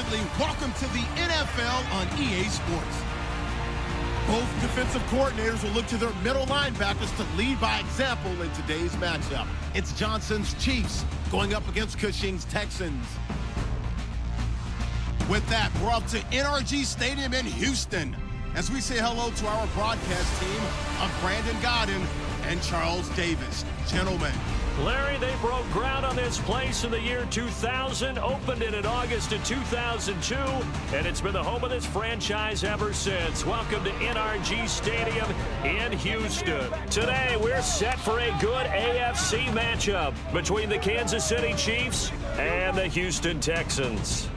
Bradley. Welcome to the NFL on EA Sports. Both defensive coordinators will look to their middle linebackers to lead by example in today's matchup. It's Johnson's Chiefs going up against Cushing's Texans. With that, we're up to NRG Stadium in Houston as we say hello to our broadcast team of Brandon Godden and Charles Davis. Gentlemen. Larry, they broke ground on this place in the year 2000, opened it in August of 2002, and it's been the home of this franchise ever since. Welcome to NRG Stadium in Houston. Today, we're set for a good AFC matchup between the Kansas City Chiefs and the Houston Texans.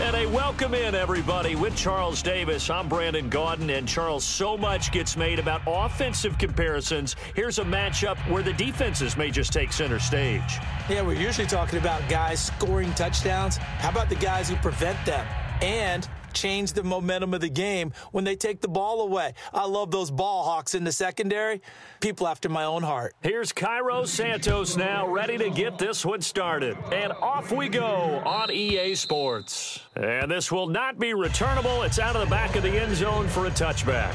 And a welcome in, everybody, with Charles Davis. I'm Brandon Gaudin, and Charles, so much gets made about offensive comparisons. Here's a matchup where the defenses may just take center stage. Yeah, we're usually talking about guys scoring touchdowns. How about the guys who prevent them and change the momentum of the game when they take the ball away? I love those ball hawks in the secondary. People after my own heart. Here's Cairo Santos now, ready to get this one started. And off we go on EA Sports. And this will not be returnable. It's out of the back of the end zone for a touchback.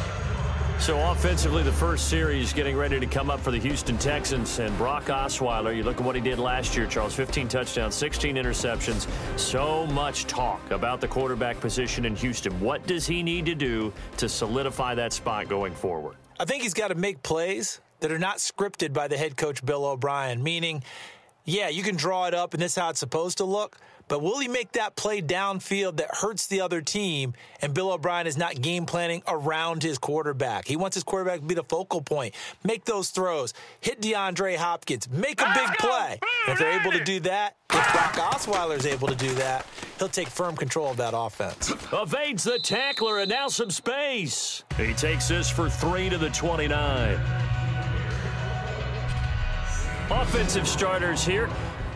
So offensively, the first series getting ready to come up for the Houston Texans. And Brock Osweiler, you look at what he did last year, Charles, 15 touchdowns, 16 interceptions. So much talk about the quarterback position in Houston. What does he need to do to solidify that spot going forward? I think he's got to make plays that are not scripted by the head coach, Bill O'Brien, meaning, yeah, you can draw it up and this is how it's supposed to look, but will he make that play downfield that hurts the other team? And Bill O'Brien is not game planning around his quarterback. He wants his quarterback to be the focal point. Make those throws. Hit DeAndre Hopkins. Make a big play. And if they're able to do that, if Brock Osweiler is able to do that, he'll take firm control of that offense. Evades the tackler and now some space. He takes this for 3 to the 29. Offensive starters here.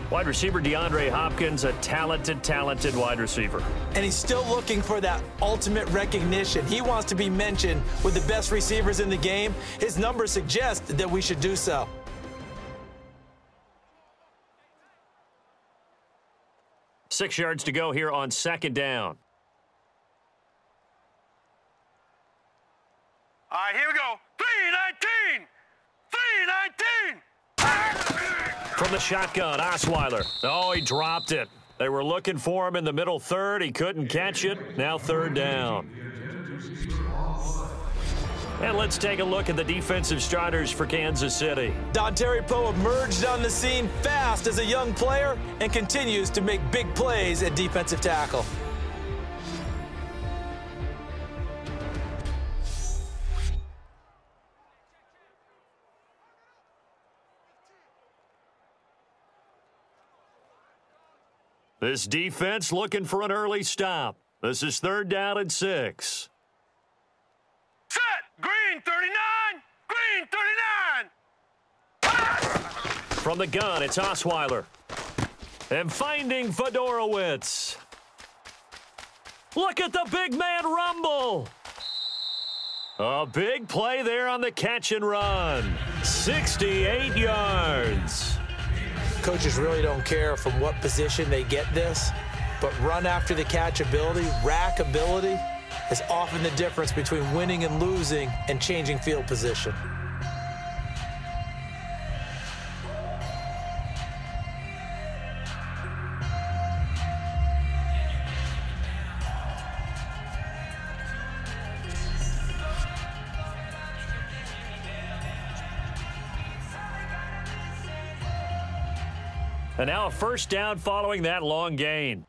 Wide receiver DeAndre Hopkins, a talented wide receiver. And he's still looking for that ultimate recognition. He wants to be mentioned with the best receivers in the game. His numbers suggest that we should do so. Six yards to go here on second down. All right, here we go. 319! 319! From the shotgun, Osweiler. Oh, he dropped it. They were looking for him in the middle third. He couldn't catch it. Now third down. And let's take a look at the defensive starters for Kansas City. Dontari Poe emerged on the scene fast as a young player and continues to make big plays at defensive tackle. This defense looking for an early stop. This is third down and 6. Set! Green 39! Green 39! From the gun, it's Osweiler. And finding Fedorowicz. Look at the big man rumble. A big play there on the catch and run. 68 yards. Coaches really don't care from what position they get this, but run after the catch ability, rack ability, is often the difference between winning and losing and changing field position. And now a first down following that long gain.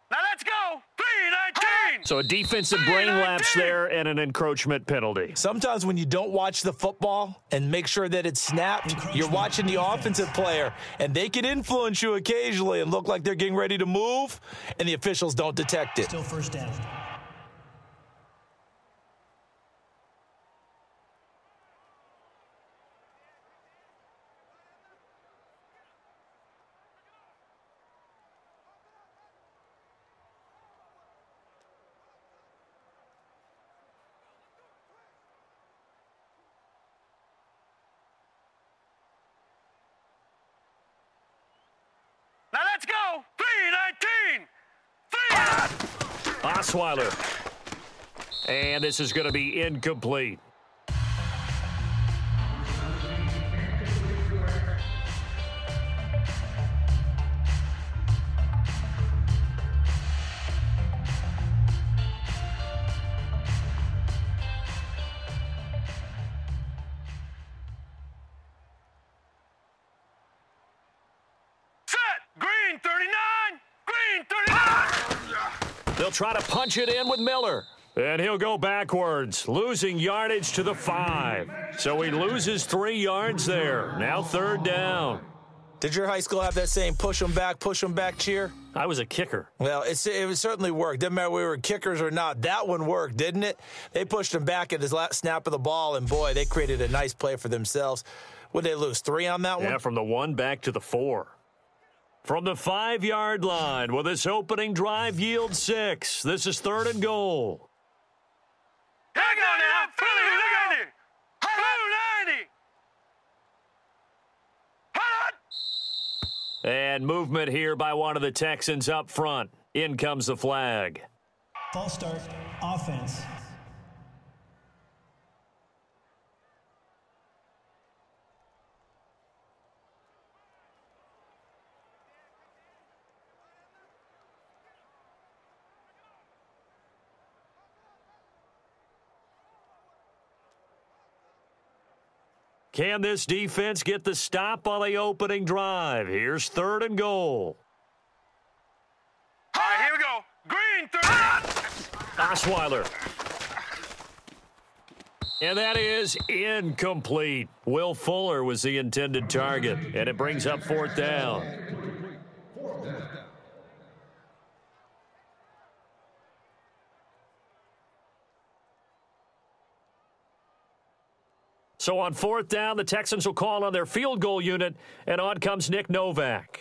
Now let's go! 319! So a defensive brain lapse there and an encroachment penalty. Sometimes when you don't watch the football and make sure that it's snapped, you're watching the offensive player, and they can influence you occasionally and look like they're getting ready to move, and the officials don't detect it. Still first down. Osweiler. And this is going to be incomplete. Green 39! Green 39! They'll try to punch it in with Miller. And he'll go backwards, losing yardage to the 5. So he loses 3 yards there. Now 3rd down. Did your high school have that same push them back cheer? I was a kicker. Well, it certainly worked. Didn't matter if we were kickers or not. That one worked, didn't it? They pushed him back at his last snap of the ball, and, boy, they created a nice play for themselves. What did they lose, 3 on that one? Yeah, from the 1 back to the 4. From the 5-yard line, will this opening drive yield 6? This is 3rd and goal. Hang on now, Philly 90! Blue 90! Hot! And movement here by one of the Texans up front. In comes the flag. False start, offense. Can this defense get the stop on the opening drive? Here's 3rd and goal. All right, here we go. Green 30. Osweiler. And that is incomplete. Will Fuller was the intended target, and it brings up 4th down. So on 4th down, the Texans will call on their field goal unit, and on comes Nick Novak.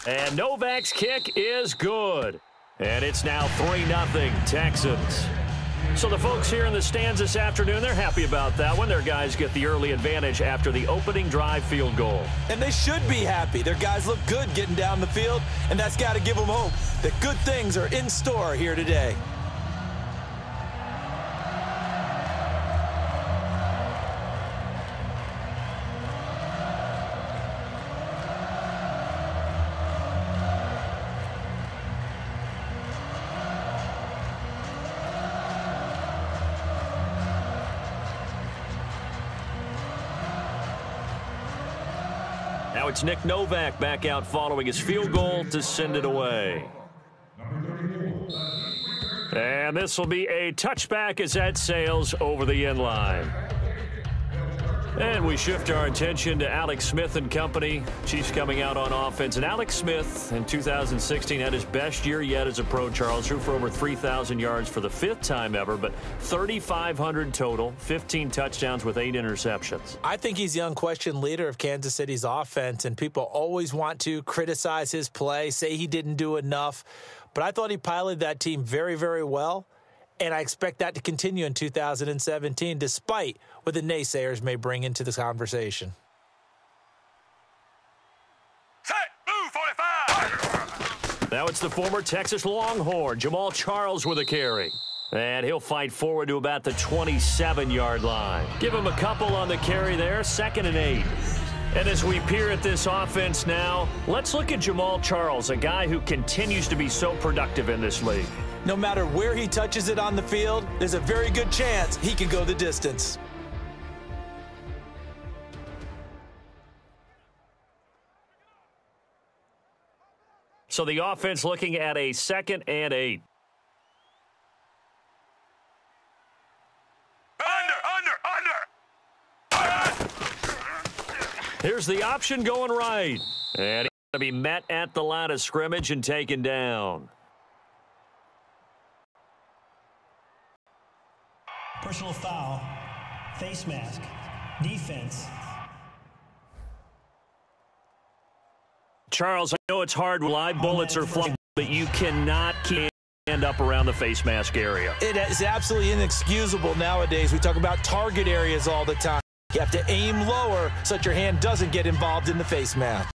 And Novak's kick is good. And it's now 3-0 Texans. So the folks here in the stands this afternoon, they're happy about that one. Their guys get the early advantage after the opening drive field goal. And they should be happy. Their guys look good getting down the field, and that's got to give them hope that good things are in store here today. Now it's Nick Novak back out following his field goal to send it away. And this will be a touchback as that sails over the end line. And we shift our attention to Alex Smith and company. Chiefs coming out on offense. And Alex Smith in 2016 had his best year yet as a pro, Charles. Threw for over 3,000 yards for the 5th time ever, but 3,500 total, 15 touchdowns with 8 interceptions. I think he's the unquestioned leader of Kansas City's offense, and people always want to criticize his play, say he didn't do enough. But I thought he piloted that team very, very well. And I expect that to continue in 2017, despite what the naysayers may bring into this conversation. Set, blue 45. Now it's the former Texas Longhorn, Jamal Charles, with a carry. And he'll fight forward to about the 27-yard line. Give him a couple on the carry there, 2nd and 8. And as we peer at this offense now, let's look at Jamal Charles, a guy who continues to be so productive in this league. No matter where he touches it on the field, there's a very good chance he can go the distance. So the offense looking at a 2nd and 8. Under. Here's the option going right. And he's going to be met at the line of scrimmage and taken down. Personal foul, face mask, defense. Charles, I know it's hard when live bullets are flying, but you cannot keep hand up around the face mask area. It is absolutely inexcusable nowadays. We talk about target areas all the time. You have to aim lower so that your hand doesn't get involved in the face mask.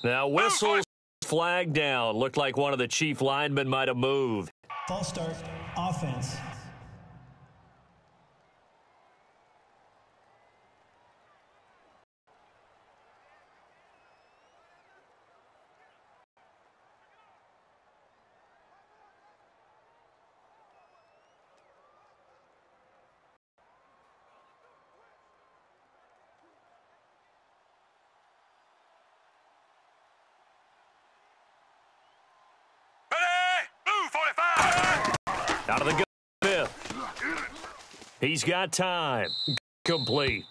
Now whistles, flag down. Looked like one of the Chief linemen might have moved. False start, offense. Out of the fifth. He's got time. Complete.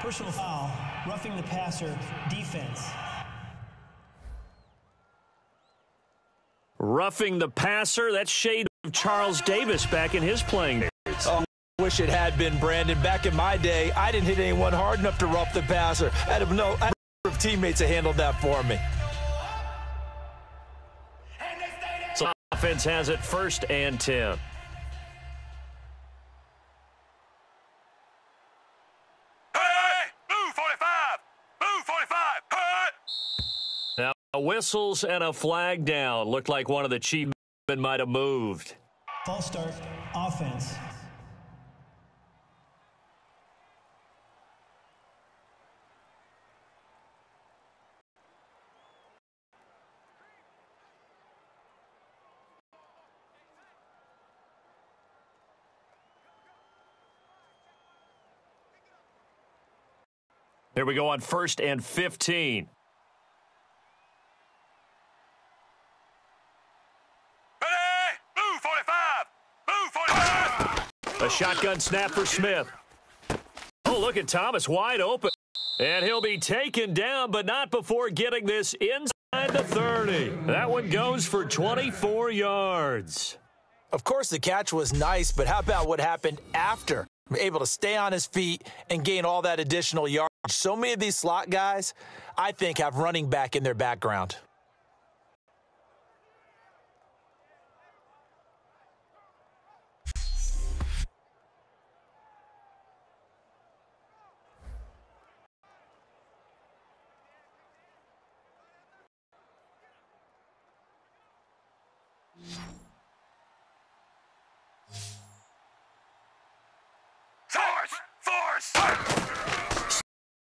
Personal foul, roughing the passer, defense. Roughing the passer, that's shade of Charles Davis back in his playing days. Oh, I wish it had been, Brandon. Back in my day, I didn't hit anyone hard enough to rough the passer. I had a number of teammates that handled that for me. So offense has it 1st and 10. Now whistles and a flag down. Looked like one of the Chief men might have moved. False start, offense. Here we go on 1st and 15. A shotgun snap for Smith. Oh, look at Thomas wide open. And he'll be taken down, but not before getting this inside the 30. That one goes for 24 yards. Of course, the catch was nice, but how about what happened after? Able to stay on his feet and gain all that additional yardage. So many of these slot guys, I think, have running back in their background.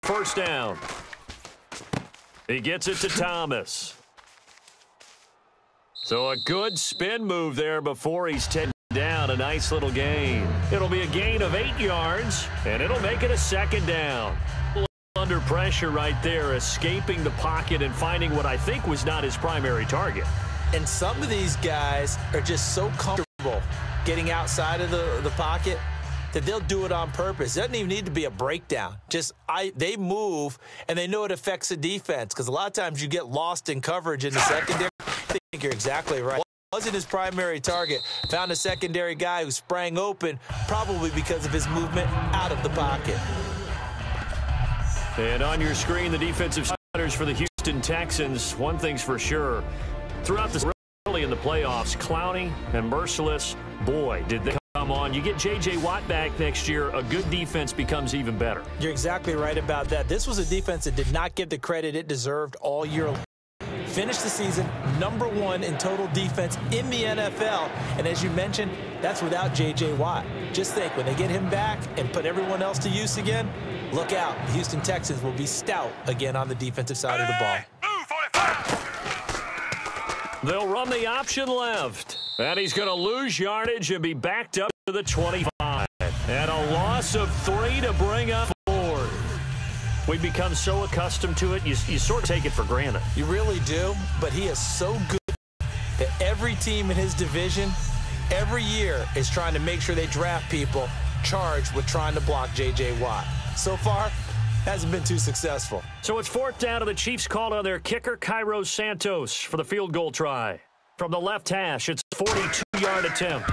First down. He gets it to Thomas. So a good spin move there before he's taken down. A nice little gain. It'll be a gain of 8 yards, and it'll make it a 2nd down. Under pressure right there, escaping the pocket and finding what I think was not his primary target. And some of these guys are just so comfortable getting outside of the pocket that they'll do it on purpose. It doesn't even need to be a breakdown. They move, and they know it affects the defense, because a lot of times you get lost in coverage in the secondary. I think you're exactly right. Wasn't his primary target. Found a secondary guy who sprang open, probably because of his movement out of the pocket. And on your screen, the defensive starters for the Houston Texans. One thing's for sure. Throughout this early in the playoffs, Clowney and Merciless, boy, did they come on. You get J.J. Watt back next year, a good defense becomes even better. You're exactly right about that. This was a defense that did not get the credit it deserved all year long. Finished the season #1 in total defense in the NFL. And as you mentioned, that's without J.J. Watt. Just think, when they get him back and put everyone else to use again, look out. The Houston Texans will be stout again on the defensive side of the ball. They'll run the option left. And he's going to lose yardage and be backed up to the 25. And a loss of 3 to bring up 4. We become so accustomed to it, you sort of take it for granted. You really do, but he is so good that every team in his division, every year, is trying to make sure they draft people charged with trying to block J.J. Watt. So far, hasn't been too successful. So it's 4th down, and the Chiefs called on their kicker, Cairo Santos, for the field goal try. From the left hash, it's a 42-yard attempt.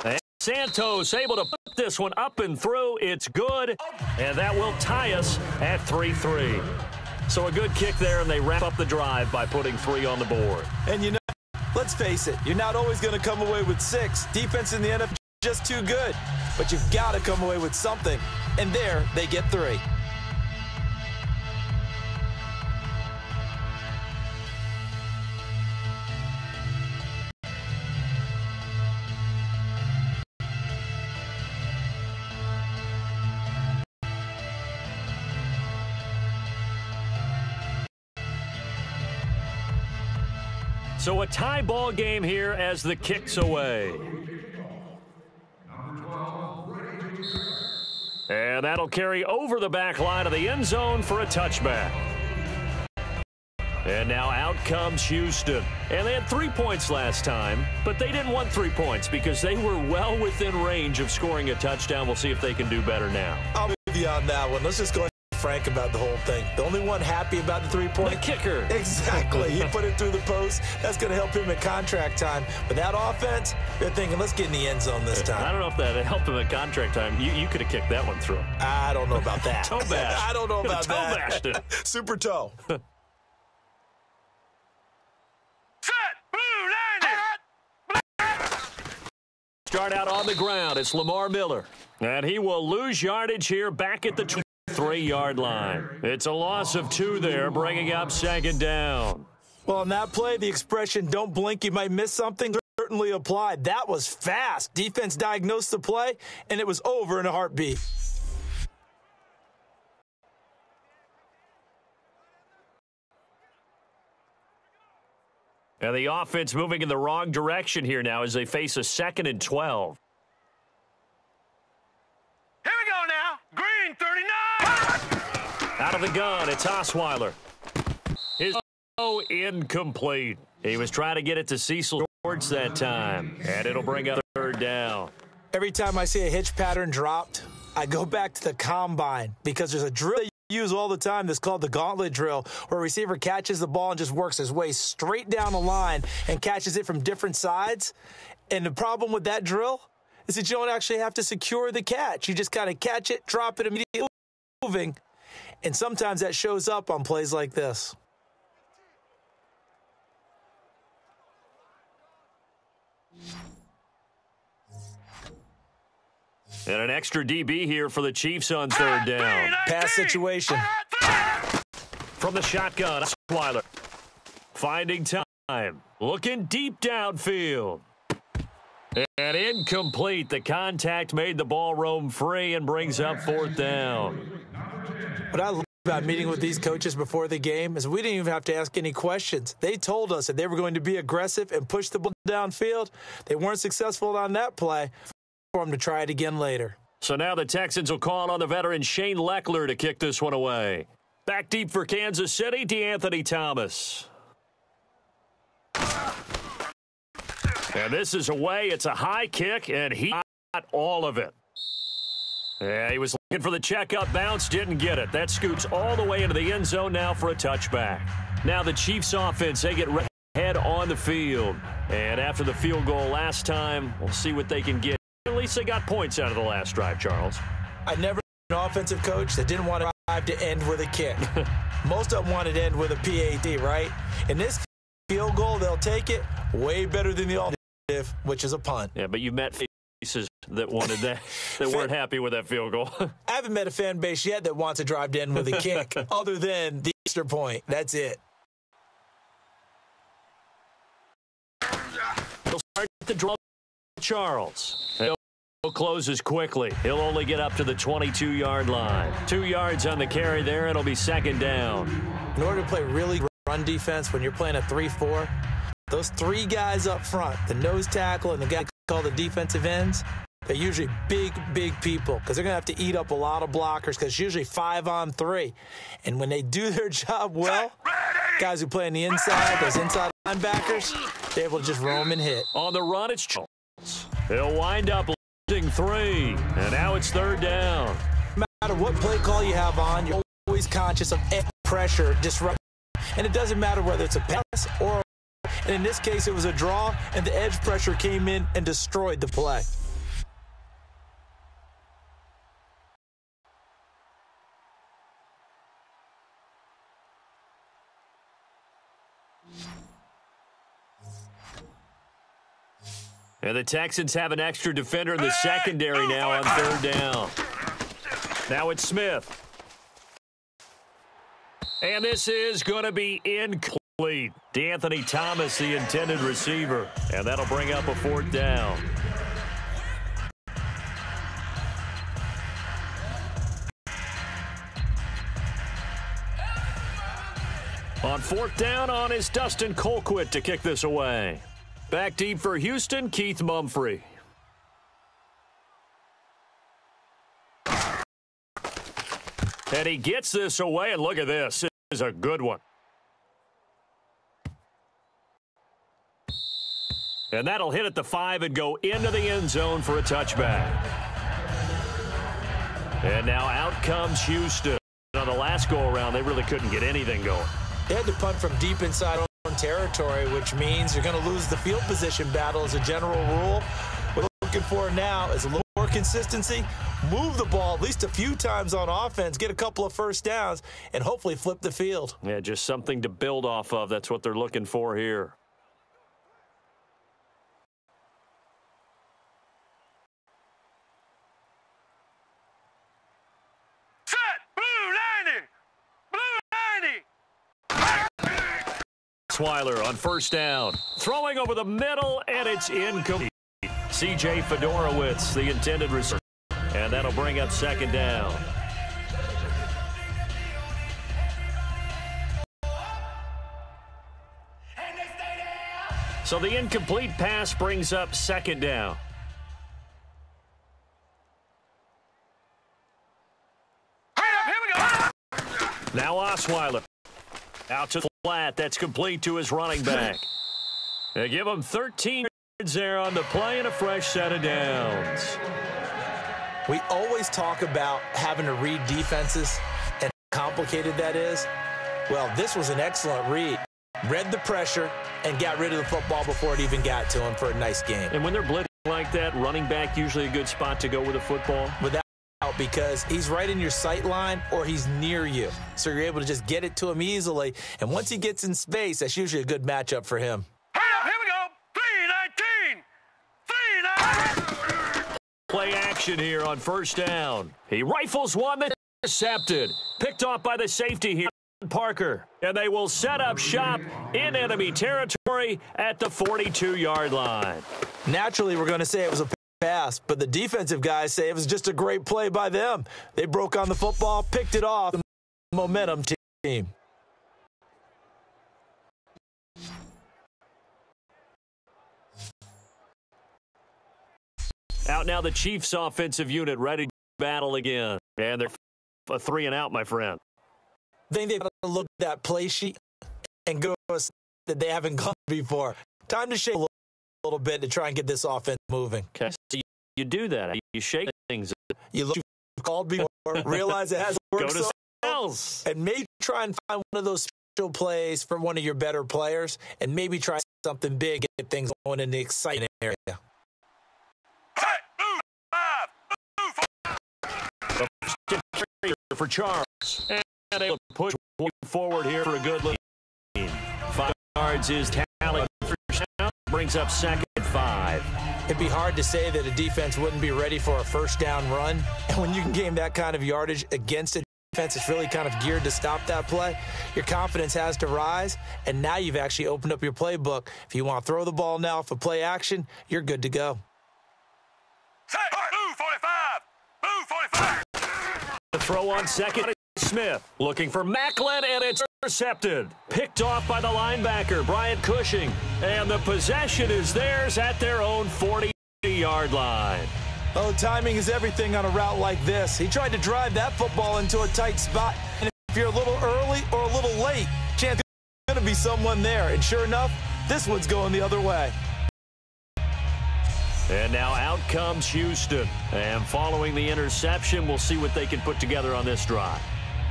And Santos able to put this one up and through. It's good, and that will tie us at 3-3. So a good kick there, and they wrap up the drive by putting 3 on the board. And you know, let's face it, you're not always going to come away with 6. Defense in the NFL is just too good. but you've got to come away with something. And there, they get 3. So a tie ball game here as the kick's away. And that'll carry over the back line of the end zone for a touchback. And now out comes Houston. And they had 3 points last time, but they didn't want 3 points because they were well within range of scoring a touchdown. We'll see if they can do better now. I'm with you on that one. Let's just go frank about the whole thing. The only one happy about the 3-point? The kicker. Exactly. He put it through the post. That's going to help him at contract time. But that offense, they're thinking, let's get in the end zone this time. I don't know if that helped him at contract time. You could have kicked that one through. I don't know about that. Toe bash. I don't know about toe that. Bashed it. Super toe. Set! Blue 90! Start out on the ground. It's Lamar Miller. And he will lose yardage here back at the 3-yard line. It's a loss of 2 there, bringing up 2nd down. Well, on that play, the expression, don't blink, you might miss something, certainly applied. That was fast. Defense diagnosed the play, and it was over in a heartbeat. And the offense moving in the wrong direction here now as they face a 2nd and 12. Here we go now. Green 39! Out of the gun, it's Osweiler. His throw incomplete. He was trying to get it to Cecil Shorts that time, and it'll bring up 3rd down. Every time I see a hitch pattern dropped, I go back to the combine because there's a drill they use all the time that's called the gauntlet drill, where a receiver catches the ball and just works his way straight down the line and catches it from different sides. And the problem with that drill is that you don't actually have to secure the catch. You just kind of catch it, drop it immediately moving. And sometimes that shows up on plays like this. And an extra DB here for the Chiefs on 3rd down. Pass situation. From the shotgun, Osweiler. Finding time. Looking deep downfield. And incomplete. The contact made the ball roam free and brings up 4th down. What I love about meeting with these coaches before the game is we didn't even have to ask any questions. They told us that they were going to be aggressive and push the ball downfield. They weren't successful on that play. For them to try it again later. So now the Texans will call on the veteran Shane Leckler to kick this one away. Back deep for Kansas City, DeAnthony Thomas. And this is away. It's a high kick, and he got all of it. Yeah, he was looking for the checkup bounce, didn't get it. That scoots all the way into the end zone now for a touchback. Now the Chiefs offense, they get head on the field. And after the field goal last time, we'll see what they can get. At least they got points out of the last drive, Charles. I never been an offensive coach that didn't want a drive to end with a kick. Most of them wanted to end with a PAT, right? In this field goal, they'll take it way better than the alternative, which is a punt. Yeah, but you met faces that wanted that, that weren't happy with that field goal. I haven't met a fan base yet that wants a drive to end with a kick other than the extra point. That's it. He'll start the draw, Charles. He'll closes quickly. He'll only get up to the 22-yard line. 2 yards on the carry there. It'll be 2nd down. In order to play really run defense when you're playing a 3-4, those 3 guys up front, the nose tackle and the guy called the defensive ends, they're usually big people because they're going to have to eat up a lot of blockers because it's usually 5-on-3. And when they do their job well, guys who play on the inside, those inside linebackers, they're able to just roam and hit. On the run, it's Charles. He'll wind up losing 3, and now it's 3rd down. No matter what play call you have on, you're always conscious of pressure, disrupt. And it doesn't matter whether it's a pass or and in this case, it was a draw, and the edge pressure came in and destroyed the play. And the Texans have an extra defender in the secondary now on third down. Now it's Smith. And this is going to be incomplete. D'Anthony Thomas, the intended receiver. And that'll bring up a fourth down. On fourth down is Dustin Colquitt to kick this away. Back deep for Houston, Keith Mumphrey. And he gets this away, and look at this. This is a good one. And that'll hit at the 5 and go into the end zone for a touchback. And now out comes Houston. On the last go-around, they really couldn't get anything going. They had to punt from deep inside their own territory, which means you're going to lose the field position battle as a general rule. What we're looking for now is a little more consistency, move the ball at least a few times on offense, get a couple of first downs, and hopefully flip the field. Yeah, just something to build off of. That's what they're looking for here. Weiler on first down, throwing over the middle, and it's incomplete. C.J. Fedorowicz, the intended receiver, and that'll bring up second down. So the incomplete pass brings up second down. Now Osweiler. Out to the flat. That's complete to his running back. They give him 13 yards there on the play and a fresh set of downs. We always talk about having to read defenses and how complicated that is. Well, this was an excellent read. Read the pressure and got rid of the football before it even got to him for a nice game. And when they're blitzing like that, running back usually a good spot to go with a football? Without because he's right in your sight line or he's near you. So you're able to just get it to him easily. And once he gets in space, that's usually a good matchup for him. Here we go. 3-19. Play action here on first down. He rifles one that's intercepted. Picked off by the safety here, Parker. And they will set up shop in enemy territory at the 42-yard line. Naturally, we're going to say it was a pass, but the defensive guys say it was just a great play by them. They broke on the football, picked it off, the momentum team. Out now the Chiefs offensive unit ready to battle again. And they're a 3-and-out, my friend. I think they've got to look at that play sheet and go that they haven't gone before. Time to shake a little bit to try and get this offense moving. Okay, so you do that. You shake things. You look, you've called before, realize it hasn't worked. Go to else. And maybe try and find one of those special plays from one of your better players, and maybe try something big, get things going in the exciting area. For Charles, and able to push forward here for a good lead. 5 yards is tally. Brings up second and 5. It'd be hard to say that a defense wouldn't be ready for a first down run, and when you can gain that kind of yardage against a defense that's really kind of geared to stop that play, your confidence has to rise, and now you've actually opened up your playbook. If you want to throw the ball now for play action, you're good to go. Blue 45. Blue 45. The throw on second. Smith looking for Macklin, and it's intercepted. Picked off by the linebacker, Bryant Cushing. And the possession is theirs at their own 40-yard line. Oh, timing is everything on a route like this. He tried to drive that football into a tight spot. And if you're a little early or a little late, chance there's going to be someone there. And sure enough, this one's going the other way. And now out comes Houston. And following the interception, we'll see what they can put together on this drive.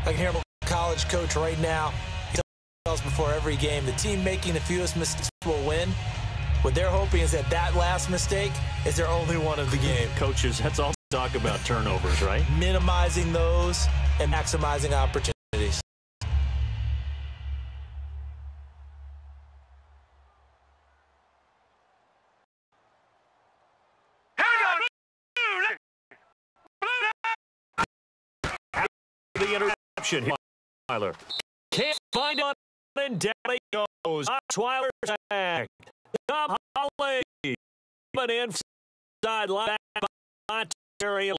I can hear a college coach right now. He tells us before every game, the team making the fewest mistakes will win. What they're hoping is that that last mistake is their only one of the game. Coaches, that's all talk about turnovers, right? Minimizing those and maximizing opportunities. option. Osweiler can't find it, and down he goes. Osweiler back. Tom Holly. But inside line by Terry.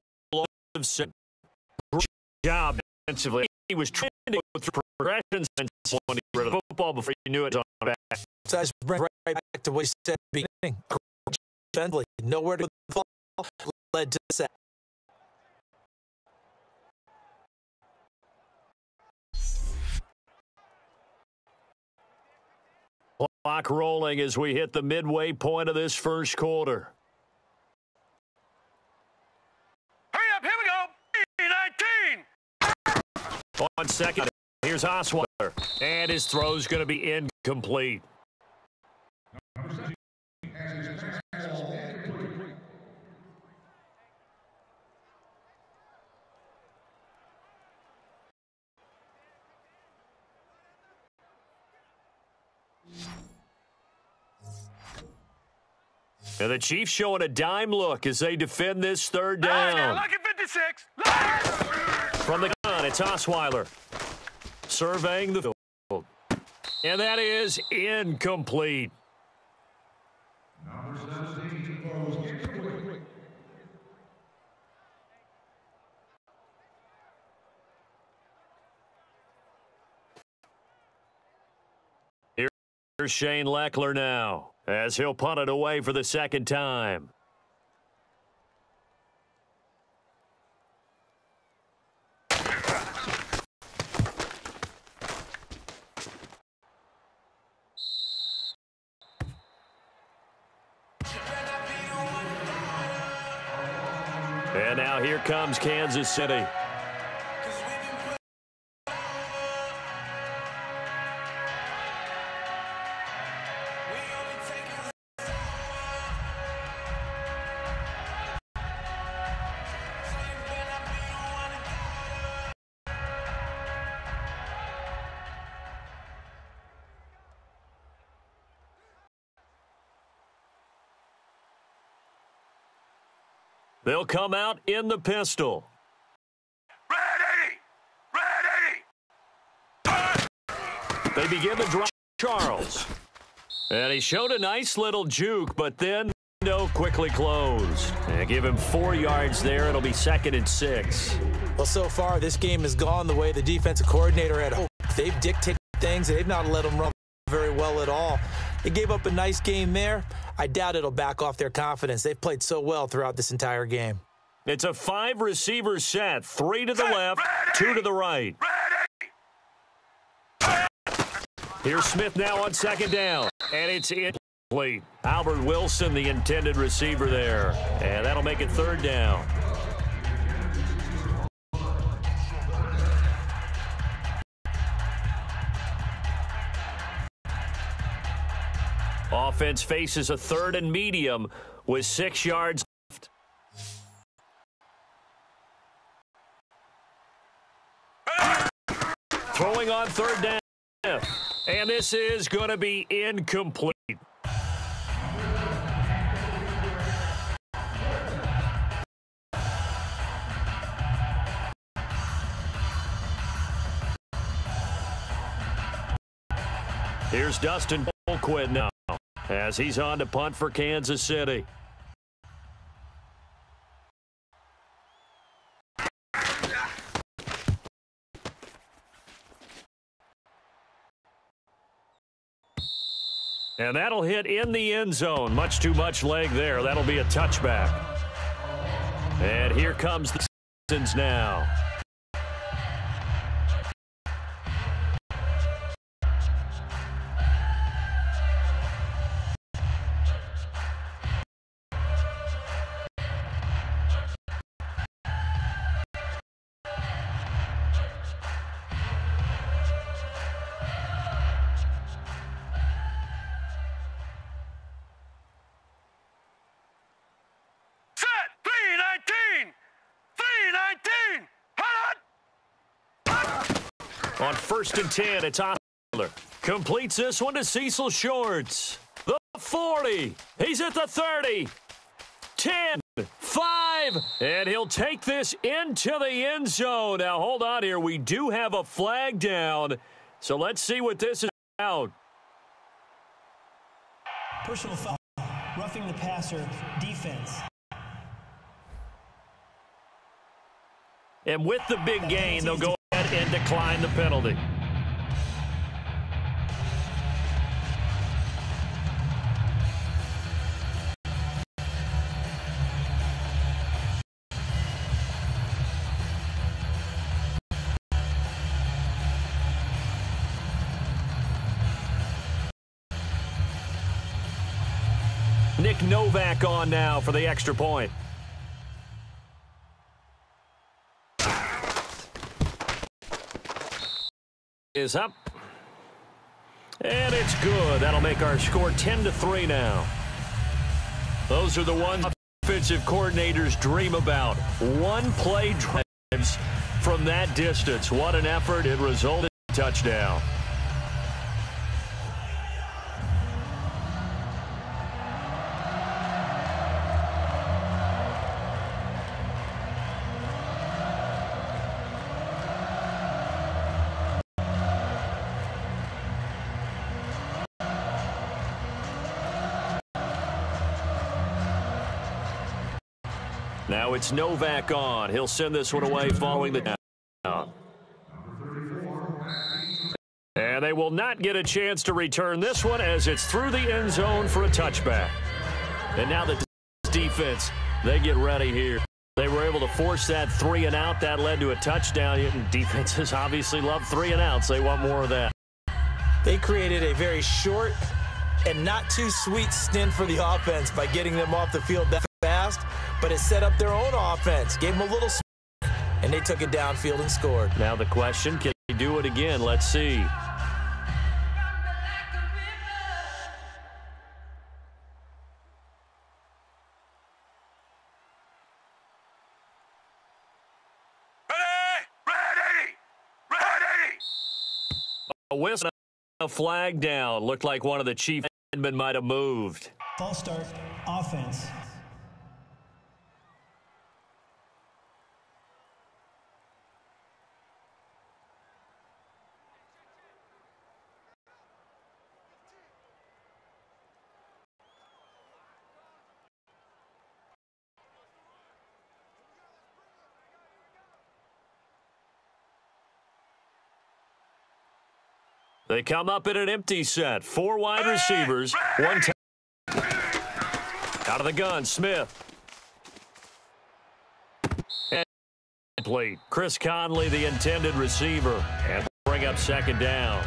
Job defensively. He was trying to go through progressions and when he rid of the football before he knew it was on back. So I just bring right back to what he said at the beginning. Defensively, nowhere to fall led to the sack. Clock rolling as we hit the midway point of this first quarter. Hurry up, here we go. 19. 1 second. Here's Osweiler. And his throw's going to be incomplete. And the Chiefs showing a dime look as they defend this third down. Lucky 56. From the gun, it's Osweiler. Surveying the field. And that is incomplete. Here's Shane Leckler now, as he'll punt it away for the second time. And now here comes Kansas City. They'll come out in the pistol. Ready! They begin the drive. Charles. And he showed a nice little juke, but then no quickly closed. And give him 4 yards there. It'll be 2nd and 6. Well, so far, this game has gone the way the defensive coordinator had hoped. They've dictated things. They've not let them run very well at all. They gave up a nice game there. I doubt it'll back off their confidence. They've played so well throughout this entire game. It's a 5-receiver set. 3 to the left, 2 to the right. Here's Smith now on 2nd down. And it's incomplete. Albert Wilson, the intended receiver there. And that'll make it 3rd down. Offense faces a 3rd and medium with 6 yards left. Throwing on 3rd down. And this is going to be incomplete. Here's Dustin Colquitt now, as he's on to punt for Kansas City. And that'll hit in the end zone. Much too much leg there. That'll be a touchback. And here comes the Texans now. On 1st and 10, it's Osweiler. Completes this one to Cecil Shorts. The 40. He's at the 30. 10, 5. drive, and he'll take this into the end zone. Now, hold on here. We do have a flag down, so let's see what this is about. Personal foul. Roughing the passer. Defense. And with the big gain, they'll go ahead and decline the penalty. Nick Novak on now for the extra point. Is up. And it's good. That'll make our score 10-3 now. Those are the ones offensive coordinators dream about. One-play drives from that distance. What an effort. It resulted in a touchdown. Now it's Novak on. He'll send this one away following the down. And they will not get a chance to return this one as it's through the end zone for a touchback. And now the defense, they get ready here. They were able to force that 3 and out. That led to a touchdown. Defenses obviously love 3 and outs. They want more of that. They created a very short and not too sweet stint for the offense by getting them off the field that fast, but it set up their own offense, gave them a little spark, and they took it downfield and scored. Now the question, can they do it again? Let's see. Ready! A whistle, a flag down. Looked like one of the chief linemen might have moved. False start. Offense. They come up in an empty set. 4 wide receivers. 1 out of the gun, Smith. And complete. Chris Conley, the intended receiver. And bring up second down.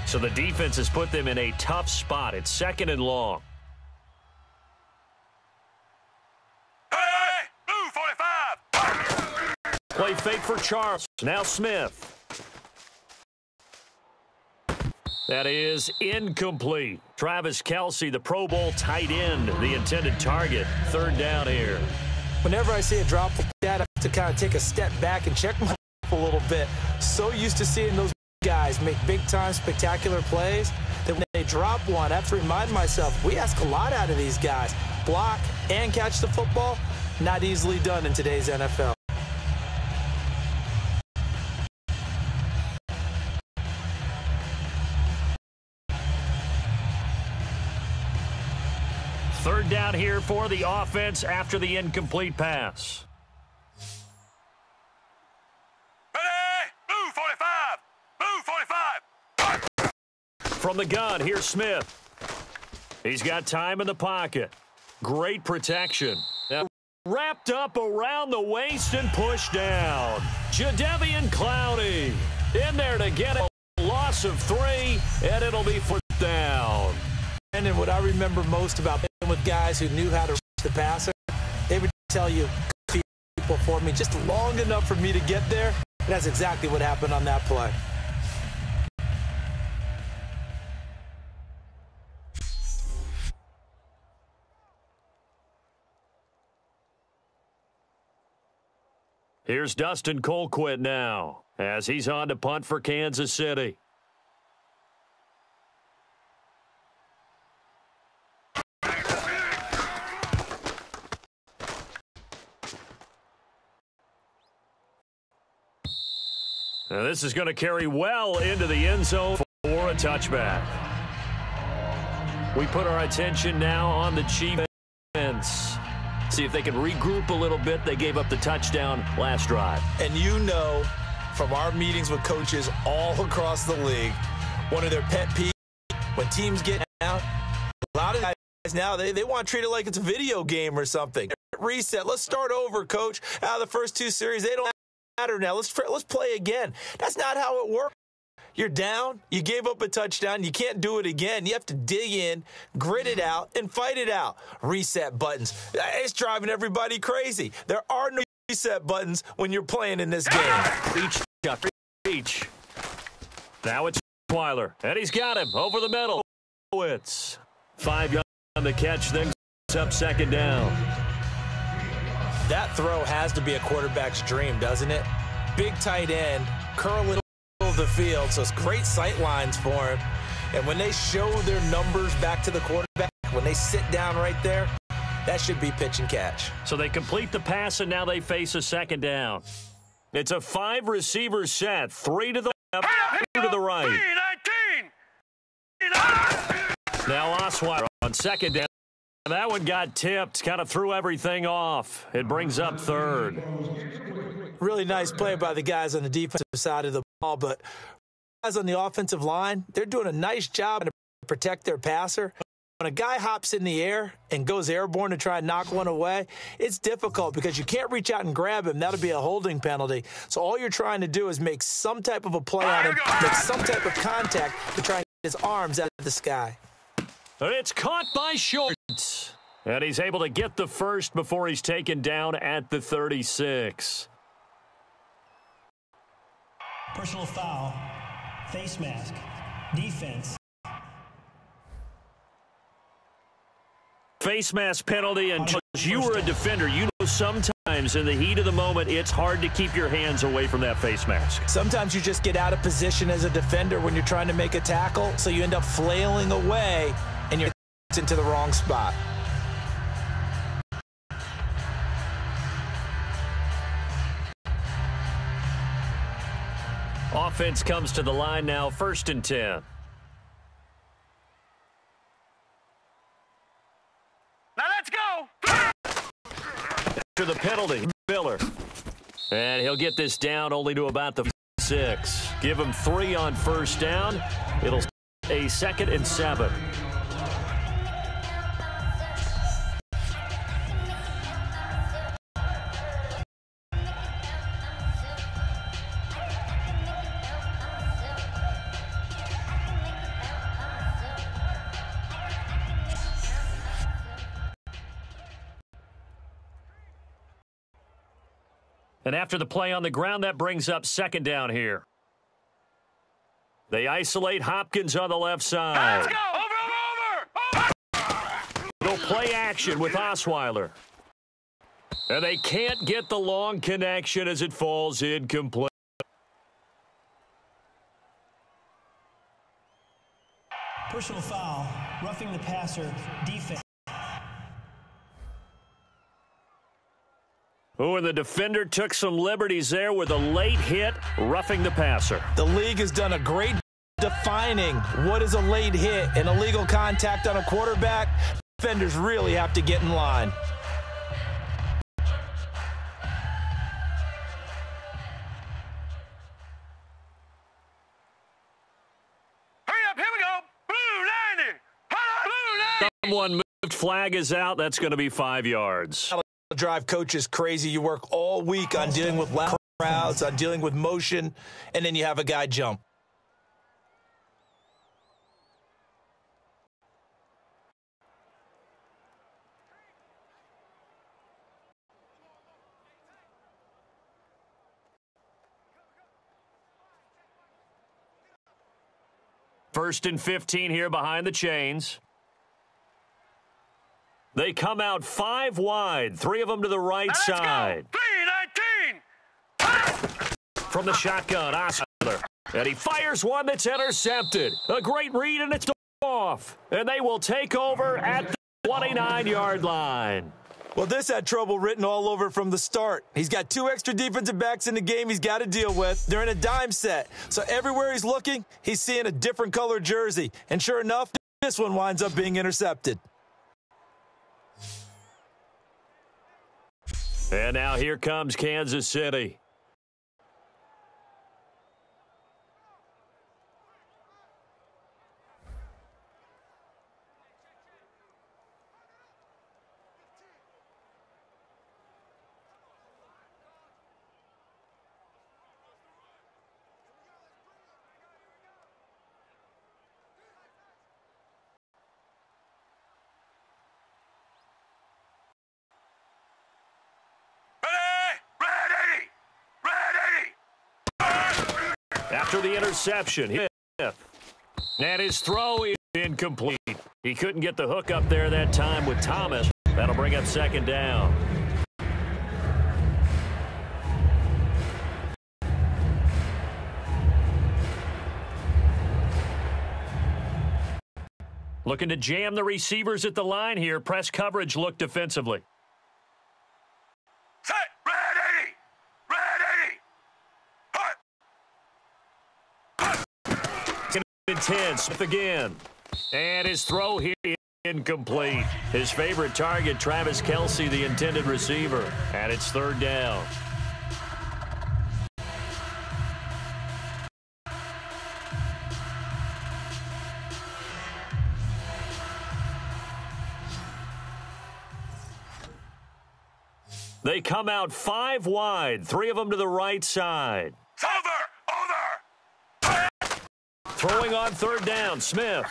So the defense has put them in a tough spot. It's 2nd and long. Hey! Blue 45! Play fake for Charles. Now Smith. That is incomplete. Travis Kelce, the Pro Bowl tight end, the intended target. 3rd down here. Whenever I see a drop like that, I have to kind of take a step back and check myself a little bit. So used to seeing those guys make big-time, spectacular plays that when they drop one, I have to remind myself, we ask a lot out of these guys. Block and catch the football, not easily done in today's NFL. Third down here for the offense after the incomplete pass. Ready! Blue 45! Blue 45! From the gun, here's Smith. He's got time in the pocket. Great protection. Now, wrapped up around the waist and pushed down. Jadeveon Clowney in there to get a loss of 3, and it'll be 4th down. And then what I remember most about playing with guys who knew how to reach the passer, they would tell you people for me just long enough for me to get there. And that's exactly what happened on that play. Here's Dustin Colquitt now as he's on to punt for Kansas City. Now this is going to carry well into the end zone for a touchback. We put our attention now on the Chiefs. See if they can regroup a little bit. They gave up the touchdown last drive. And you know from our meetings with coaches all across the league, one of their pet peeves, when teams get out, a lot of guys now, they want to treat it like it's a video game or something. Reset. Let's start over, coach. Out of the first two series, they don't matter now. Let's play again. That's not how it works. You're down. You gave up a touchdown. You can't do it again. You have to dig in, grit it out, and fight it out. Reset buttons. It's driving everybody crazy. There are no reset buttons when you're playing in this game. Reach, Chuck, reach. Now it's Weiler, and he's got him over the middle. It's 5 yards on the catch, then up second down. That throw has to be a quarterback's dream, doesn't it? Big tight end, curling of the field, so it's great sight lines for him. And when they show their numbers back to the quarterback, when they sit down right there, that should be pitch and catch. So they complete the pass, and now they face a second down. It's a 5-receiver set, 3 to the left, 2 to the right. 3-19. Now Osweiler on second down. That one got tipped, kind of threw everything off. It brings up third. Really nice play by the guys on the defensive side of the ball, but guys on the offensive line, they're doing a nice job to protect their passer. When a guy hops in the air and goes airborne to try and knock one away, it's difficult because you can't reach out and grab him. That'll be a holding penalty. So all you're trying to do is make some type of a play on him, make some type of contact to try and get his arms out of the sky. It's caught by Shorts. And he's able to get the first before he's taken down at the 36. Personal foul, face mask, defense. Face mask penalty, and you were a defender. You know sometimes in the heat of the moment, it's hard to keep your hands away from that face mask. Sometimes you just get out of position as a defender when you're trying to make a tackle, so you end up flailing away, and you're into the wrong spot. Offense comes to the line now, 1st and 10. Now let's go. After the penalty, Miller. And he'll get this down only to about the 6. Give him 3 on first down. It'll a 2nd and 7. And after the play on the ground, that brings up 2nd down here. They isolate Hopkins on the left side. Let's go. Over. They'll play action with Osweiler. And they can't get the long connection as it falls incomplete. Personal foul, roughing the passer, defense. Oh, and the defender took some liberties there with a late hit, roughing the passer. The league has done a great defining what is a late hit and illegal contact on a quarterback. Defenders really have to get in line. Hurry up, here we go. Blue 90. Blue 90. Someone moved, flag is out. That's going to be 5 yards. Drive coaches crazy. You work all week on dealing with loud crowds, on dealing with motion, and then you have a guy jump. First and 15 here behind the chains. They come out 5 wide, 3 of them to the right side. 3-19. From the shotgun, Osweiler. And he fires one that's intercepted. A great read, and it's off. And they will take over at the 29-yard line. Well, this had trouble written all over from the start. He's got 2 extra defensive backs in the game he's got to deal with. They're in a dime set. So everywhere he's looking, he's seeing a different color jersey. And sure enough, this one winds up being intercepted. And now here comes Kansas City. After the interception, and his throw is incomplete. He couldn't get the hook up there that time with Thomas. That'll bring up second down. Looking to jam the receivers at the line here. Press coverage look defensively. Set. Ready. Intense again. And his throw here incomplete. His favorite target, Travis Kelce, the intended receiver. And it's third down. They come out 5 wide, 3 of them to the right side. Over. Throwing on third down, Smith.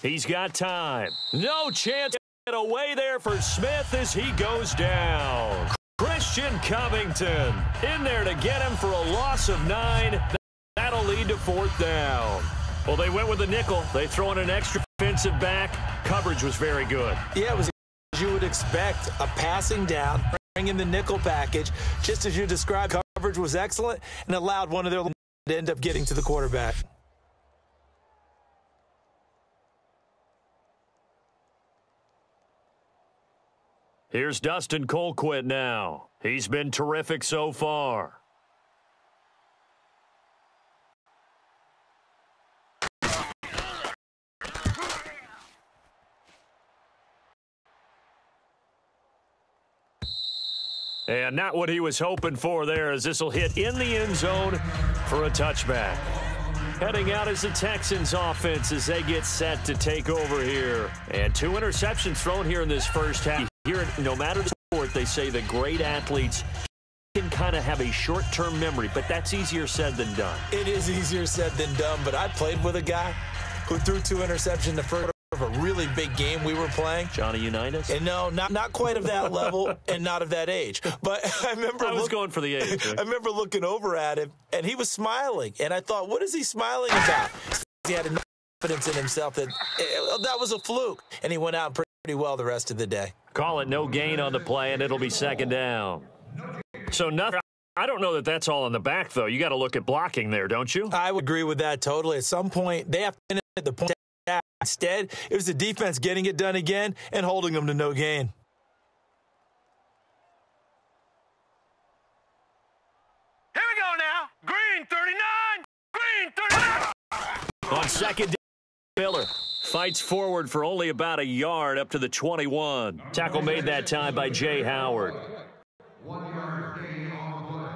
He's got time. No chance to get away there for Smith as he goes down. Christian Covington in there to get him for a loss of 9. That'll lead to fourth down. Well, they went with a nickel. They throw in an extra defensive back. Coverage was very good. Yeah, it was as you would expect, a passing down, bringing the nickel package. Just as you described, coverage was excellent and allowed one of their to end up getting to the quarterback. Here's Dustin Colquitt now. He's been terrific so far. And not what he was hoping for there, as this will hit in the end zone for a touchback. Heading out is the Texans offense as they get set to take over here. And 2 interceptions thrown here in this first half. Here, no matter the sport, they say the great athletes can kind of have a short-term memory, but that's easier said than done. It is easier said than done, but I played with a guy who threw 2 interceptions the first of a really big game we were playing. Johnny Unitas? And no, not quite of that level and not of that age. But I was going for the age. I remember looking over at him, and he was smiling. And I thought, what is he smiling about? He had enough confidence in himself that was a fluke. And he went out pretty well the rest of the day. Call it no gain on the play, and it'll be second down. So nothing. I don't know that that's all in the back, though. You got to look at blocking there, don't you? I would agree with that totally. At some point, they have to finish at the point. Instead, it was the defense getting it done again and holding them to no gain. Here we go now. Green 39. On second, Miller fights forward for only about a yard up to the 21. Tackle made that time by Jay Howard. 1 yard gain on the play.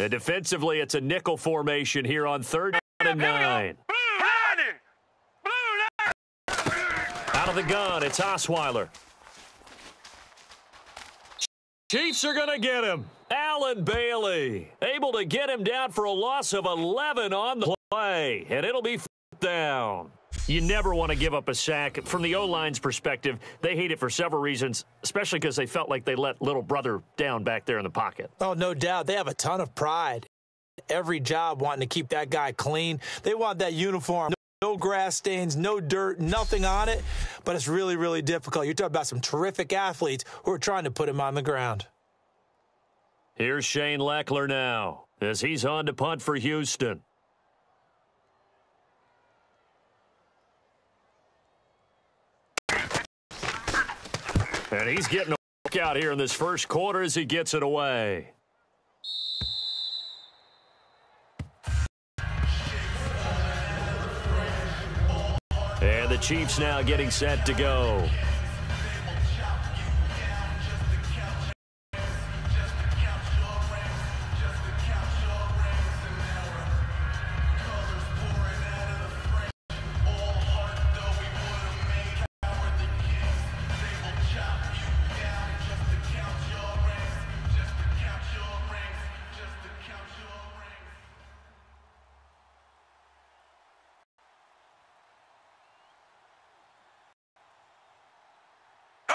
And defensively, it's a nickel formation here on 3rd and 9. Out of the gun, it's Osweiler. Chiefs are going to get him. Allen Bailey able to get him down for a loss of 11 on the play, and it'll be 4th down. You never want to give up a sack. From the O-line's perspective, they hate it for several reasons, especially because they felt like they let little brother down back there in the pocket. Oh, no doubt. They have a ton of pride. Every job wanting to keep that guy clean. They want that uniform. No grass stains, no dirt, nothing on it. But it's really, really difficult. You're talking about some terrific athletes who are trying to put him on the ground. Here's Shane Leckler now as he's on to punt for Houston. And he's getting a walk out here in this first quarter as he gets it away. And the Chiefs now getting set to go.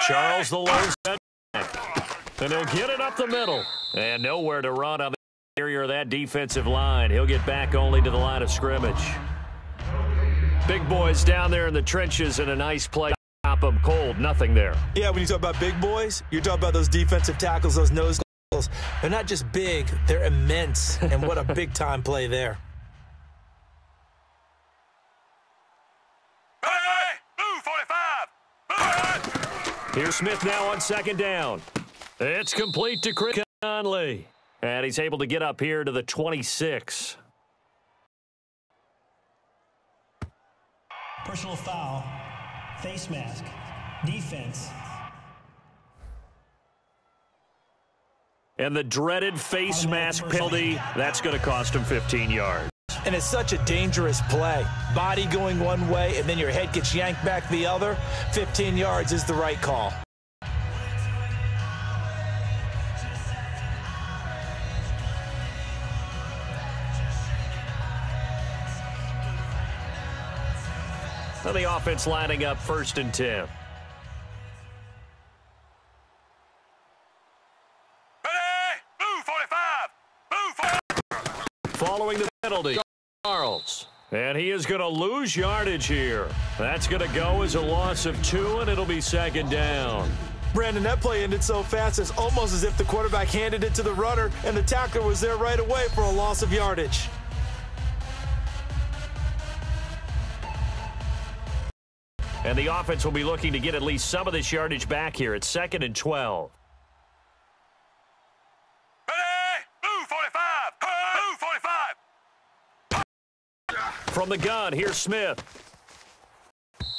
Charles the low set, and he'll get it up the middle. And nowhere to run on the interior of that defensive line. He'll get back only to the line of scrimmage. Big boys down there in the trenches in a nice play. Top them cold, nothing there. Yeah, when you talk about big boys, you're talking about those defensive tackles, those nose tackles. They're not just big, they're immense. And what a big-time play there. Here's Smith now on second down. It's complete to Chris Conley. And he's able to get up here to the 26. Personal foul, face mask, defense. And the dreaded face mask penalty, that's going to cost him 15 yards. And it's such a dangerous play. Body going one way, and then your head gets yanked back the other. 15 yards is the right call. And the offense lining up 1st and 10. Following the penalty, Charles. And he is going to lose yardage here. That's going to go as a loss of 2, and it'll be 2nd down. Brandon, that play ended so fast, it's almost as if the quarterback handed it to the runner, and the tackler was there right away for a loss of yardage. And the offense will be looking to get at least some of this yardage back here. It's 2nd and 12. From the gun, here's Smith.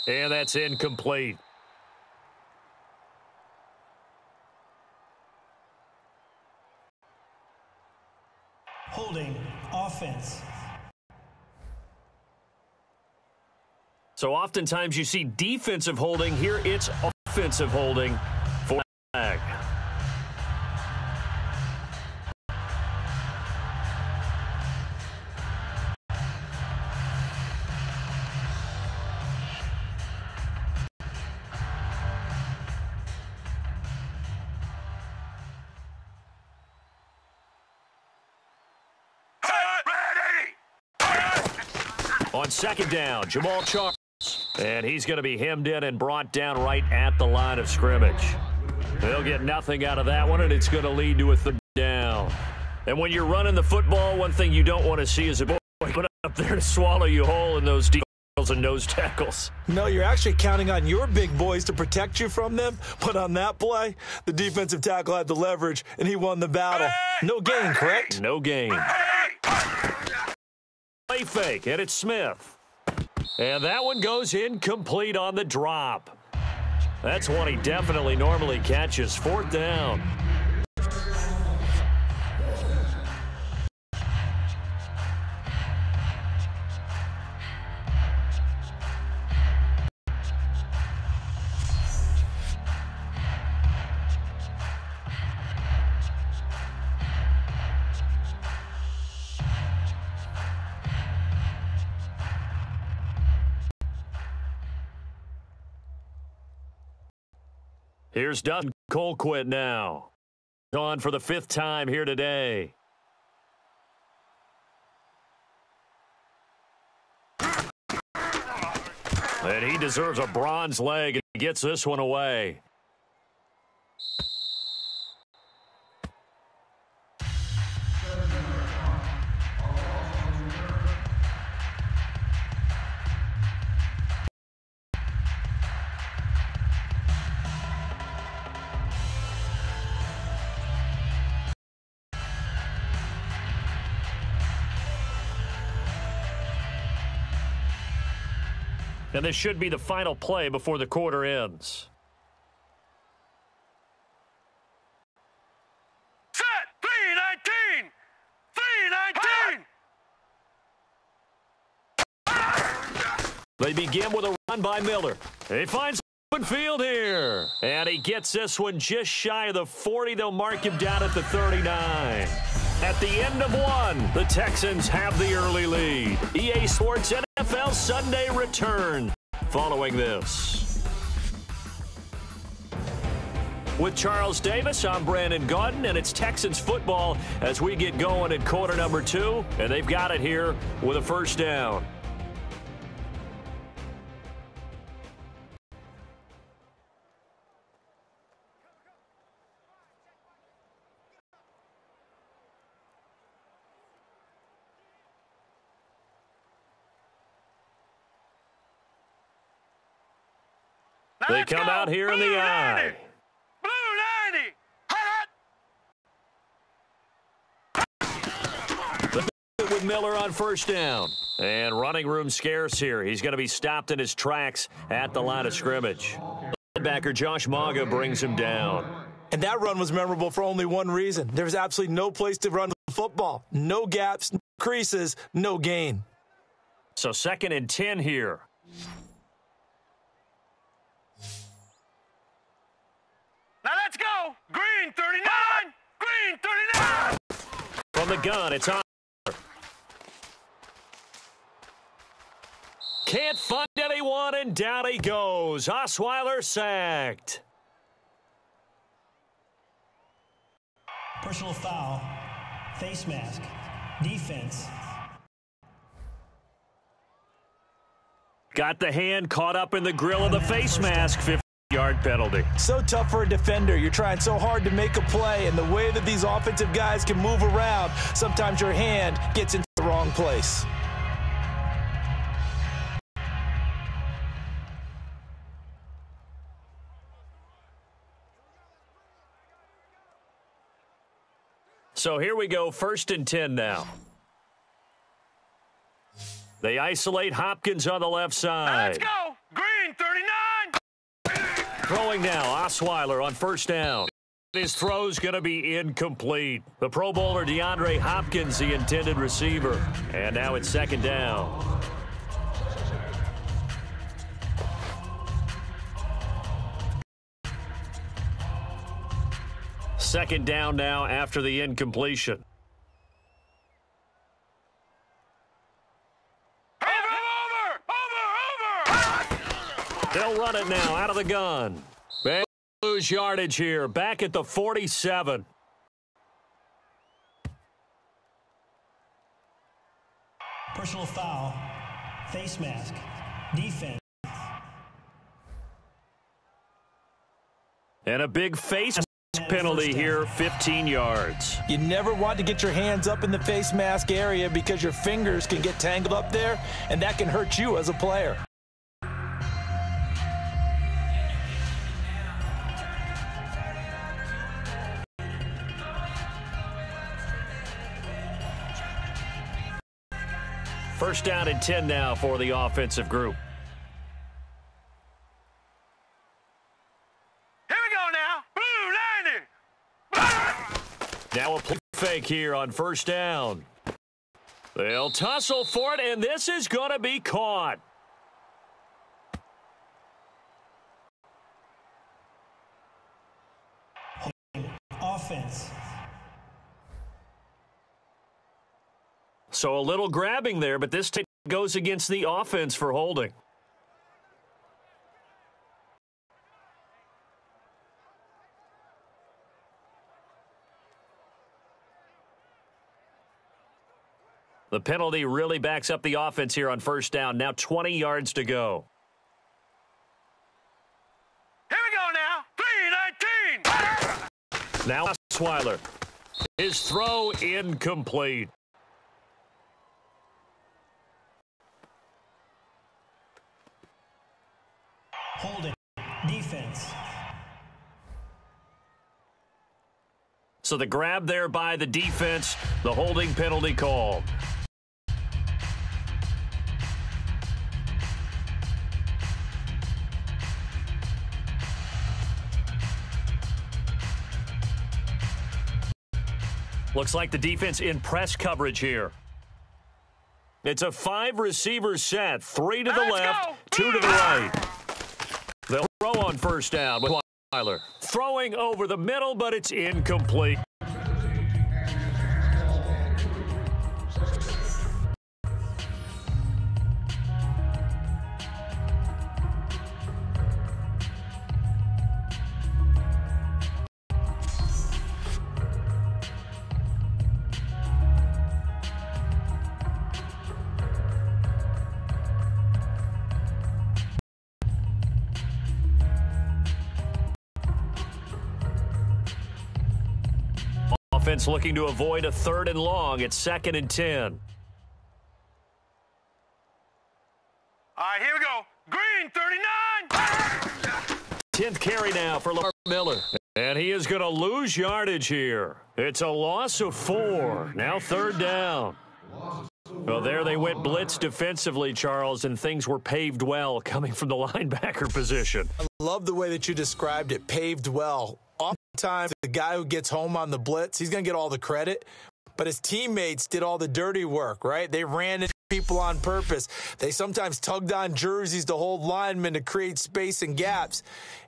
And that's incomplete. Holding, offense. So oftentimes you see defensive holding. Here it's offensive holding for flag. On 2nd down, Jamal Charles. And he's going to be hemmed in and brought down right at the line of scrimmage. They'll get nothing out of that one, and it's going to lead to a 3rd down. And when you're running the football, one thing you don't want to see is a boy put up there to swallow you whole in those deep and nose tackles. No, you're actually counting on your big boys to protect you from them. But on that play, the defensive tackle had the leverage, and he won the battle. No gain, correct? No gain. Play fake, and it's Smith. And that one goes incomplete on the drop. That's one he definitely normally catches. 4th down. Here's Dustin Colquitt now. On for the 5th time here today. And he deserves a bronze leg and gets this one away. And this should be the final play before the quarter ends. Set! 319! 319! They begin with a run by Miller. He finds open field here. And he gets this one just shy of the 40. They'll mark him down at the 39. At the end of one, the Texans have the early lead. EA Sports NFL Sunday return following this. With Charles Davis, I'm Brandon Gaudin, and it's Texans football as we get going at quarter number 2, and they've got it here with a first down. They come out here in the eye. Blue 90! With Miller on first down. And running room scarce here. He's going to be stopped in his tracks at the line of scrimmage. Linebacker Josh Maga brings him down. And that run was memorable for only one reason. There was absolutely no place to run the football. No gaps, no creases, no gain. So 2nd and 10 here. Now let's go! Green 39! Green 39! From the gun, it's on. Can't find anyone, and down he goes. Osweiler sacked. Personal foul. Face mask. Defense. Got the hand caught up in the grill of the face mask. 50-yard penalty. So tough for a defender. You're trying so hard to make a play, and the way that these offensive guys can move around, sometimes your hand gets into the wrong place. So here we go, 1st and 10 now. They isolate Hopkins on the left side. Let's go! Green 39! Throwing now, Osweiler on first down. His throw's going to be incomplete. The Pro Bowler DeAndre Hopkins, the intended receiver. And now it's 2nd down. Second down now after the incompletion. Over! They'll run it now out of the gun. They lose yardage here, back at the 47. Personal foul. Face mask. Defense. And a big face penalty here, 15 yards. You never want to get your hands up in the face mask area because your fingers can get tangled up there, and that can hurt you as a player. First down and 10 now for the offensive group. Now a play fake here on first down. They'll tussle for it, and this is going to be caught. Offense. So a little grabbing there, but this goes against the offense for holding. The penalty really backs up the offense here on first down. Now 20 yards to go. Here we go now. 3-19. Now Osweiler. His throw incomplete. Holding. Defense. So the grab there by the defense, the holding penalty called. Looks like the defense in press coverage here. It's a 5-receiver set, 3 to the left, 2 to the right. They'll throw on first down with Osweiler. Throwing over the middle, but it's incomplete. Offense looking to avoid a 3rd and long. It's 2nd and 10. All right, here we go. Green, 39. 10th carry now for Lamar Miller. And he is going to lose yardage here. It's a loss of 4. Now 3rd down. Well, there they went blitz defensively, Charles, and things were paved well coming from the linebacker position. I love the way that you described it, paved well. Oftentimes, the guy who gets home on the blitz, he's going to get all the credit, but his teammates did all the dirty work, right? They ran into people on purpose. They sometimes tugged on jerseys to hold linemen to create space and gaps,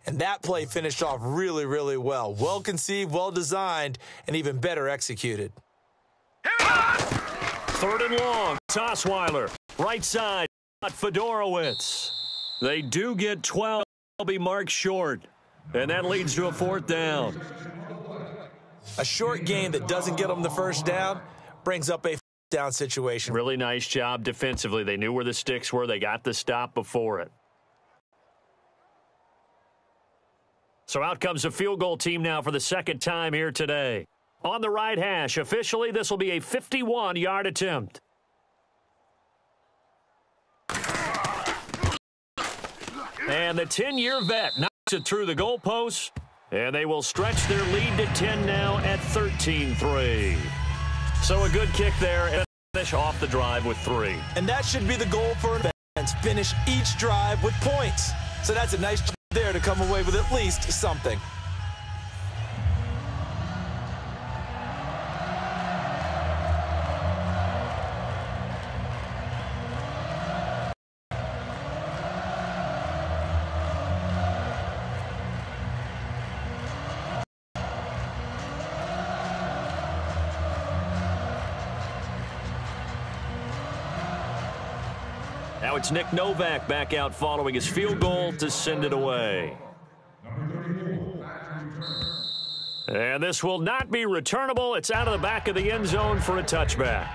and that play finished off really, really well. Well conceived, well designed, and even better executed. 3rd and long. Osweiler, right side, Fedorowicz. They do get 12. They'll be marked short. And that leads to a 4th down. A short game that doesn't get them the first down brings up a 4th down situation. Really nice job defensively. They knew where the sticks were. They got the stop before it. So out comes a field goal team now for the 2nd time here today. On the right hash, officially, this will be a 51-yard attempt. And the 10-year vet knocks it through the goalposts, and they will stretch their lead to 10 now at 13-3. So a good kick there, and finish off the drive with 3. And that should be the goal for an offense, finish each drive with points. So that's a nice job there to come away with at least something. Now it's Nick Novak back out following his field goal to send it away. And this will not be returnable. It's out of the back of the end zone for a touchback.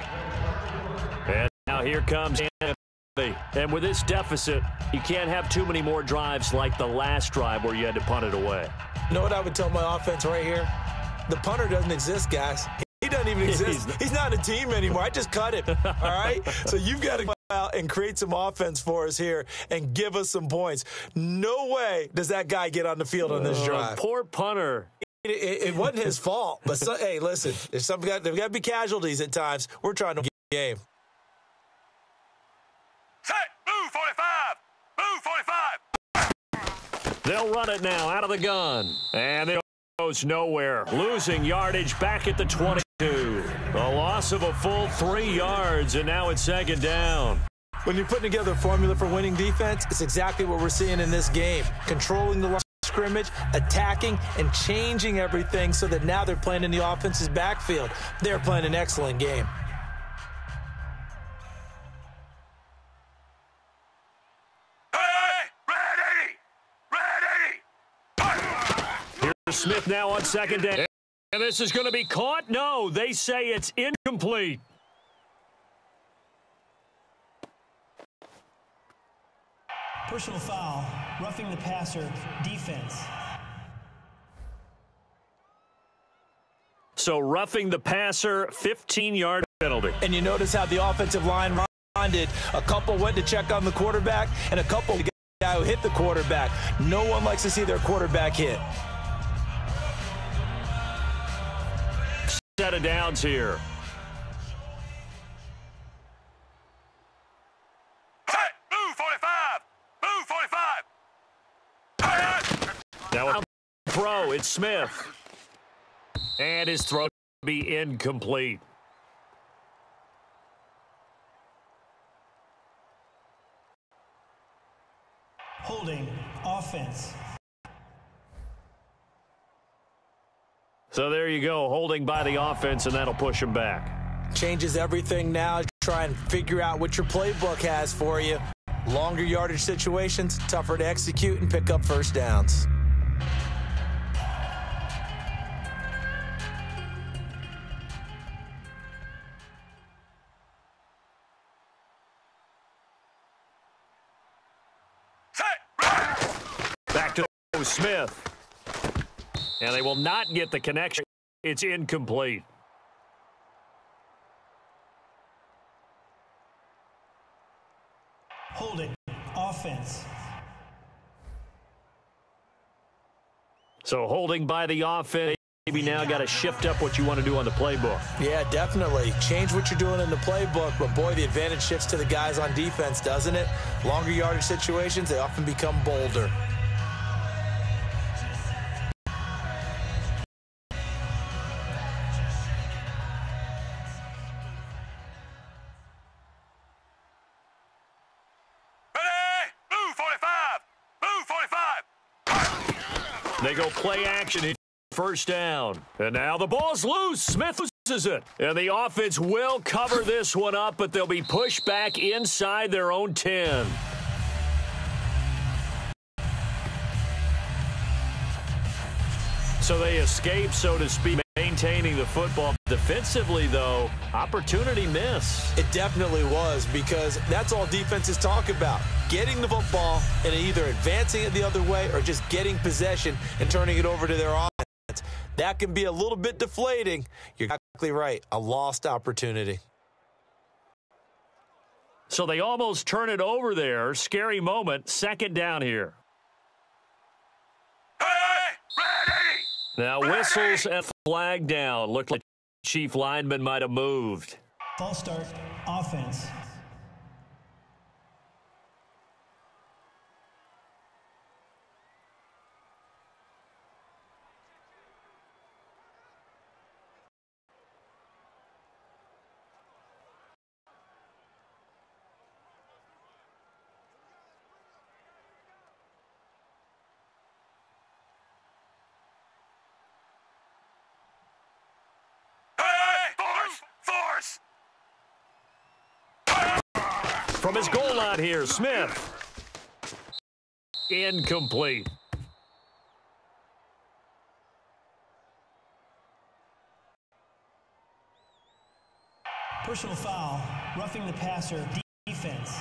And now here comes Anthony. And with this deficit, you can't have too many more drives like the last drive where you had to punt it away. You know what I would tell my offense right here? The punter doesn't exist, guys. He doesn't even exist. He's not a team anymore. I just cut him, all right? So you've got to go out and create some offense for us here and give us some points. No way does that guy get on the field on this drive. Poor punter. It wasn't his fault. But, hey, listen, there's got to be casualties at times. We're trying to win the game. Set, blue 45, blue 45. They'll run it now out of the gun. And it goes nowhere. Losing yardage back at the 22. A loss of a full 3 yards, and now it's 2nd down. When you're putting together a formula for winning defense, it's exactly what we're seeing in this game. Controlling the line of scrimmage, attacking, and changing everything so that now they're playing in the offense's backfield. They're playing an excellent game. Here's Smith now on 2nd down. And this is going to be caught. No, they say it's incomplete. Personal foul, roughing the passer, defense. So roughing the passer, 15-yard penalty. And you notice how the offensive line responded. A couple went to check on the quarterback, and a couple the guy who hit the quarterback. No one likes to see their quarterback hit. Set of downs here. Blue 45! Blue 45! Now a throw, it's Smith. And his throw to be incomplete. Holding, offense. So there you go, holding by the offense, and that'll push him back. Changes everything now. Try and figure out what your playbook has for you. Longer yardage situations, tougher to execute and pick up first downs. Back to Smith. And they will not get the connection. It's incomplete. Holding, offense. So holding by the offense. Maybe now got to shift up what you want to do on the playbook. Yeah, definitely. Change what you're doing in the playbook, but boy, the advantage shifts to the guys on defense, doesn't it? Longer yardage situations, they often become bolder. They go play action. First down. And now the ball's loose. Smith loses it. And the offense will cover this one up, but they'll be pushed back inside their own 10. So they escape, so to speak, maintaining the football. Defensively, though, opportunity miss. It definitely was, because that's all defenses talk about. Getting the football and either advancing it the other way or just getting possession and turning it over to their offense. That can be a little bit deflating. You're exactly right. A lost opportunity. So they almost turn it over there. Scary moment. Second down here. Ready! Now whistles and flag down. Looked like chief lineman might have moved. False start, offense. From his goal line here, Smith. Incomplete. Personal foul, roughing the passer, defense.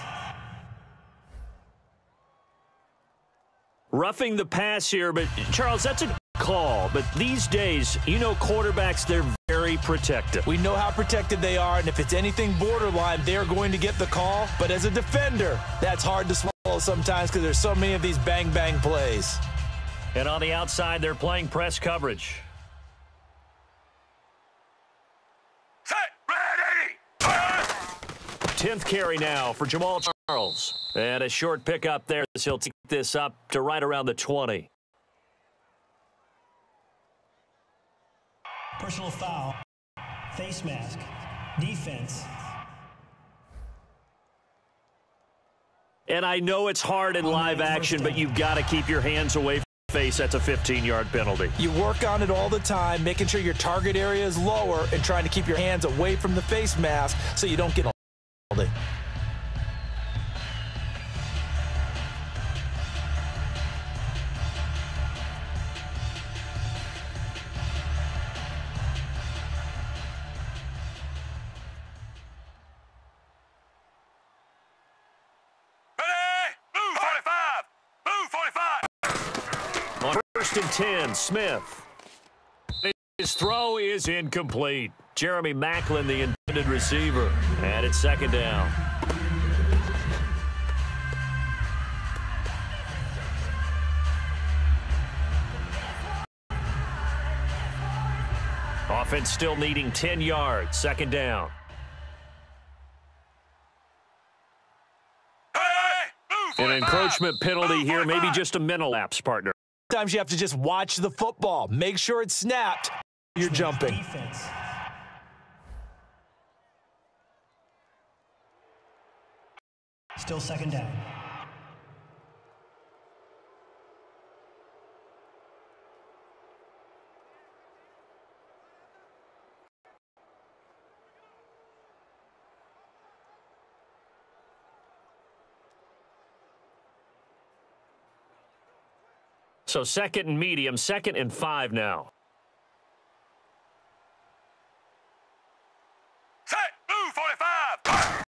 Roughing the pass here, but Charles, that's a call. But these days, you know, quarterbacks, they're very protective. We know how protected they are, and if it's anything borderline, they're going to get the call. But as a defender, that's hard to swallow sometimes because there's so many of these bang-bang plays. And on the outside, they're playing press coverage. Set, ready! 10th carry now for Jamal Charles. And a short pickup there. He'll take this up to right around the 20. Personal foul, face mask, defense. And I know it's hard in live action, but you've got to keep your hands away from the face. That's a 15-yard penalty. You work on it all the time, making sure your target area is lower and trying to keep your hands away from the face mask so you don't get a penalty. Ready! Blue 45! First and 10, Smith. His throw is incomplete. Jeremy Maclin, the intended receiver. And it's second down. Offense still needing 10 yards. Second down. An encroachment penalty here, maybe just a mental lapse, partner. Sometimes you have to just watch the football. Make sure it's snapped. You're jumping. Defense. Still second down. So second and medium, 2nd and 5 now. Set, move, 45.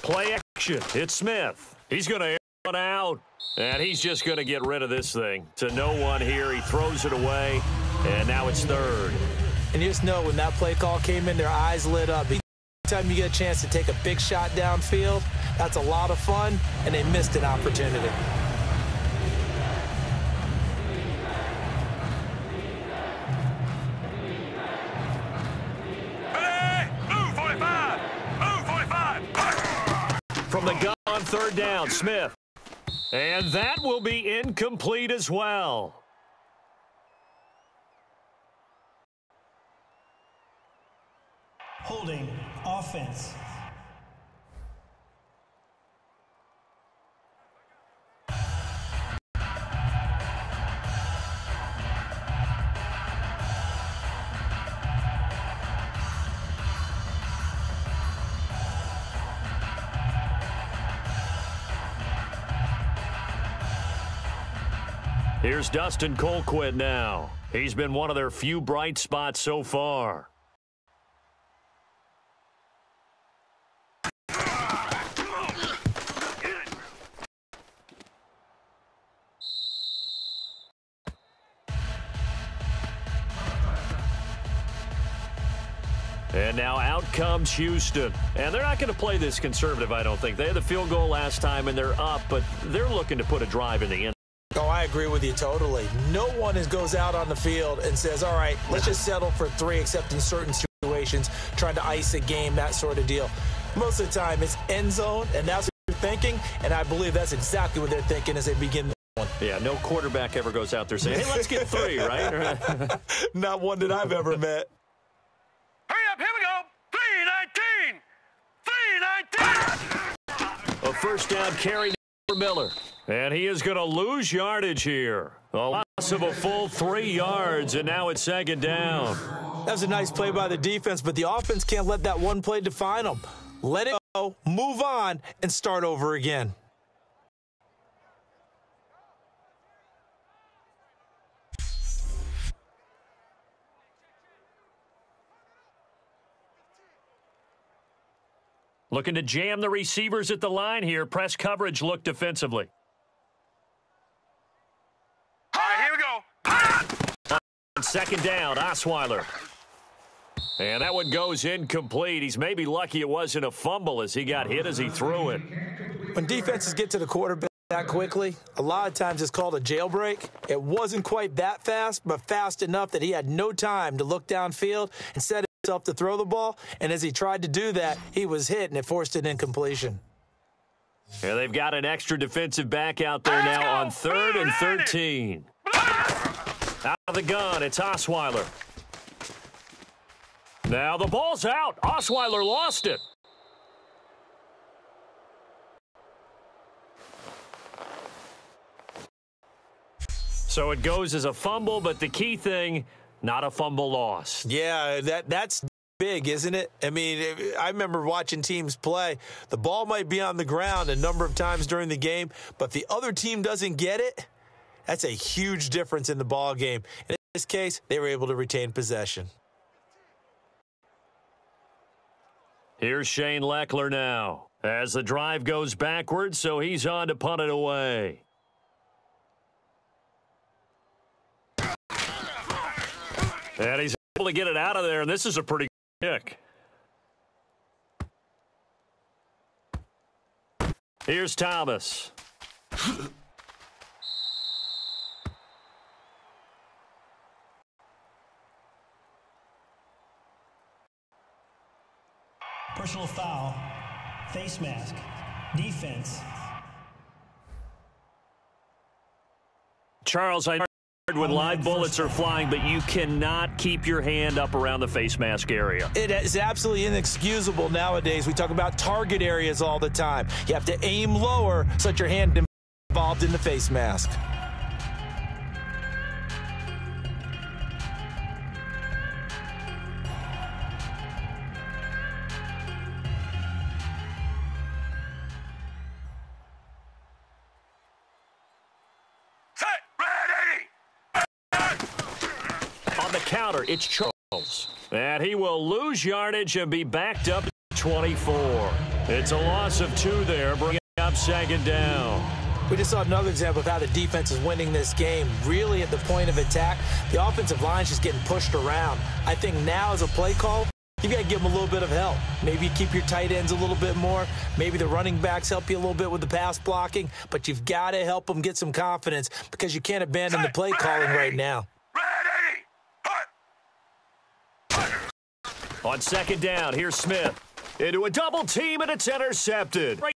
Play action. It's Smith. He's going to air it out. And he's just going to get rid of this thing. To no one here. He throws it away. And now it's third. And you just know when that play call came in, their eyes lit up. Anytime you get a chance to take a big shot downfield, that's a lot of fun, and they missed an opportunity. From the gun on third down, Smith. And that will be incomplete as well. Holding offense. Here's Dustin Colquitt now. He's been one of their few bright spots so far. And now out comes Houston. And they're not going to play this conservative, I don't think. They had the field goal last time, and they're up, but they're looking to put a drive in the end. Oh, I agree with you totally. No one goes out on the field and says, all right, let's just settle for 3, except in certain situations, trying to ice a game, that sort of deal. Most of the time, it's end zone, and that's what you're thinking, and I believe that's exactly what they're thinking as they begin the one. Yeah, no quarterback ever goes out there saying, hey, let's get 3, right? Not one that I've ever met. Hurry up, here we go. 3-19. 3-19. A first down carry for Miller. And he is going to lose yardage here. A loss of a full 3 yards, and now it's second down. That was a nice play by the defense, but the offense can't let that one play define them. Let it go, move on, and start over again. Looking to jam the receivers at the line here. Press coverage look defensively. All right, here we go. Second down, Osweiler. And that one goes incomplete. He's maybe lucky it wasn't a fumble as he got hit as he threw it. When defenses get to the quarterback that quickly, a lot of times it's called a jailbreak. It wasn't quite that fast, but fast enough that he had no time to look downfield and set himself to throw the ball. And as he tried to do that, he was hit, and it forced an incompletion. Yeah, they've got an extra defensive back out there now on 3rd and 13. Out of the gun, it's Osweiler. Now the ball's out. Osweiler lost it. So it goes as a fumble, but the key thing, not a fumble lost. Yeah, that's big, isn't it? I mean, I remember watching teams play. The ball might be on the ground a number of times during the game, but if the other team doesn't get it, that's a huge difference in the ball game. In this case, they were able to retain possession. Here's Shane Leckler now as the drive goes backwards, so he's on to punt it away. And he's able to get it out of there, and this is a pretty good kick. Here's Thomas. Personal foul, face mask, defense. Charles, I heard when live bullets are flying, but you cannot keep your hand up around the face mask area. It is absolutely inexcusable nowadays. We talk about target areas all the time. You have to aim lower so that your hand is involved in the face mask. Counter, it's Charles. And he will lose yardage and be backed up to 24. It's a loss of 2 there, bringing up second down. We just saw another example of how the defense is winning this game. Really at the point of attack, the offensive line is just getting pushed around. I think now as a play call, you got to give them a little bit of help. Maybe you keep your tight ends a little bit more. Maybe the running backs help you a little bit with the pass blocking. But you've got to help them get some confidence because you can't abandon the play calling right now. On second down, here's Smith. Into a double team, and it's intercepted. Right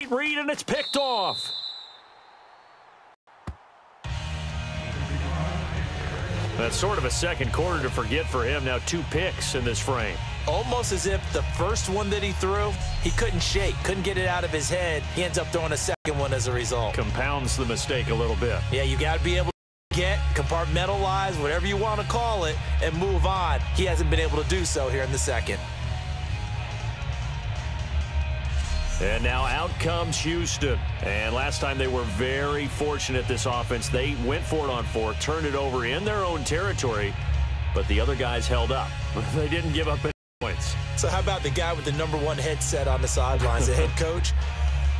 read, and it's picked off. That's sort of a second quarter to forget for him. Now 2 picks in this frame. Almost as if the first one that he threw, he couldn't shake, couldn't get it out of his head. He ends up throwing a second one as a result. Compounds the mistake a little bit. Yeah, you got to be able to compartmentalize, whatever you want to call it, and move on. He hasn't been able to do so here in the second. And now out comes Houston. And last time they were very fortunate, this offense. They went for it on 4, turned it over in their own territory, but the other guys held up. They didn't give up any points. So how about the guy with the number 1 headset on the sidelines, the head coach?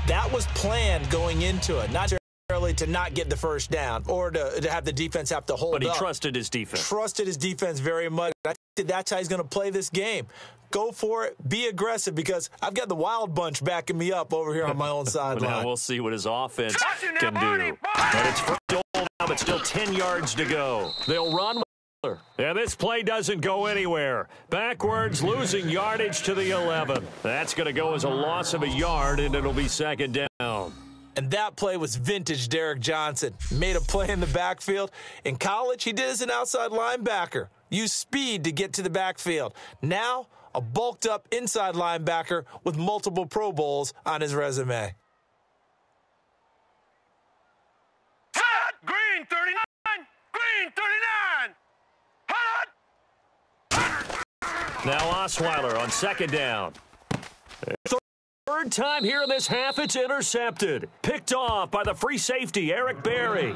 That was planned going into it, not to not get the first down or to have the defense have to hold up. But he trusted his defense. Trusted his defense very much. I think that's how he's going to play this game. Go for it. Be aggressive because I've got the wild bunch backing me up over here on my own sideline. Now we'll see what his offense can do. But it's first goal now, but still 10 yards to go. They'll run. And this play doesn't go anywhere. Backwards, losing yardage to the 11. That's going to go as a loss of a yard, and it'll be second down. And that play was vintage Derek Johnson. Made a play in the backfield. In college, he did as an outside linebacker. Used speed to get to the backfield. Now, a bulked-up inside linebacker with multiple Pro Bowls on his resume. Green 39! Green 39! Now Osweiler on second down. Third time here in this half, it's intercepted. Picked off by the free safety, Eric Berry.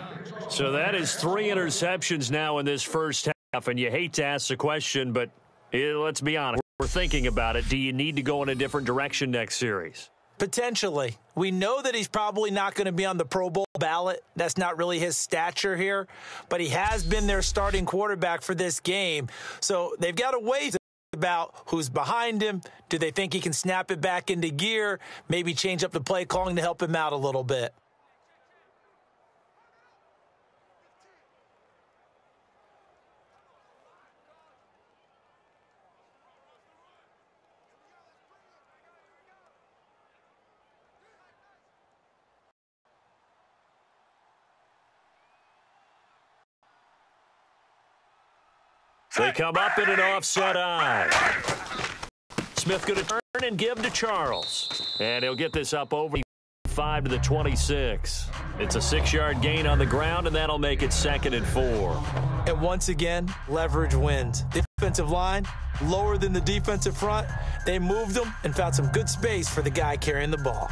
So that is 3 interceptions now in this first half, and you hate to ask the question, but let's be honest. We're thinking about it. Do you need to go in a different direction next series? Potentially. We know that he's probably not going to be on the Pro Bowl ballot. That's not really his stature here, but he has been their starting quarterback for this game. So they've got to wait about who's behind him. Do they think he can snap it back into gear? Maybe change up the play calling to help him out a little bit. They come up in an offset eye. Smith going to turn and give to Charles. And he'll get this up over 5 to the 26. It's a 6-yard gain on the ground, and that'll make it 2nd and 4. And once again, leverage wins. The defensive line, lower than the defensive front. They moved them and found some good space for the guy carrying the ball.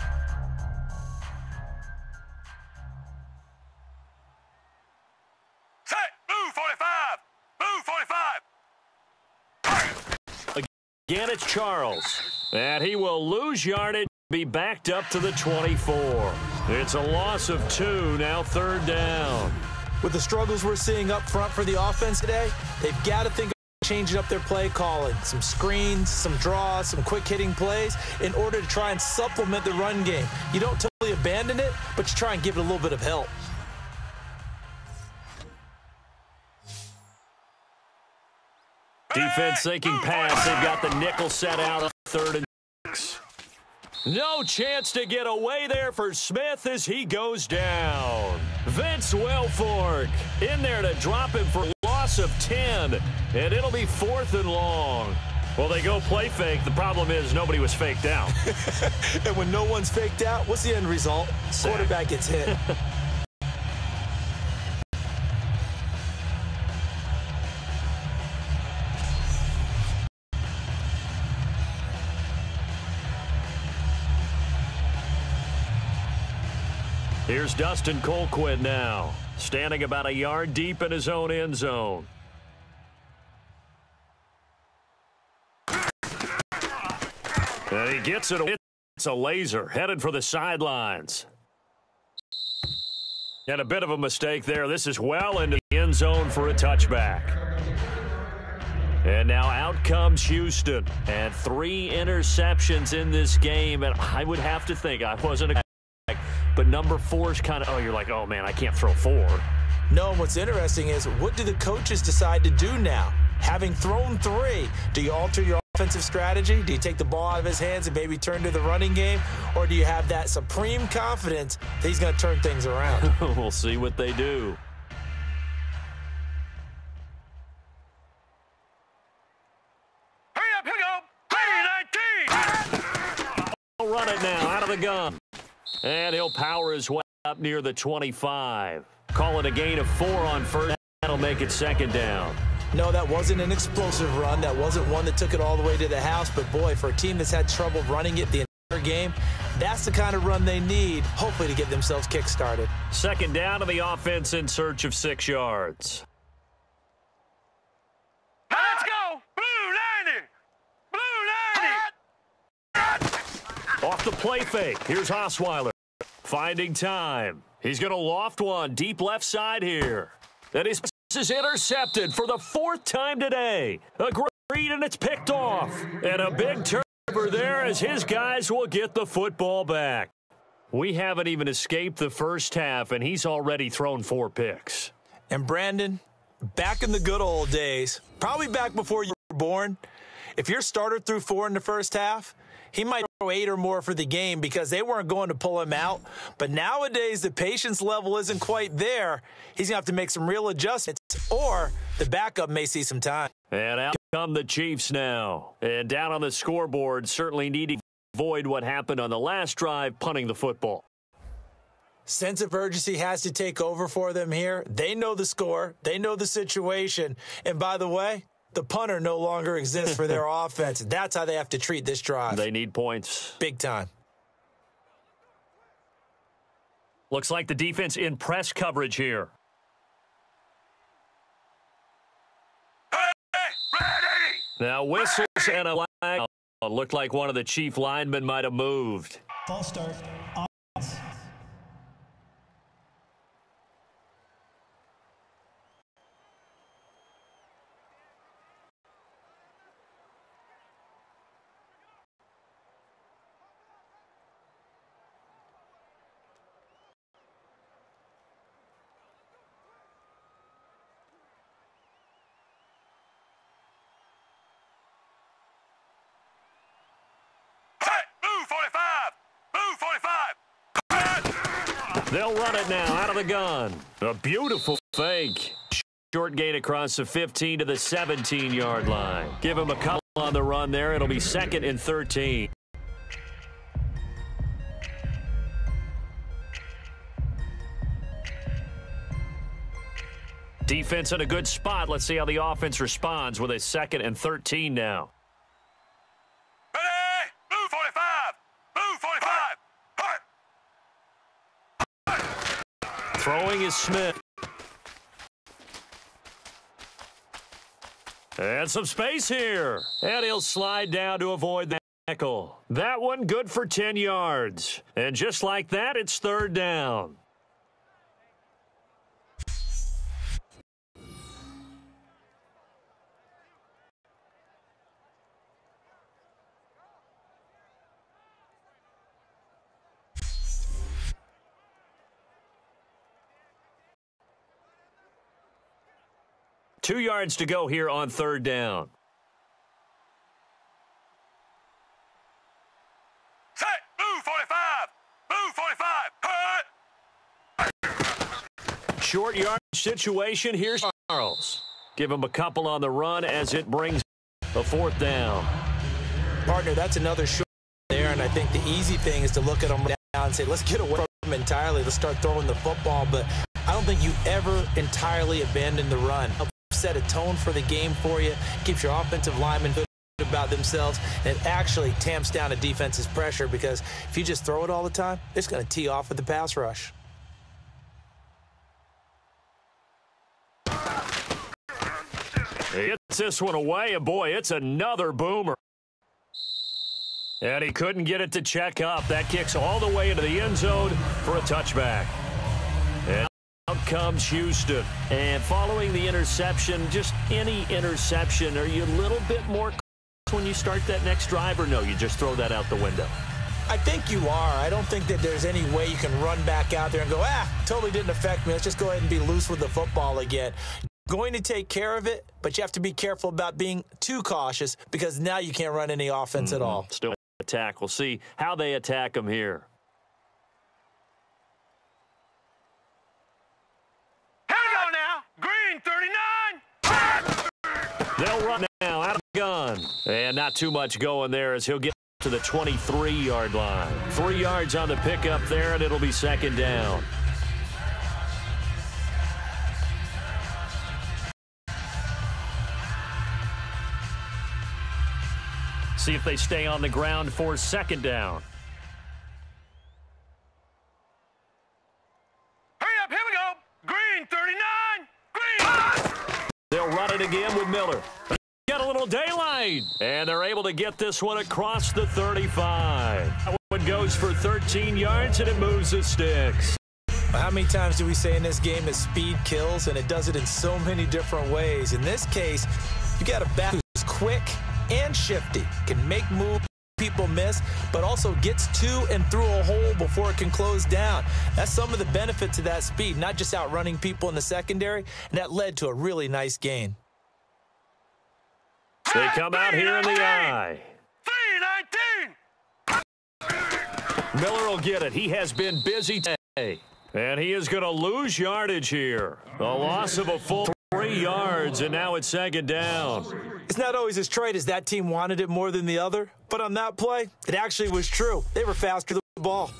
Again, it's Charles. And he will lose yardage, be backed up to the 24. It's a loss of 2, now 3rd down. With the struggles we're seeing up front for the offense today, they've got to think changing up their play calling, some screens, some draws, some quick-hitting plays in order to try and supplement the run game. You don't totally abandon it, but you try and give it a little bit of help. Defense thinking pass. They've got the nickel set out on 3rd and 6. No chance to get away there for Smith as he goes down. Vince Wilfork in there to drop him for loss of 10, and it'll be 4th and long. Well, they go play fake. The problem is nobody was faked out. And when no one's faked out, what's the end result? Sack. Quarterback gets hit. Here's Dustin Colquitt now, standing about a yard deep in his own end zone. And he gets it. It's a laser headed for the sidelines. And a bit of a mistake there. This is well into the end zone for a touchback. And now out comes Houston. And 3 interceptions in this game. And I would have to think, I wasn't a but number 4 is kind of, oh, you're like, oh, man, I can't throw 4. No, and what's interesting is, what do the coaches decide to do now? Having thrown 3, do you alter your offensive strategy? Do you take the ball out of his hands and maybe turn to the running game? Or do you have that supreme confidence that he's going to turn things around? We'll see what they do. Hurry up, here we go. 3-19. He'll run it now out of the gun. And he'll power his way up near the 25. Call it a gain of 4 on 1st. That'll make it 2nd down. No, that wasn't an explosive run. That wasn't one that took it all the way to the house. But, boy, for a team that's had trouble running it the entire game, that's the kind of run they need, hopefully, to get themselves kick-started. 2nd down to the offense in search of 6 yards. Now let's go. Blue 90. Blue 90. Off the play fake. Here's Osweiler. Finding time. He's going to loft one deep left side here. That is intercepted for the 4th time today. A great read, and it's picked off. And a big turnover there as his guys will get the football back. We haven't even escaped the first half, and he's already thrown 4 picks. And, Brandon, back in the good old days, probably back before you were born, if your starter threw 4 in the first half, he might throw 8 or more for the game because they weren't going to pull him out. But nowadays, the patience level isn't quite there. He's going to have to make some real adjustments, or the backup may see some time. And out come the Chiefs now. And down on the scoreboard, certainly needing to avoid what happened on the last drive, punting the football. Sense of urgency has to take over for them here. They know the score. They know the situation. And by the way, the punter no longer exists for their offense. That's how they have to treat this drive. They need points. Big time. Looks like the defense in press coverage here. Ready. Now whistles and a flag. Looked like one of the Chief linemen might have moved. False start. Offense. They'll run it now out of the gun. A beautiful fake. Short gain across the 15 to the 17-yard line. Give him a couple on the run there. It'll be 2nd and 13. Defense in a good spot. Let's see how the offense responds with a 2nd and 13 now. Ready. Blue 45. Blue 45. Throwing is Smith. And some space here. And he'll slide down to avoid the tackle. That one good for 10 yards. And just like that, it's 3rd down. 2 yards to go here on 3rd down. Set. Move 45. Move 45. Hut. Short yardage situation. Here's Charles. Give him a couple on the run as it brings a 4th down. Partner, that's another short there, and I think the easy thing is to look at them down and say, let's get away from them entirely. Let's start throwing the football, but I don't think you ever entirely abandon the run. Set a tone for the game for you, keeps your offensive linemen good about themselves, and it actually tamps down a defense's pressure because if you just throw it all the time, it's going to tee off with the pass rush. He gets this one away, and boy, it's another boomer. And he couldn't get it to check up. That kicks all the way into the end zone for a touchback. And out comes Houston. And following the interception, just any interception, are you a little bit more when you start that next drive, or no, you just throw that out the window? I think you are. I don't think that there's any way you can run back out there and go, totally didn't affect me. Let's just go ahead and be loose with the football again. Going to take care of it, but you have to be careful about being too cautious because now you can't run any offense at all. Still attack. We'll see how they attack them here. Here we go now. Green 39. They'll run now out of the gun. And not too much going there as he'll get to the 23-yard line. 3 yards on the pickup there, and it'll be 2nd down. See if they stay on the ground for 2nd down. Hurry up, here we go. Green 39. Green. They'll run it again with Miller. Got a little daylight. And they're able to get this one across the 35. That one goes for 13 yards, and it moves the sticks. How many times do we say in this game that speed kills, and it does it in so many different ways? In this case, you got a back who's quick and shifty, can make moves people miss, but also gets to and through a hole before it can close down. That's some of the benefits of that speed, not just outrunning people in the secondary, and that led to a really nice gain. They come out here in the eye. 319. Miller will get it. He has been busy today. And he is going to lose yardage here. A loss of a full 3 yards, and now it's 2nd down. It's not always as straight as that team wanted it more than the other, but on that play, it actually was true. They were faster than the ball.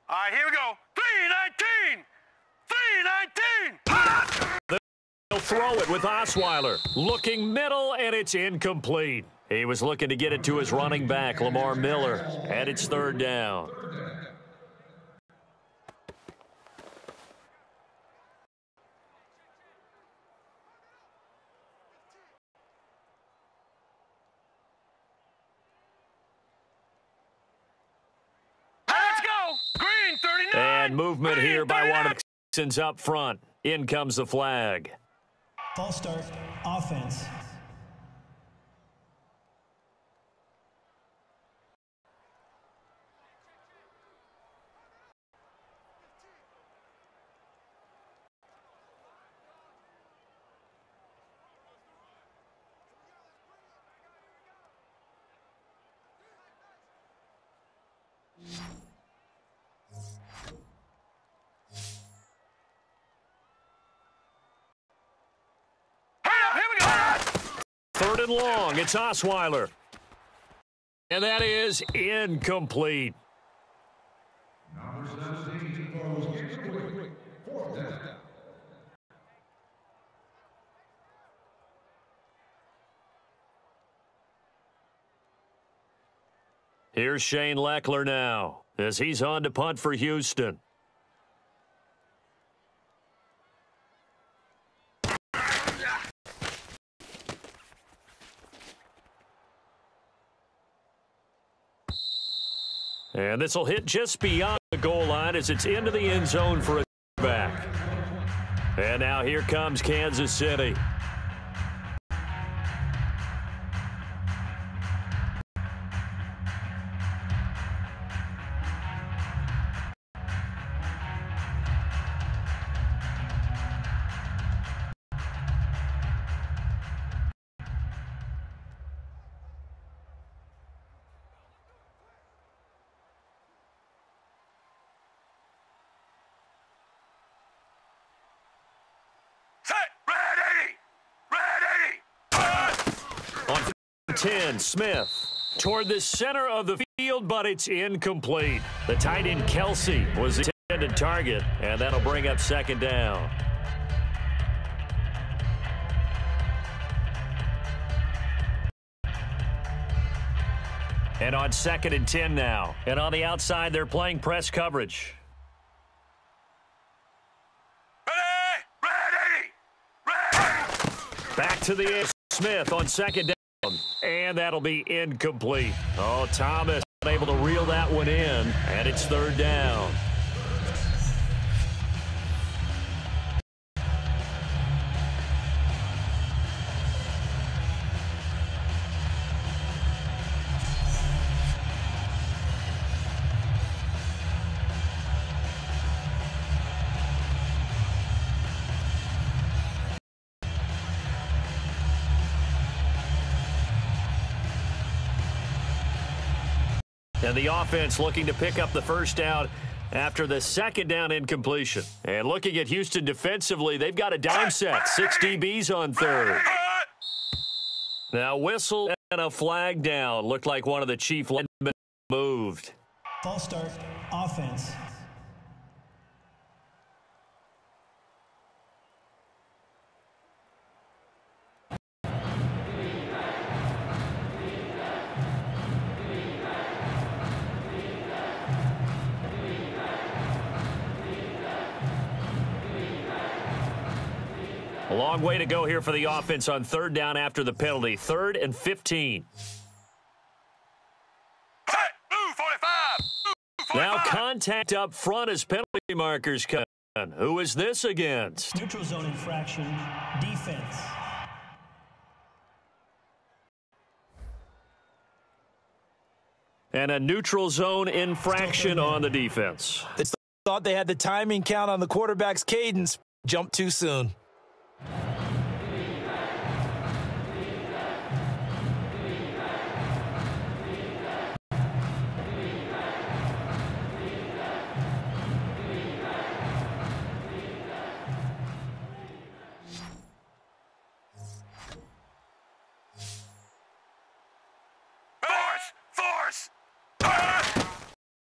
All right, here we go. 319. 319. They'll throw it with Osweiler. Looking middle, and it's incomplete. He was looking to get it to his running back, Lamar Miller, and it's 3rd down. Let's go. Green 39. And movement Green here by 39. one of the Texans up front. In comes the flag. False start, offense. Third and long. It's Osweiler. And that is incomplete. Number 17 goes incomplete. 4th down. Here's Shane Leckler now as he's on to punt for Houston. And this will hit just beyond the goal line as it's into the end zone for a back. And now here comes Kansas City. On 10, Smith toward the center of the field, but it's incomplete. The tight end Kelsey was the intended target, and that'll bring up second down. And on 2nd and 10 now. And on the outside, they're playing press coverage. Back to the air. Smith on 2nd down. And that'll be incomplete. Oh, Thomas able to reel that one in. And it's 3rd down. And the offense looking to pick up the first down after the 2nd down incompletion. And looking at Houston defensively, they've got a dime set. 6 DBs on 3rd. Now whistle and a flag down. Looked like one of the chief linemen moved. False start, offense. A long way to go here for the offense on 3rd down after the penalty. 3rd and 15. Now contact up front as penalty markers come. Who is this against? Neutral zone infraction, defense. And a neutral zone infraction on the defense. They thought they had the timing count on the quarterback's cadence. Jumped too soon.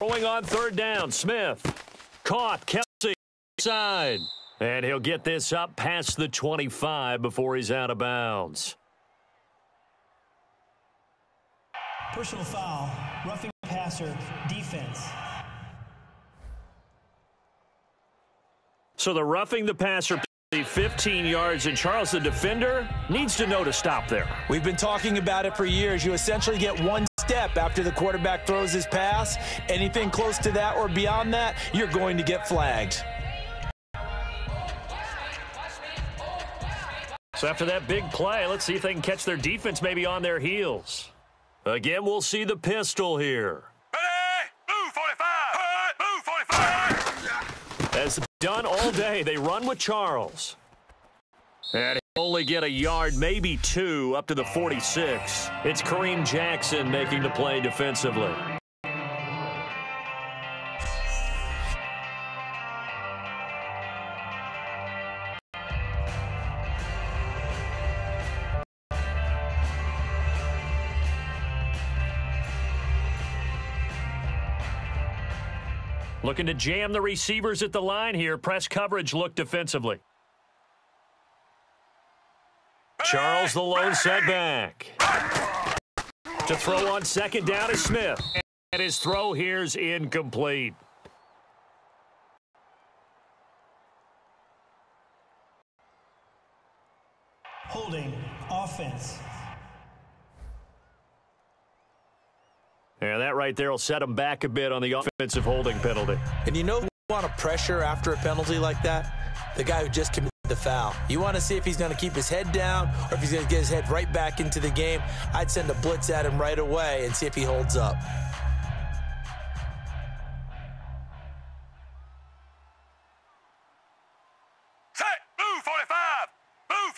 Rolling on 3rd down, Smith. Caught, Kelsey side. And he'll get this up past the 25 before he's out of bounds. Personal foul, roughing the passer, defense. So the roughing the passer, 15 yards, and Charles, the defender, needs to know to stop there. We've been talking about it for years. You essentially get one step after the quarterback throws his pass. Anything close to that or beyond that, you're going to get flagged. So after that big play, let's see if they can catch their defense maybe on their heels. Again, we'll see the pistol here. As done all day, they run with Charles. And he'll only get a yard, maybe 2, up to the 46. It's Kareem Jackson making the play defensively. Looking to jam the receivers at the line here. Press coverage look defensively. Charles, the lone setback. To throw on 2nd down is Smith. And his throw here's incomplete. Holding, offense. Yeah, that right there will set him back a bit on the offensive holding penalty. And you know who want to pressure after a penalty like that? The guy who just committed the foul. You want to see if he's going to keep his head down or if he's going to get his head right back into the game. I'd send a blitz at him right away and see if he holds up. Set. Move 45. Move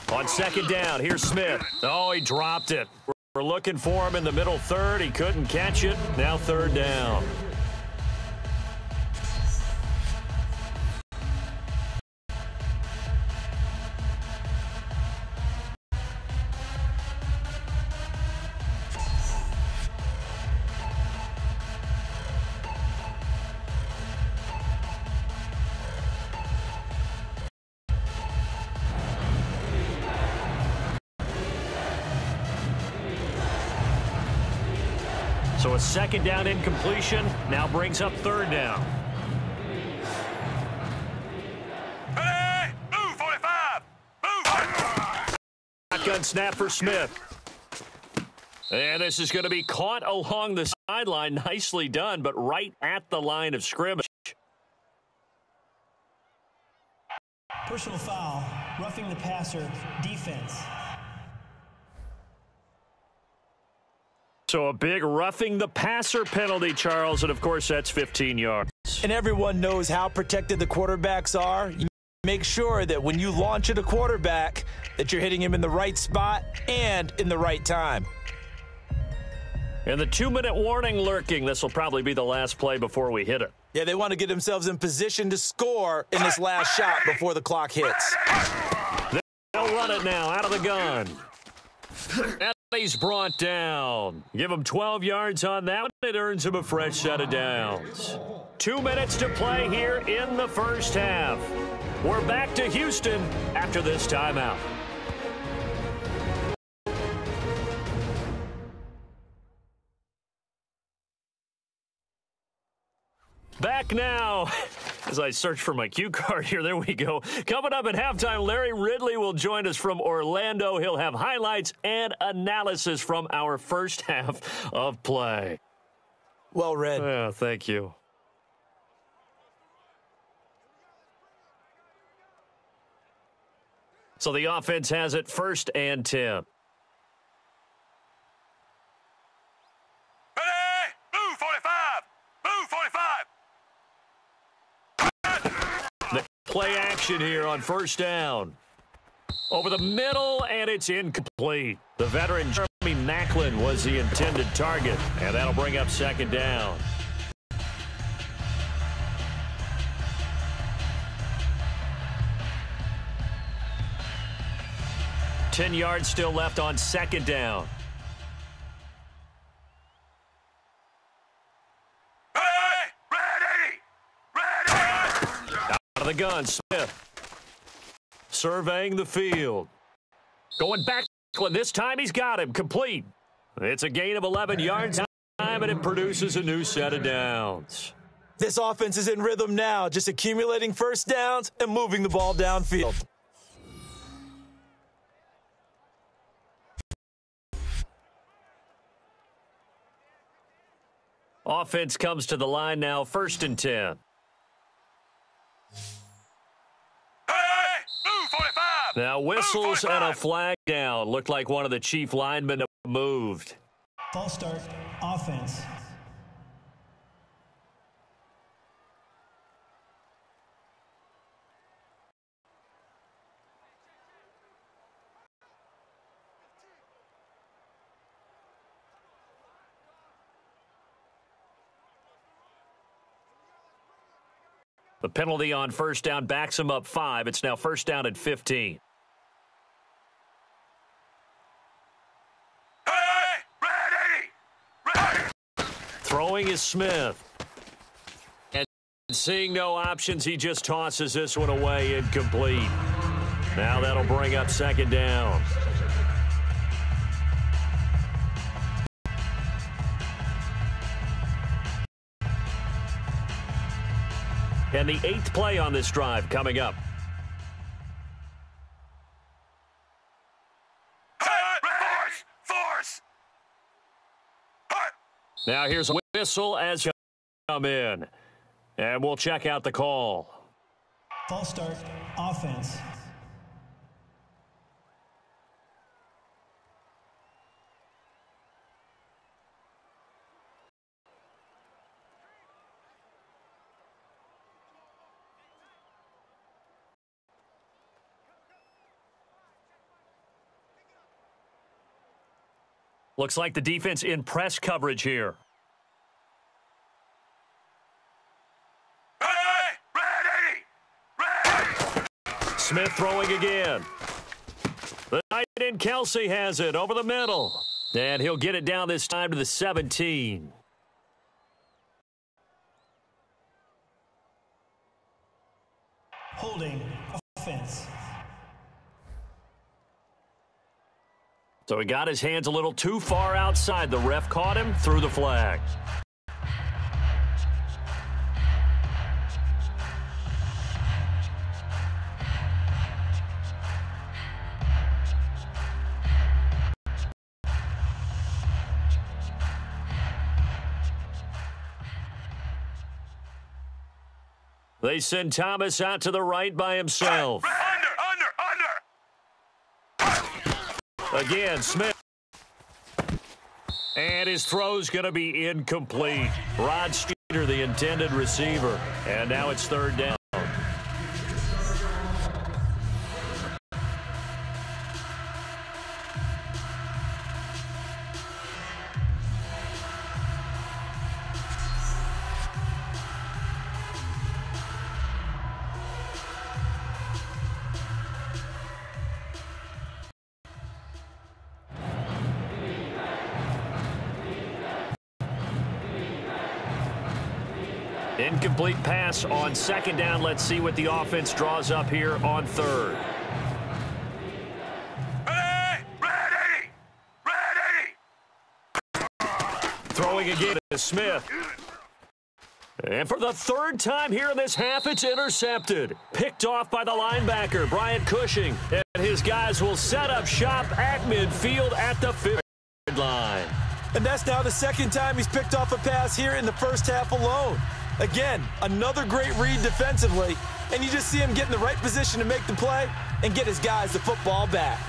45. On second down, here's Smith. Oh, he dropped it. We're looking for him in the middle third. He couldn't catch it. Now third down. So a second down incompletion now brings up third down. Hey, move 45. Move 45. Shotgun snap for Smith. And this is going to be caught along the sideline. Nicely done, but right at the line of scrimmage. Personal foul, roughing the passer, defense. So a big roughing the passer penalty, Charles, and of course that's 15 yards. And everyone knows how protected the quarterbacks are. You make sure that when you launch at a quarterback that you're hitting him in the right spot and in the right time. And the 2-minute warning lurking. This will probably be the last play before we hit it. Yeah, they want to get themselves in position to score in this last shot before the clock hits. They'll run it now out of the gun. And he's brought down. Give him 12 yards on that one. It earns him a fresh set of downs. 2 minutes to play here in the first half. We're back to Houston after this timeout. Back now, as I search for my cue card here, there we go. Coming up at halftime, Larry Ridley will join us from Orlando. He'll have highlights and analysis from our first half of play. Well read. Yeah, thank you. So the offense has it 1st and 10. Ready, move 45. Move 45. Play action here on 1st down. Over the middle, and it's incomplete. The veteran Jeremy Maclin was the intended target, and that'll bring up 2nd down. Ten yards still left on 2nd down. Out of the gun, Smith. Surveying the field. Going back, this time he's got him. Complete. It's a gain of 11 yards, and it produces a new set of downs. This offense is in rhythm now, just accumulating first downs and moving the ball downfield. Offense comes to the line now, 1st and 10. Now whistles and a flag down. Looked like one of the chief linemen moved. False start, offense. The penalty on 1st down backs him up 5. It's now 1st down and 15. Throwing is Smith. And seeing no options, he just tosses this one away, incomplete. Now that'll bring up 2nd down. And the 8th play on this drive coming up. Force! Now here's a whistle as you come in. And we'll check out the call. False start, offense. Looks like the defense in press coverage here. Smith throwing again. The tight end Kelsey has it over the middle. And he'll get it down this time to the 17. Holding, offense. So he got his hands a little too far outside. The ref caught him, threw the flag. They send Thomas out to the right by himself. Again, Smith. And his throw's going to be incomplete. Rod Streeter, the intended receiver. And now it's third down. Incomplete pass on second down. Let's see what the offense draws up here on third. Ready! Throwing again to Smith. And for the third time here in this half, it's intercepted. Picked off by the linebacker, Bryant Cushing. And his guys will set up shop at midfield at the 50-yard line. And that's now the second time he's picked off a pass here in the first half alone. Again, another great read defensively, and you just see him get in the right position to make the play and get his guys the football back.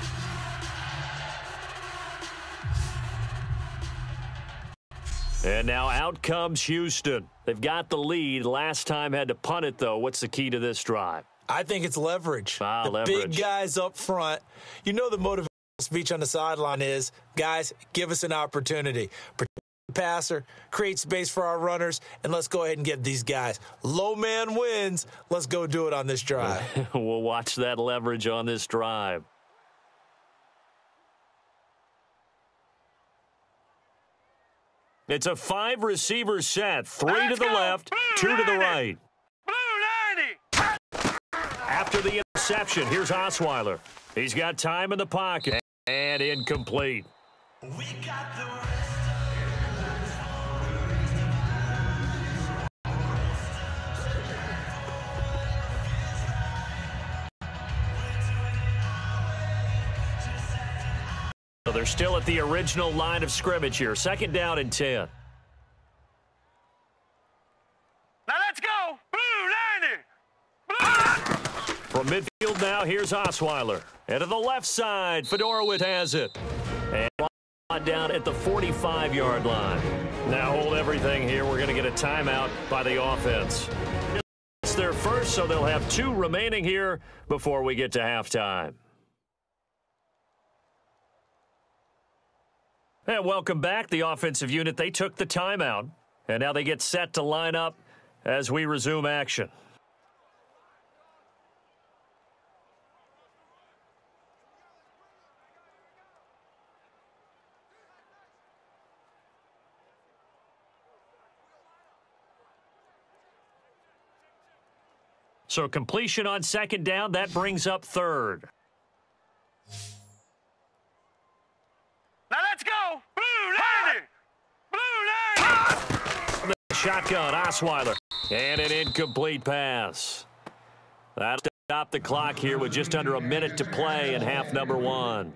And now out comes Houston. They've got the lead. Last time had to punt it, though. What's the key to this drive? I think it's leverage. Leverage. Big guys up front. You know the motivational speech on the sideline is, guys, give us an opportunity. Protect the passer, create space for our runners, and let's go ahead and get these guys. Low man wins. Let's go do it on this drive. We'll watch that leverage on this drive. It's a 5-receiver set. 3 to the left, 2 to the right. Blue 90! After the interception, here's Osweiler. He's got time in the pocket and incomplete. We got the So they're still at the original line of scrimmage here. Second down and 10. Now let's go! Blue 90! Blue 90! From midfield now, here's Osweiler. And to the left side, Fedorowicz has it. And down at the 45-yard line. Now hold everything here. We're going to get a timeout by the offense. It's their first, so they'll have 2 remaining here before we get to halftime. And welcome back. The offensive unit, they took the timeout. And now they get set to line up as we resume action. So completion on second down, that brings up third. Now let's go! Blue 90! Blue 90! Shotgun, Osweiler. And an incomplete pass. That'll stop the clock here with just under a minute to play in half number 1.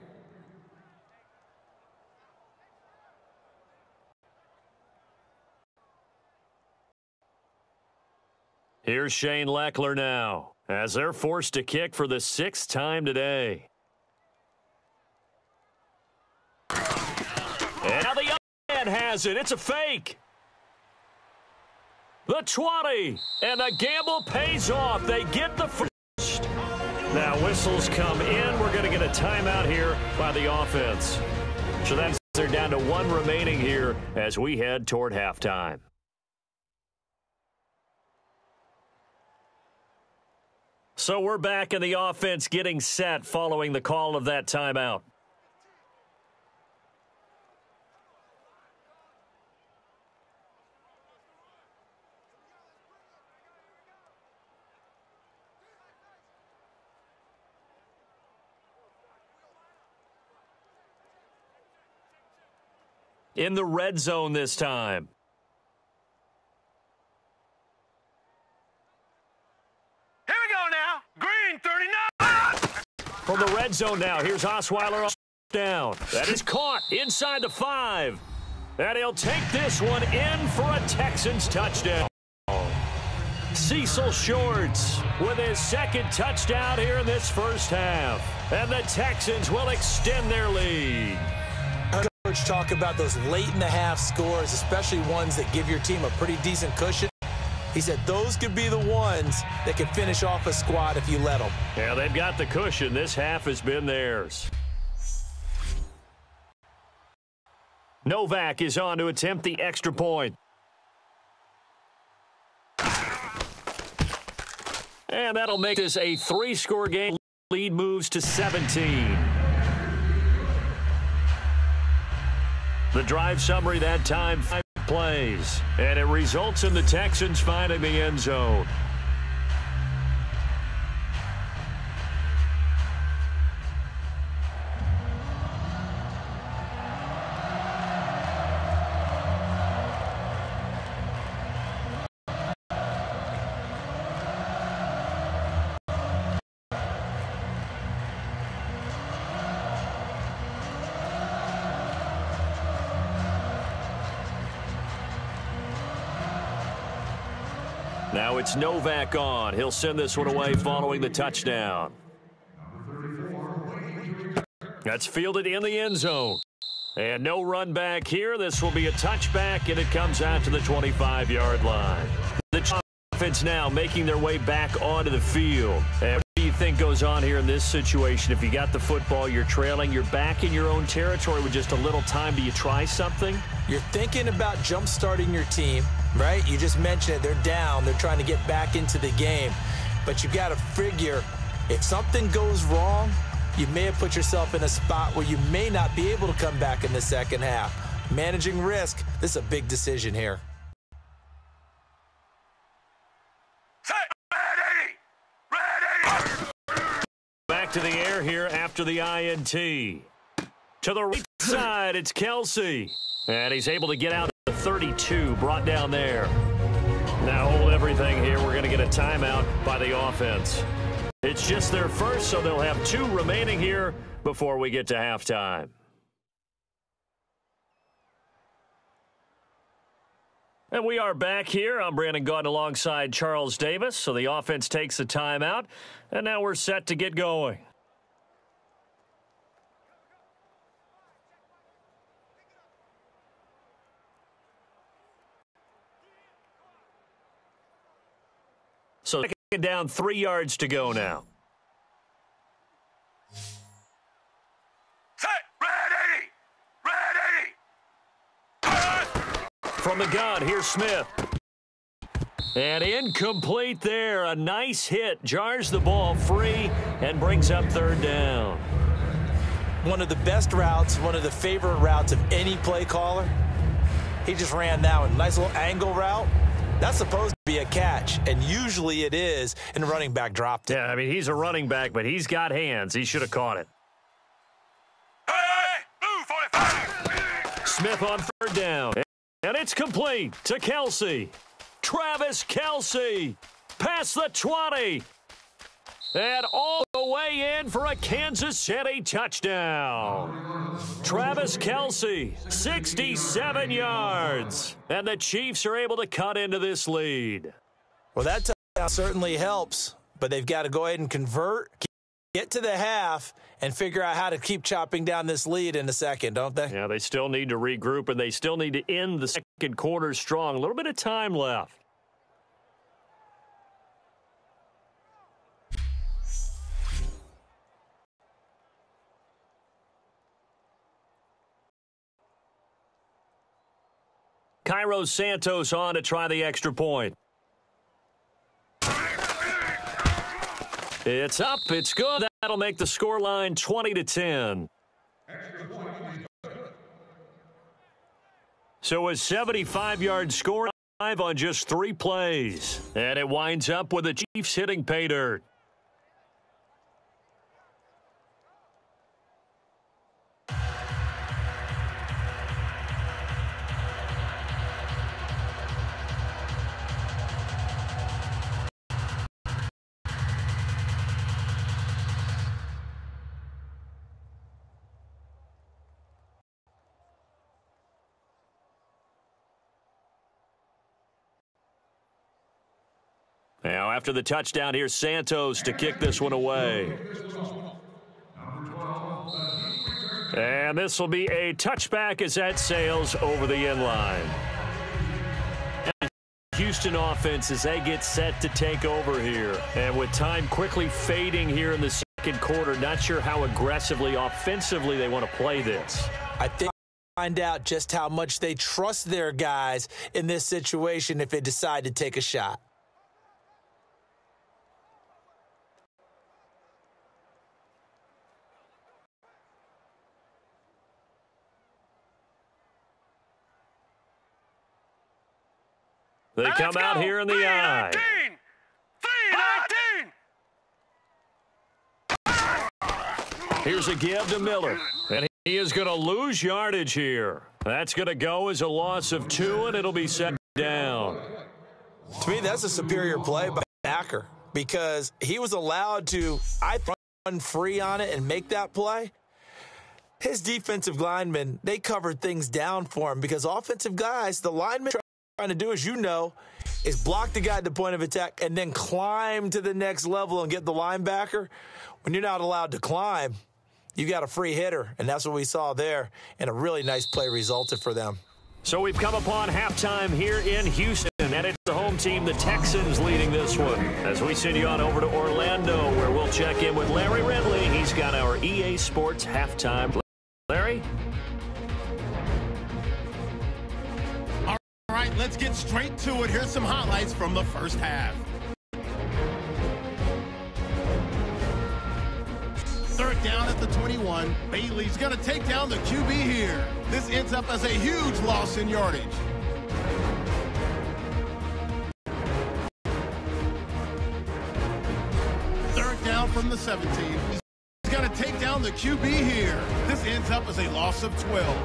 Here's Shane Leckler now, as they're forced to kick for the 6th time today. And now the other man has it. It's a fake. The 20. And the gamble pays off. They get the first. Now whistles come in. We're going to get a timeout here by the offense. So that's they're down to 1 remaining here as we head toward halftime. So we're back in the offense getting set following the call of that timeout. In the red zone this time. Here we go now. Green 39. From the red zone now, here's Osweiler down. That is caught inside the 5. And he'll take this one in for a Texans touchdown. Cecil Shorts with his 2nd touchdown here in this first half. And the Texans will extend their lead. Coach talk about those late in the half scores, especially ones that give your team a pretty decent cushion. He said those could be the ones that can finish off a squad if you let them. Yeah, they've got the cushion. This half has been theirs. Novak is on to attempt the extra point. And that'll make this a 3-score game. Lead moves to 17. The drive summary that time, 5 plays. And it results in the Texans finding the end zone. Now it's Novak on. He'll send this one away following the touchdown. That's fielded in the end zone. And no run back here. This will be a touchback, and it comes out to the 25-yard line. The offense now making their way back onto the field. And what do you think goes on here in this situation? If you got the football, you're trailing, you're back in your own territory with just a little time. Do you try something? You're thinking about jump-starting your team, right? You just mentioned it. They're down. They're trying to get back into the game. But you got to figure if something goes wrong, you may have put yourself in a spot where you may not be able to come back in the second half. Managing risk, this is a big decision here. Back to the air here after the INT. To the right side, it's Kelsey. And he's able to get out to 32, brought down there. Now hold everything here. We're going to get a timeout by the offense. It's just their first, so they'll have 2 remaining here before we get to halftime. And we are back here. I'm Brandon Gaunt alongside Charles Davis. So the offense takes the timeout, and now we're set to get going. So second down, 3 yards to go now. Set, ready. From the gun, here's Smith. And incomplete there. A nice hit. Jars the ball free and brings up 3rd down. One of the best routes, one of the favorite routes of any play caller. He just ran that one. Nice little angle route. That's supposed to be a catch, and usually it is, and the running back dropped it. Yeah, I mean, he's a running back, but he's got hands. He should have caught it. Hey, blue 45. Smith on 3rd down. And it's complete to Kelsey. Travis Kelsey past the 20. And all the way in for a Kansas City touchdown. Travis Kelsey, 67 yards. And the Chiefs are able to cut into this lead. Well, that certainly helps, but they've got to go ahead and convert, get to the half, and figure out how to keep chopping down this lead in the second, don't they? Yeah, they still need to regroup, and they still need to end the second quarter strong. A little bit of time left. Cairo Santos on to try the extra point. It's up. It's good. That'll make the scoreline 20-10. So a 75-yard score on just 3 plays. And it winds up with the Chiefs hitting pay dirt. Now, after the touchdown, here's Santos to kick this one away. And this will be a touchback as that sails over the end line. Houston offense as they get set to take over here. And with time quickly fading here in the second quarter, not sure how aggressively, offensively they want to play this. I think we'll find out just how much they trust their guys in this situation if they decide to take a shot. They come out here in the eye. 3-19. Here's a give to Miller. And he is going to lose yardage here. That's going to go as a loss of 2, and it'll be set down. To me, that's a superior play by Acker because he was allowed to, I think, run free on it and make that play. His defensive linemen, they covered things down for him because offensive guys, the linemen trying to do, as you know, is block the guy at the point of attack and then climb to the next level and get the linebacker. When you're not allowed to climb, you got a free hitter, and that's what we saw there, and a really nice play resulted for them. So we've come upon halftime here in Houston, and it's the home team, the Texans, leading this one. As we send you on over to Orlando, where we'll check in with Larry Ridley. He's got our EA Sports halftime. Larry? All right, let's get straight to it. Here's some highlights from the first half. Third down at the 21. Bailey's going to take down the QB here. This ends up as a huge loss in yardage. Third down from the 17. He's going to take down the QB here. This ends up as a loss of 12.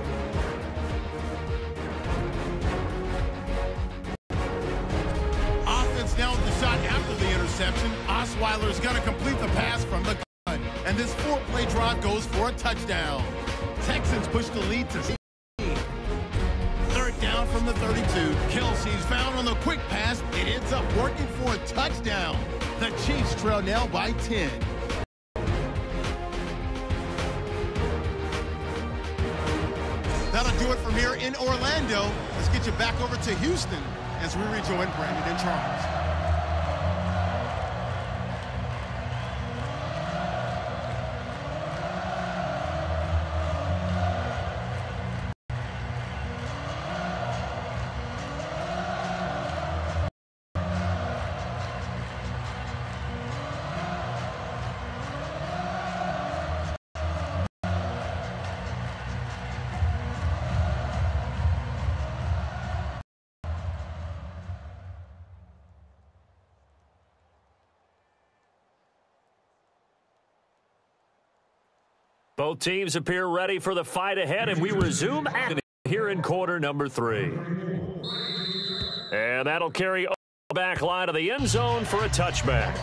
Offense now with the shot after the interception. Osweiler's going to complete the pass from the gun. And this 4-play drive goes for a touchdown. Texans push the lead to 16. Third down from the 32. Kelsey's found on the quick pass. It ends up working for a touchdown. The Chiefs trail now by 10. That'll do it from here in Orlando. Let's get you back over to Houston as we rejoin Brandon and Charles. Both teams appear ready for the fight ahead, and we resume action here in quarter number 3. And that'll carry the back line of the end zone for a touchback.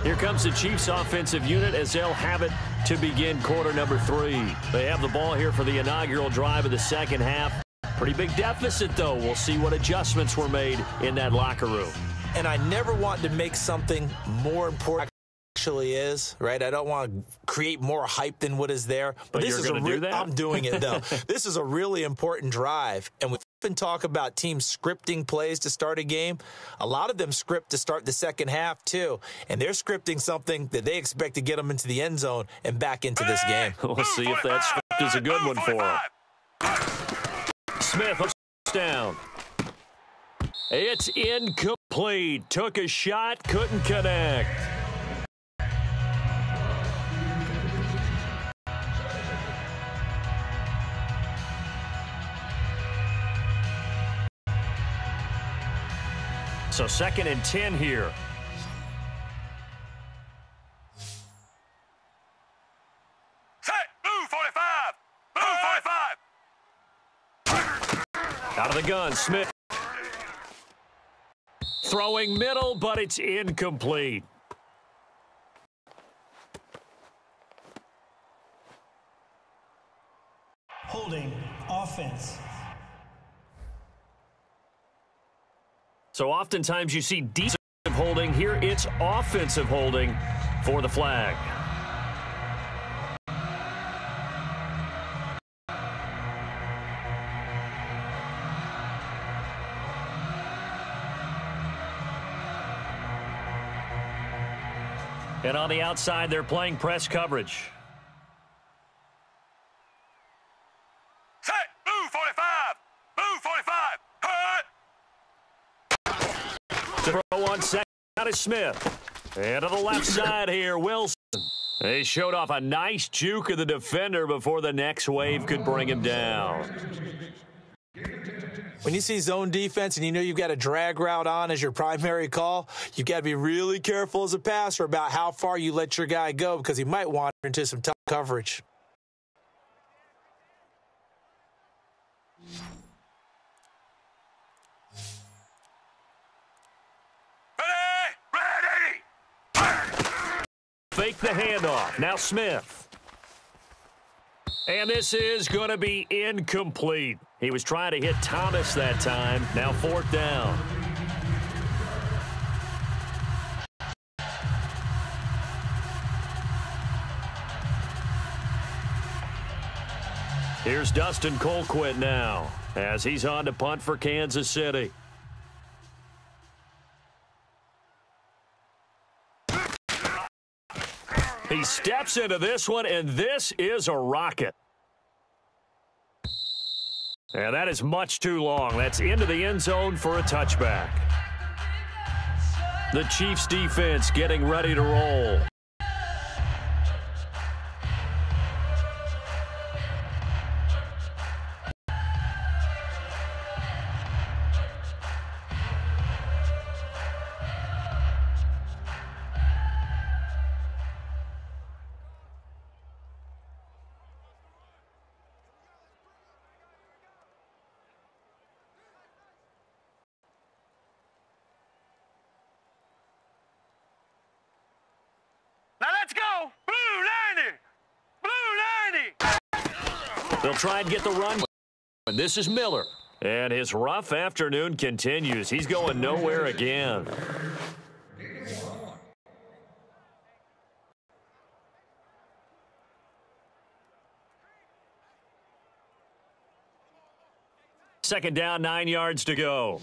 Here comes the Chiefs offensive unit as they'll have it to begin quarter number 3. They have the ball here for the inaugural drive of the second half. Pretty big deficit, though. We'll see what adjustments were made in that locker room. and I never want to make something more important actually is, right? I don't want to create more hype than what is there. But this you're is going to do that? I'm doing it, though. This is a really important drive. And we often talk about teams scripting plays to start a game. A lot of them script to start the second half, too. And they're scripting something that they expect to get them into the end zone and back into this game. We'll see if that script is a good one for him. Smith hooks down. It's incomplete. Took a shot, couldn't connect. So 2nd and 10 here. Set, blue 45. Blue 45. Out of the gun, Smith. Throwing middle, but it's incomplete. Holding offense. So oftentimes you see defensive holding. Here it's offensive holding for the flag. And on the outside, they're playing press coverage. Set, blue 45. Blue 45. Hut. To throw on second, out is Smith. And to the left side here, Wilson. They showed off a nice juke of the defender before the next wave could bring him down. When you see zone defense and you know you've got a drag route on as your primary call, you've got to be really careful as a passer about how far you let your guy go because he might wander into some tough coverage. Ready. Fake the handoff. Now Smith. And this is going to be incomplete. He was trying to hit Thomas that time. Now 4th down. Here's Dustin Colquitt now as he's on to punt for Kansas City. He steps into this one, and this is a rocket. And that is much too long. That's into the end zone for a touchback. The Chiefs defense getting ready to roll. Now let's go. Blue 90. Blue 90. They'll try and get the run. And this is Miller. And his rough afternoon continues. He's going nowhere again. Second down, 9 yards to go.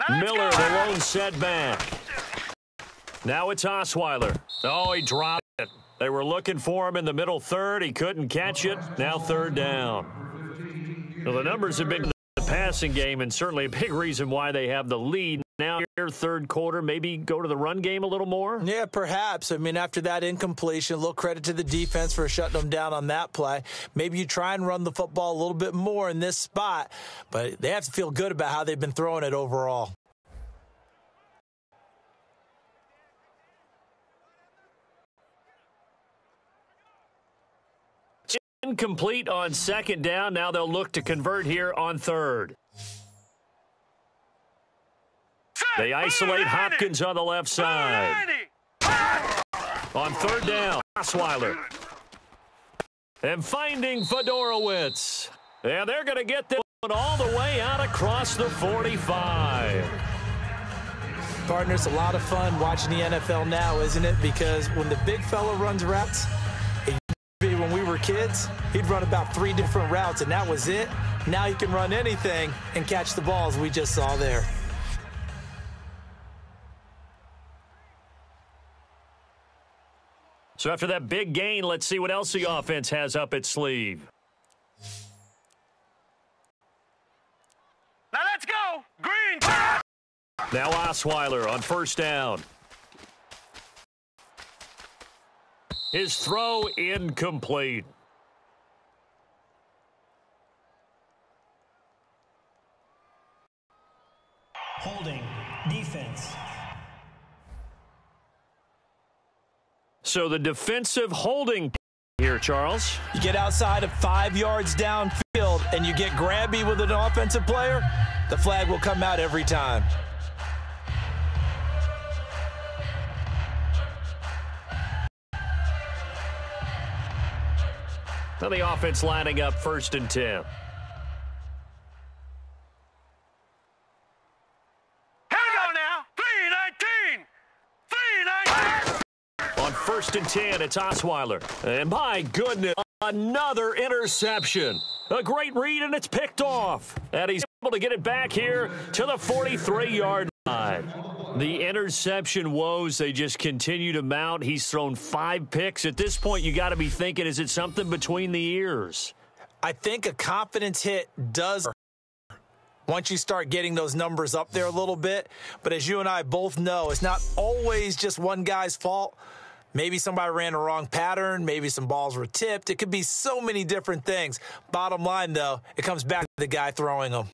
Miller, the lone setback. Now it's Osweiler. Oh, he dropped it. They were looking for him in the middle third. He couldn't catch it. Now 3rd down. Well, the numbers have been in the passing game, and certainly a big reason why they have the lead. Now, here, 3rd quarter, maybe go to the run game a little more? Yeah, perhaps. I mean, after that incompletion, a little credit to the defense for shutting them down on that play. Maybe you try and run the football a little bit more in this spot, but they have to feel good about how they've been throwing it overall. Incomplete on 2nd down. Now they'll look to convert here on 3rd. They isolate Hopkins on the left side. On 3rd down, Osweiler. And finding Fedorowicz. And they're going to get this all the way out across the 45. Partner, it's a lot of fun watching the NFL now, isn't it? Because when the big fella runs routes, it used to be when we were kids, he'd run about 3 different routes, and that was it. Now he can run anything and catch the balls we just saw there. So after that big gain, let's see what else the offense has up its sleeve. Now let's go. Green. Now Osweiler on first down. His throw incomplete. Holding. Defense. So the defensive holding here, Charles. You get outside of 5 yards downfield and you get grabby with an offensive player, the flag will come out every time. Now the offense lining up 1st and 10. Here we go now. 319. 319. On 1st and 10, it's Osweiler. And my goodness, another interception. A great read, and it's picked off. And he's able to get it back here to the 43-yard line. The interception woes, they just continue to mount. He's thrown 5 picks. At this point, you got to be thinking, is it something between the ears? I think a confidence hit does once you start getting those numbers up there a little bit. But as you and I both know, it's not always just one guy's fault. Maybe somebody ran a wrong pattern. Maybe some balls were tipped. It could be so many different things. Bottom line, though, it comes back to the guy throwing them.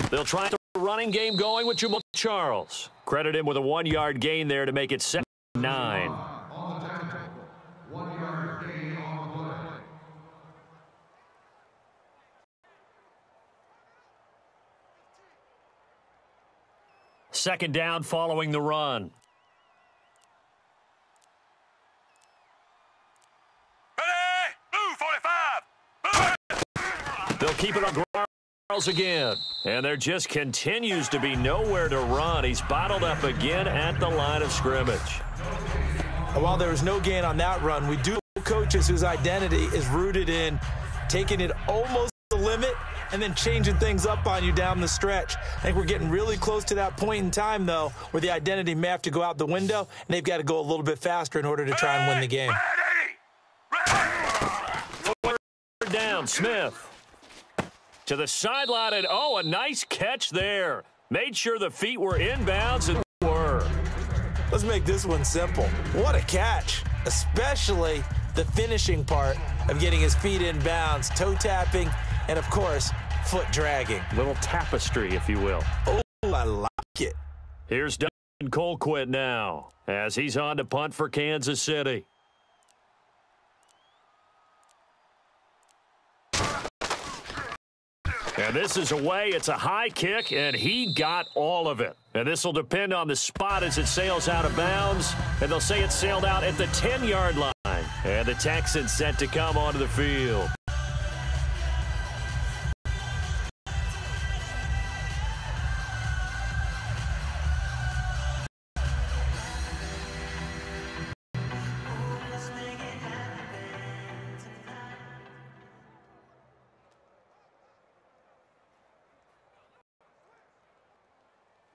They'll try the running game going with Jamal Charles. Credit him with a 1-yard gain there to make it 7-9. On the tackle. 1-yard gain on the play. Second down following the run. Ready? Blue 45. They'll keep it on Charles again. And there just continues to be nowhere to run. He's bottled up again at the line of scrimmage. And while there was no gain on that run, we do have coaches whose identity is rooted in taking it almost to the limit and then changing things up on you down the stretch. I think we're getting really close to that point in time, though, where the identity may have to go out the window, and they've got to go a little bit faster in order to try and win the game. Ready? Third down, Smith. To the sideline, and a nice catch there. Made sure the feet were inbounds, and were. Let's make this one simple. What a catch, especially the finishing part of getting his feet in bounds, toe tapping, and, of course, foot dragging. Little tapestry, if you will. Oh, I like it. Here's Duncan Colquitt now as he's on to punt for Kansas City. And this is away. It's a high kick, and he got all of it. And this will depend on the spot as it sails out of bounds. And they'll say it sailed out at the 10-yard line. And the Texans set to come onto the field.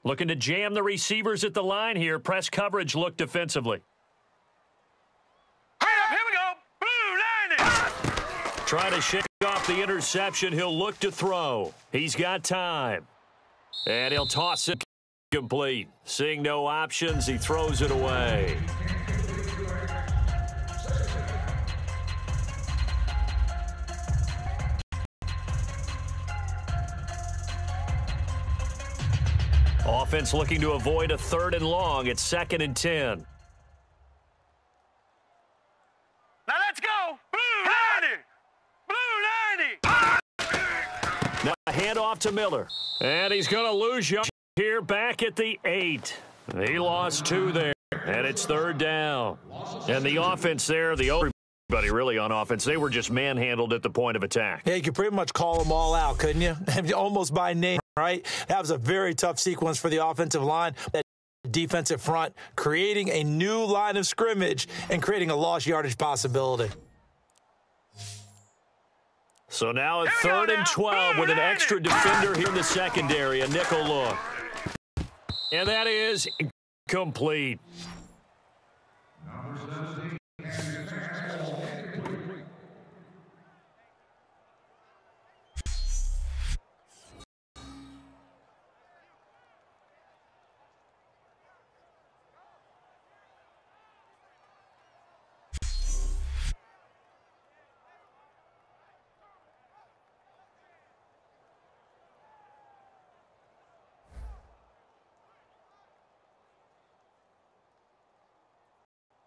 Looking to jam the receivers at the line here. Press coverage look defensively. Hurry up, here we go. Blue 90. Trying to shake off the interception. He'll look to throw. He's got time. And he'll toss it complete. Seeing no options, he throws it away. Offense looking to avoid a 3rd and long. It's 2nd and 10. Now let's go. Blue 90. Blue 90. Now a handoff to Miller. And he's going to lose you here back at the 8. He lost 2 there. And it's 3rd down. And the offense there, everybody really on offense, they were just manhandled at the point of attack. Yeah, you could pretty much call them all out, couldn't you? Almost by name, right? That was a very tough sequence for the offensive line. That defensive front creating a new line of scrimmage and creating a lost yardage possibility. So now at 3rd and 12 with an extra defender here in the secondary, a nickel look. And that is complete.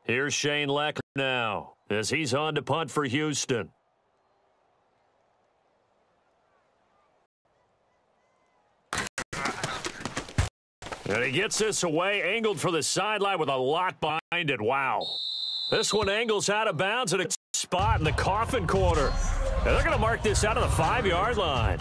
Here's Shane Lecker now as he's on to punt for Houston. And he gets this away, angled for the sideline with a lot behind it. Wow. This one angles out of bounds at a spot in the coffin corner. And they're going to mark this out of the 5-yard line.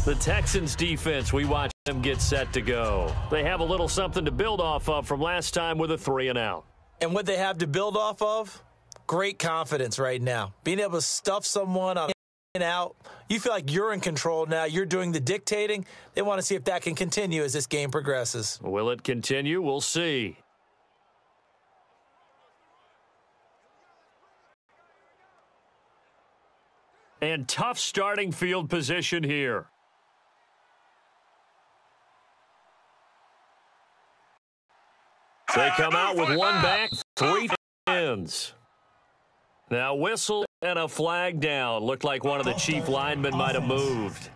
The Texans defense, we watch them get set to go. They have a little something to build off of from last time with a 3-and-out. And what they have to build off of? Great confidence right now. Being able to stuff someone on and out. You feel like you're in control now. You're doing the dictating. They want to see if that can continue as this game progresses. Will it continue? We'll see. And tough starting field position here. They come out with 1 back, 3 ends. Now whistle and a flag down. Looked like one of the chief linemen might have moved.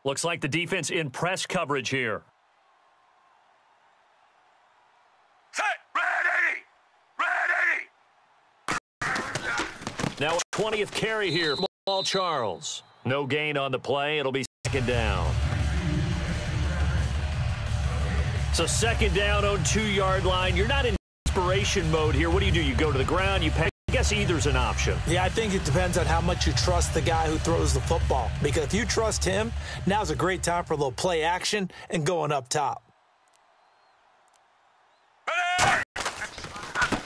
Looks like the defense in press coverage here. Set. Red 80. Now 20th carry here. Ball Charles. No gain on the play. It'll be 2nd down. So 2nd down on 2-yard line. You're not in desperation mode here. What do? You go to the ground, you pass. I guess either's an option. Yeah, I think it depends on how much you trust the guy who throws the football. Because if you trust him, now's a great time for a little play action and going up top.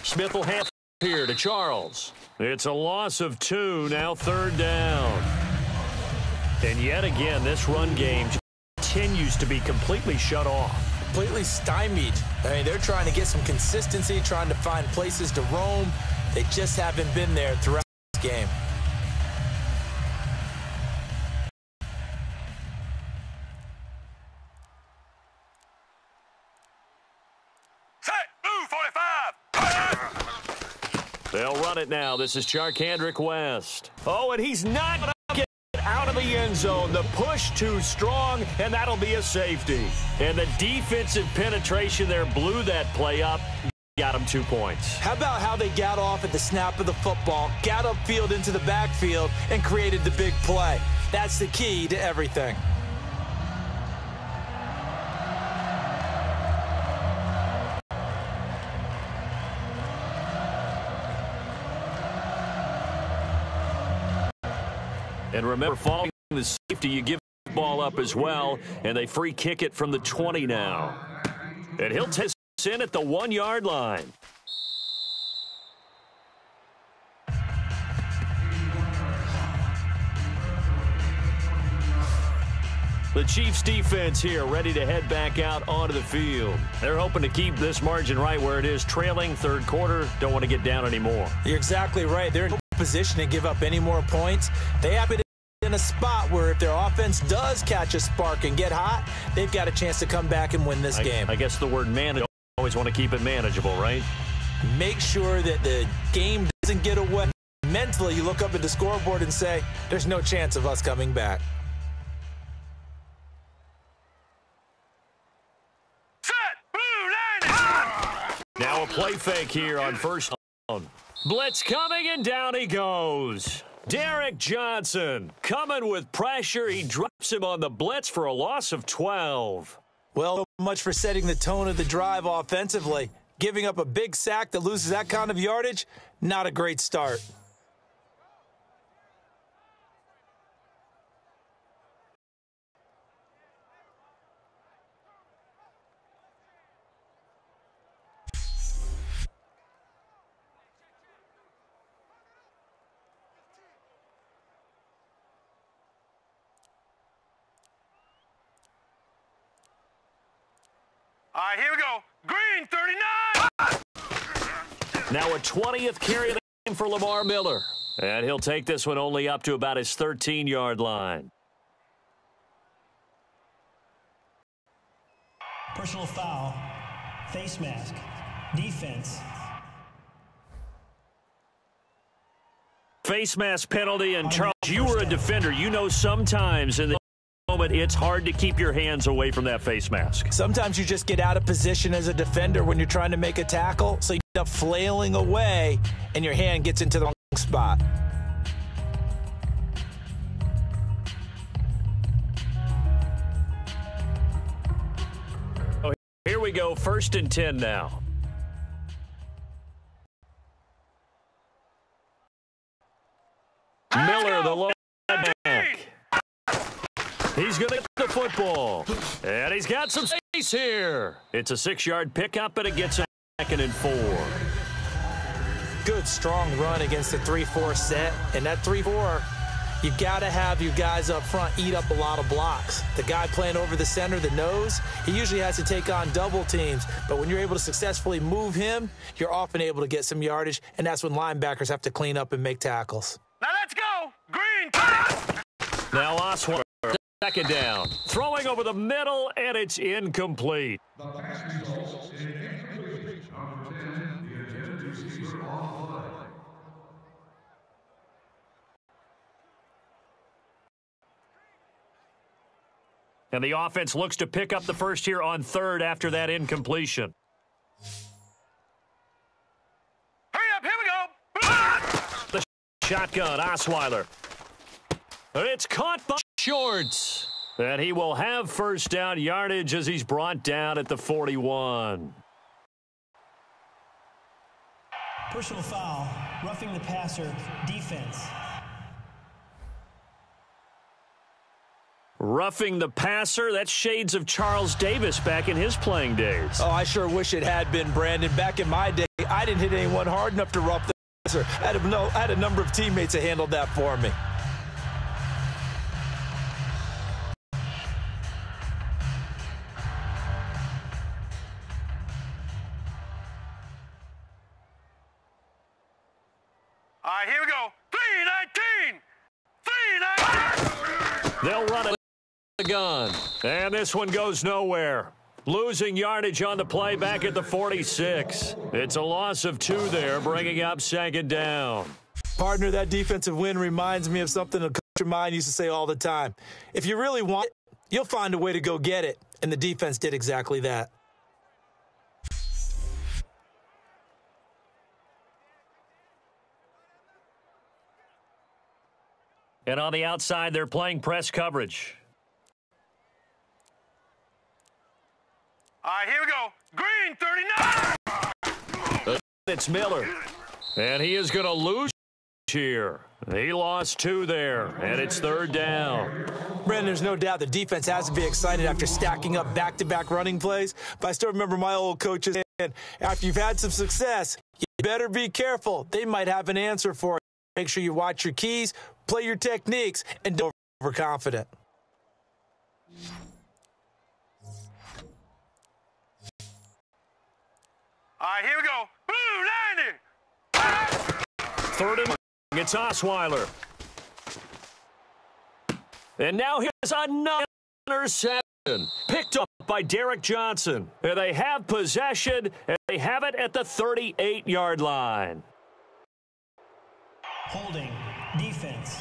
Smith will hand here to Charles. It's a loss of 2, now 3rd down. And yet again, this run game continues to be completely shut off. Completely stymied. I mean, they're trying to get some consistency, trying to find places to roam. They just haven't been there throughout this game. Set. Blue 45. They'll run it now. This is Charkandrick West. Oh, and he's not going to get out of the end zone. The push too strong, and that'll be a safety. And the defensive penetration there blew that play up. Got him 2 points. How about how they got off at the snap of the football, got upfield into the backfield, and created the big play? That's the key to everything. And remember, following the safety, you give the ball up as well, and they free kick it from the 20 now. And he'll take in at the 1-yard line. The Chiefs defense here ready to head back out onto the field. They're hoping to keep this margin right where it is, trailing third quarter. Don't want to get down anymore. You're exactly right. They're in no position to give up any more points. They have it in a spot where if their offense does catch a spark and get hot, they've got a chance to come back and win this game. I guess the word manageable, always want to keep it manageable, right? Make sure that the game doesn't get away. Mentally, you look up at the scoreboard and say, there's no chance of us coming back. Now a play fake here on first down. Blitz coming, and down he goes. Derek Johnson coming with pressure. He drops him on the blitz for a loss of 12. Well, so much for setting the tone of the drive offensively. Giving up a big sack that loses that kind of yardage, not a great start. All right, here we go. Green, 39. Now a 20th carry of the game for Lamar Miller. And he'll take this one only up to about his 13-yard line. Personal foul, face mask, defense. Face mask penalty, and Charles, you were a defender. You know sometimes in the moment it's hard to keep your hands away from that face mask. Sometimes you just get out of position as a defender when you're trying to make a tackle, so you end up flailing away and your hand gets into the wrong spot. Oh, here we go, 1st and 10 now. Miller, the low back. He's going to get the football. And he's got some space here. It's a 6-yard pickup, but it gets a 2nd and 4. Good, strong run against the 3-4 set. And that 3-4, you've got to have your guys up front eat up a lot of blocks. The guy playing over the center, the nose, he usually has to take on double teams. But when you're able to successfully move him, you're often able to get some yardage, and that's when linebackers have to clean up and make tackles. Now let's go. Green, 30. Now Osweiler, 2nd down. Throwing over the middle, and it's incomplete. The pass results in an incomplete. Number 10, the intended receiver off the leg. And the offense looks to pick up the first here on 3rd after that incompletion. Hurry up, here we go. The shotgun, Osweiler. It's caught by Shorts. And he will have 1st down yardage as he's brought down at the 41. Personal foul, roughing the passer, defense. Roughing the passer, that's shades of Charles Davis back in his playing days. Oh, I sure wish it had been, Brandon. Back in my day, I didn't hit anyone hard enough to rough the passer. I had a number of teammates that handled that for me. All right, here we go. 3-19. 3-19. They'll run it the gun. And this one goes nowhere. Losing yardage on the play back at the 46. It's a loss of 2 there, bringing up 2nd down. Partner, that defensive win reminds me of something a coach of mine used to say all the time. If you really want it, you'll find a way to go get it. And the defense did exactly that. And on the outside, they're playing press coverage. All right, here we go. Green, 39. It's Miller. And he is going to lose here. He lost 2 there, and it's 3rd down. Brandon, there's no doubt the defense has to be excited after stacking up back-to-back running plays. But I still remember my old coaches saying, after you've had some success, you better be careful. They might have an answer for you. Make sure you watch your keys, play your techniques, and don't be overconfident. All right, here we go. Blue 90. Third and it's Osweiler. And now here's another interception. Picked up by Derek Johnson. And they have possession, and they have it at the 38-yard line. Holding. Defense.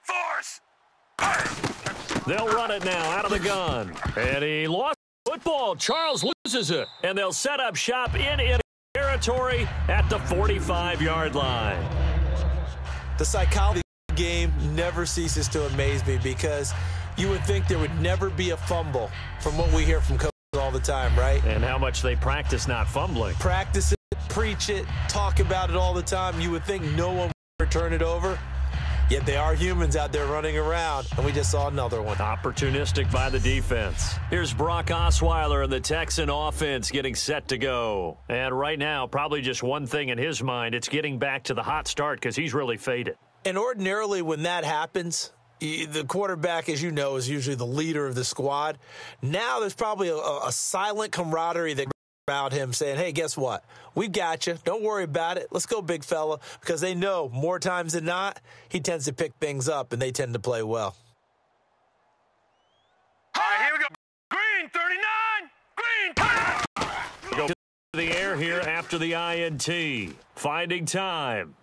Force. They'll run it now out of the gun. And he lost football. Charles loses it. And they'll set up shop in territory at the 45-yard line. The psychology game never ceases to amaze me because you would think there would never be a fumble from what we hear from coaches all the time, right? And how much they practice not fumbling. Practice it, preach it, talk about it all the time. You would think no one would turn it over. Yet they are humans out there running around, and we just saw another one. Opportunistic by the defense. Here's Brock Osweiler and the Texan offense getting set to go. And right now, probably just one thing in his mind, it's getting back to the hot start because he's really faded. And ordinarily when that happens, the quarterback, as you know, is usually the leader of the squad. Now there's probably a silent camaraderie that about him saying, hey, guess what? We got you. Don't worry about it. Let's go, big fella. Because they know more times than not, he tends to pick things up, and they tend to play well. All right, here we go. Green 39. Green 20. Go to the air here after the INT. Finding time.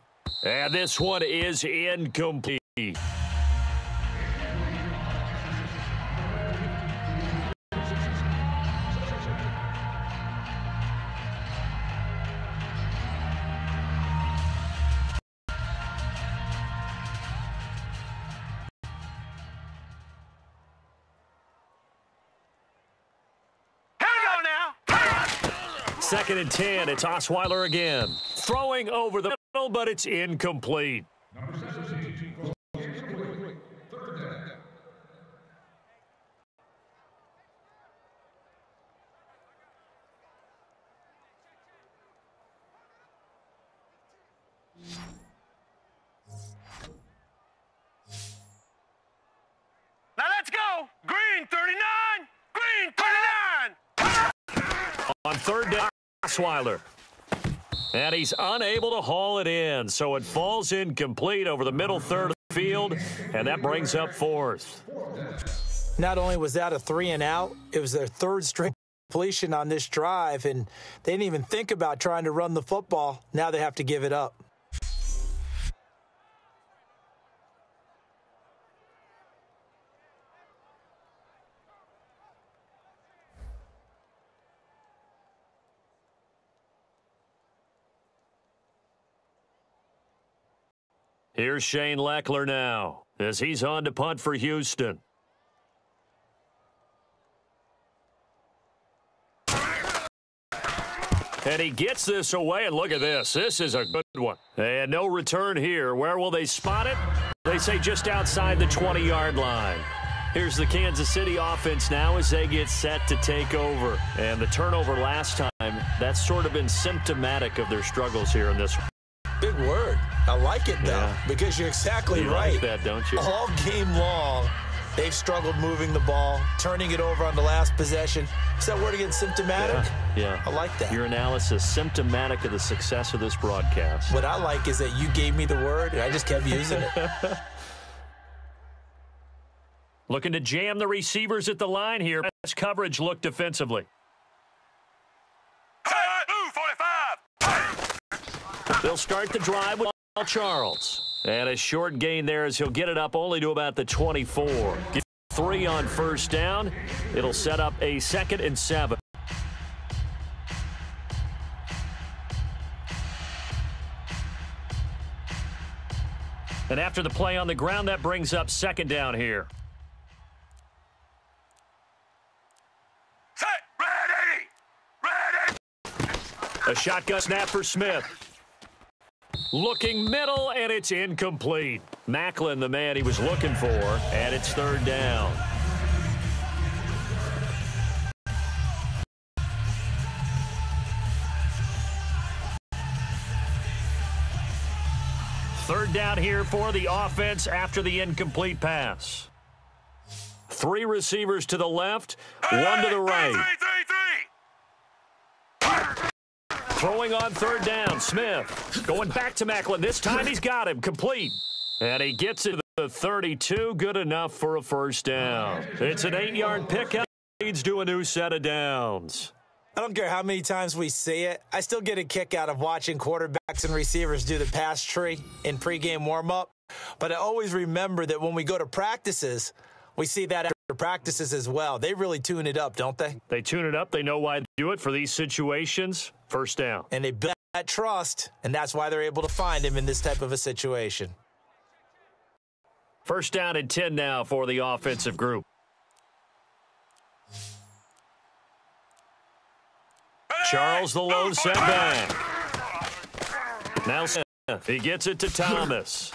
And this one is incomplete. Second and 10, it's Osweiler again. Throwing over the middle, but it's incomplete. Number 17, incomplete. Third down. Now let's go. Green 39. Green 29. On third down, Osweiler. And he's unable to haul it in, so it falls incomplete over the middle third of the field, and that brings up fourth. Not only was that a 3-and-out, it was their third straight completion on this drive, and they didn't even think about trying to run the football. Now they have to give it up. Here's Shane Leckler now as he's on to punt for Houston. And he gets this away, and look at this. This is a good one. And no return here. Where will they spot it? They say just outside the 20-yard line. Here's the Kansas City offense now as they get set to take over. And the turnover last time, that's sort of been symptomatic of their struggles here in this one. Big word. I like it, though, because you're exactly right. You like that, don't you? All game long, they've struggled moving the ball, turning it over on the last possession. Is that word again, symptomatic? Yeah. I like that. Your analysis, symptomatic of the success of this broadcast. What I like is that you gave me the word, and I just kept using it. Looking to jam the receivers at the line here. Best coverage look defensively. Blue 45. They'll start the drive with Charles. And a short gain there as he'll get it up only to about the 24. Get 3 on first down. It'll set up a 2nd and 7. And after the play on the ground, that brings up 2nd down here. Shotgun snap for Smith. Looking middle, and it's incomplete. Macklin, the man he was looking for, and it's third down. Third down here for the offense after the incomplete pass. 3 receivers to the left, 1 to the right. Throwing on third down, Smith. Going back to Macklin. This time he's got him. Complete. And he gets it to the 32. Good enough for a first down. It's an 8-yard pickup. Leads to a new set of downs. I don't care how many times we see it. I still get a kick out of watching quarterbacks and receivers do the pass tree in pregame warm-up. But I always remember that when we go to practices, we see that after practices as well. They really tune it up, don't they? They tune it up. They know why to do it for these situations. First down. And they build that trust, and that's why they're able to find him in this type of a situation. First down and 10 now for the offensive group. Charles, the low setback. Now Smith, he gets it to Thomas.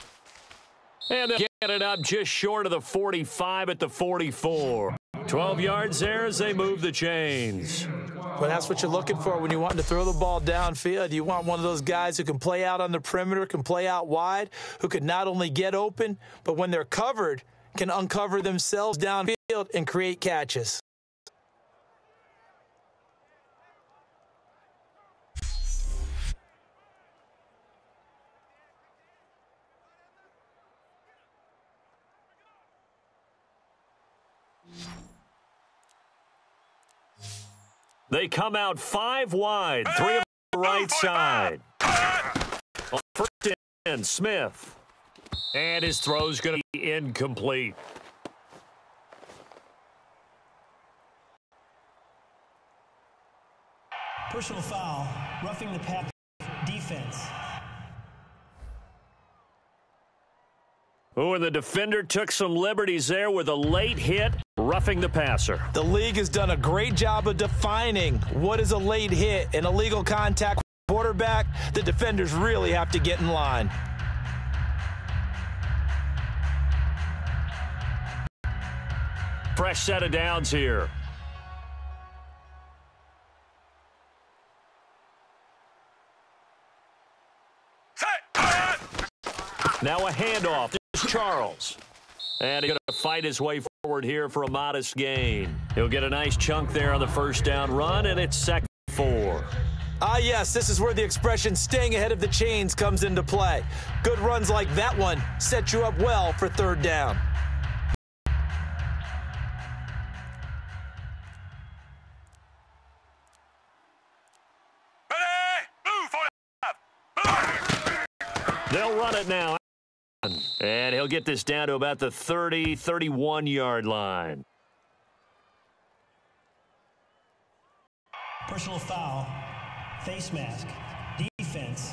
And they'll get it up just short of the 45 at the 44. 12 yards there as they move the chains. Well, that's what you're looking for when you want to throw the ball downfield. You want one of those guys who can play out on the perimeter, can play out wide, who can not only get open, but when they're covered, can uncover themselves downfield and create catches. They come out 5 wide, 3 on the right side. First in, Smith. And his throw's going to be incomplete. Personal foul, roughing the pack defense. Oh, and the defender took some liberties there with a late hit, roughing the passer. The league has done a great job of defining what is a late hit. An illegal contact quarterback, the defenders really have to get in line. Fresh set of downs here. Now a handoff. This is Charles. And he's going to fight his way forward here for a modest gain. He'll get a nice chunk there on the first down run, and it's 2nd and 4. Ah, yes, this is where the expression staying ahead of the chains comes into play. Good runs like that one set you up well for third down. They'll run it now. And he'll get this down to about the 30, 31-yard line. Personal foul, face mask, defense.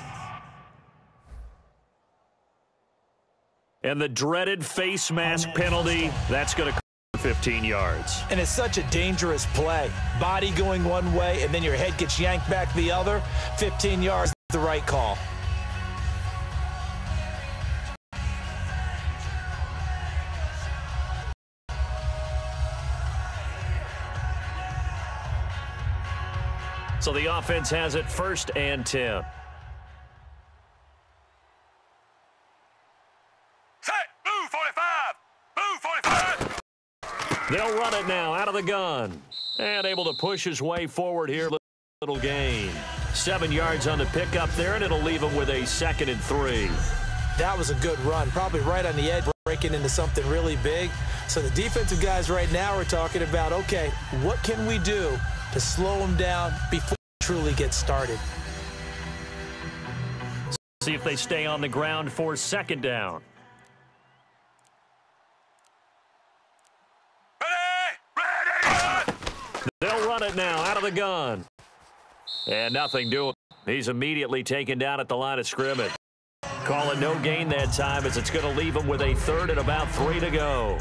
And the dreaded face mask penalty, that's going to cost 15 yards. And it's such a dangerous play. Body going one way, and then your head gets yanked back the other. 15 yards, the right call. So the offense has it 1st and 10. Set, move 45, move 45. They'll run it now out of the gun. And able to push his way forward here. Little gain. 7 yards on the pickup there, and it'll leave him with a 2nd and 3. That was a good run, probably right on the edge, breaking into something really big. So the defensive guys right now are talking about, okay, what can we do to slow them down before it truly gets started? See if they stay on the ground for 2nd down. Ready! They'll run it now out of the gun. And nothing doing. He's immediately taken down at the line of scrimmage. Call it no gain that time as it's going to leave him with a 3rd and about 3 to go.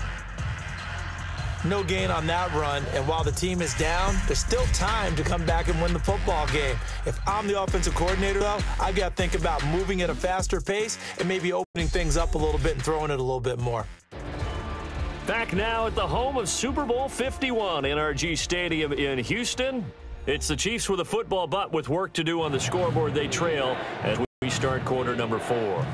No gain on that run, and while the team is down, there's still time to come back and win the football game. If I'm the offensive coordinator, though, I've got to think about moving at a faster pace and maybe opening things up a little bit and throwing it a little bit more. Back now at the home of Super Bowl 51, NRG Stadium in Houston. It's the Chiefs with a football, but with work to do on the scoreboard. They trail as we start quarter number 4.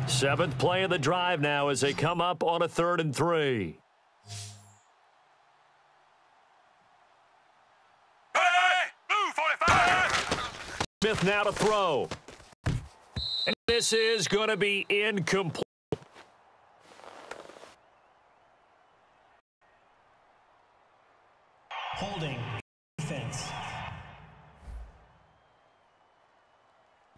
Seventh play of the drive now as they come up on a 3rd and 3. Smith now to throw. And this is going to be incomplete. Holding. Defense.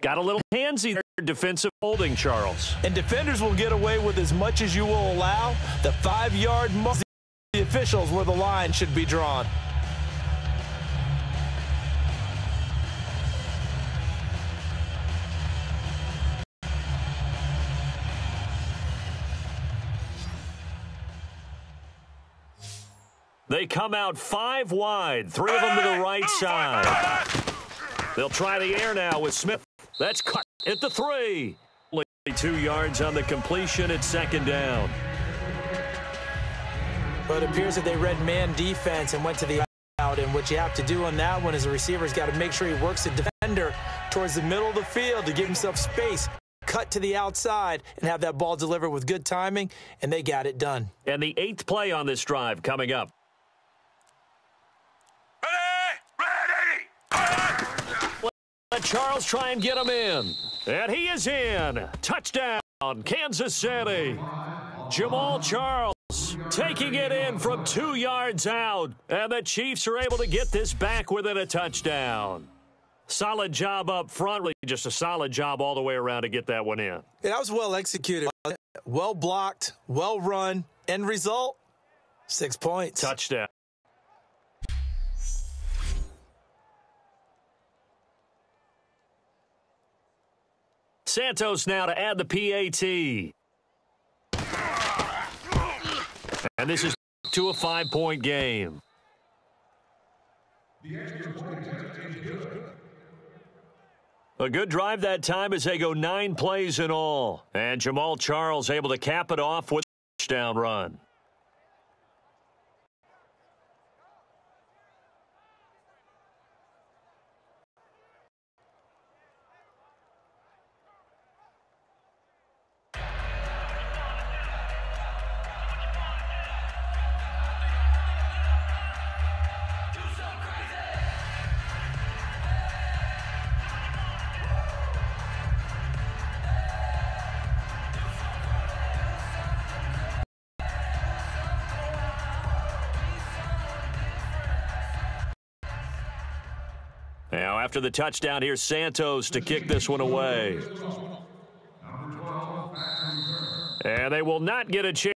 Got a little handsy there, defensive holding, Charles. And defenders will get away with as much as you will allow. The 5-yard mark, the officials where the line should be drawn. They come out 5 wide, 3 of them to the right side. They'll try the air now with Smith. That's cut at the 3. Only 2 yards on the completion at 2nd down. But it appears that they read man defense and went to the out, and what you have to do on that one is the receiver's got to make sure he works the defender towards the middle of the field to give himself space, cut to the outside, and have that ball delivered with good timing, and they got it done. And the 8th play on this drive coming up. Let Charles try and get him in. And he is in. Touchdown, Kansas City. Jamal Charles taking it in from 2 yards out. And the Chiefs are able to get this back within a touchdown. Solid job up front. Just a solid job all the way around to get that one in. Yeah, that was well executed. Well blocked, well run. End result, 6 points. Touchdown. Santos now to add the PAT. And this is to a 5-point game. A good drive that time as they go 9 plays in all. And Jamal Charles able to cap it off with a touchdown run. Now, after the touchdown, here's Santos to kick this one away. And they will not get a chance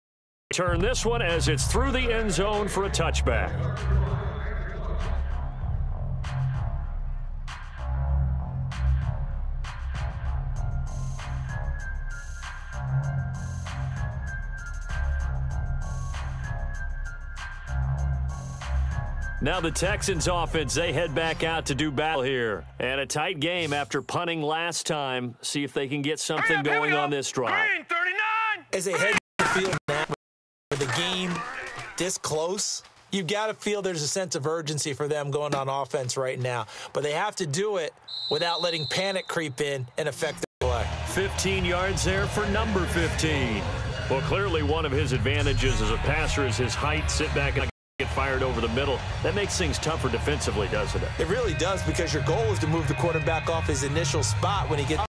to turn this one as it's through the end zone for a touchback. Now the Texans offense, they head back out to do battle here. And a tight game after punting last time. See if they can get something going on this drive. Green 39. As they head to the field now, with the game this close, you've got to feel there's a sense of urgency for them going on offense right now. But they have to do it without letting panic creep in and affect the play. 15 yards there for number 15. Well, clearly one of his advantages as a passer is his height. Sit back and get fired over the middle. That makes things tougher defensively, doesn't it? It really does, because your goal is to move the quarterback off his initial spot when he gets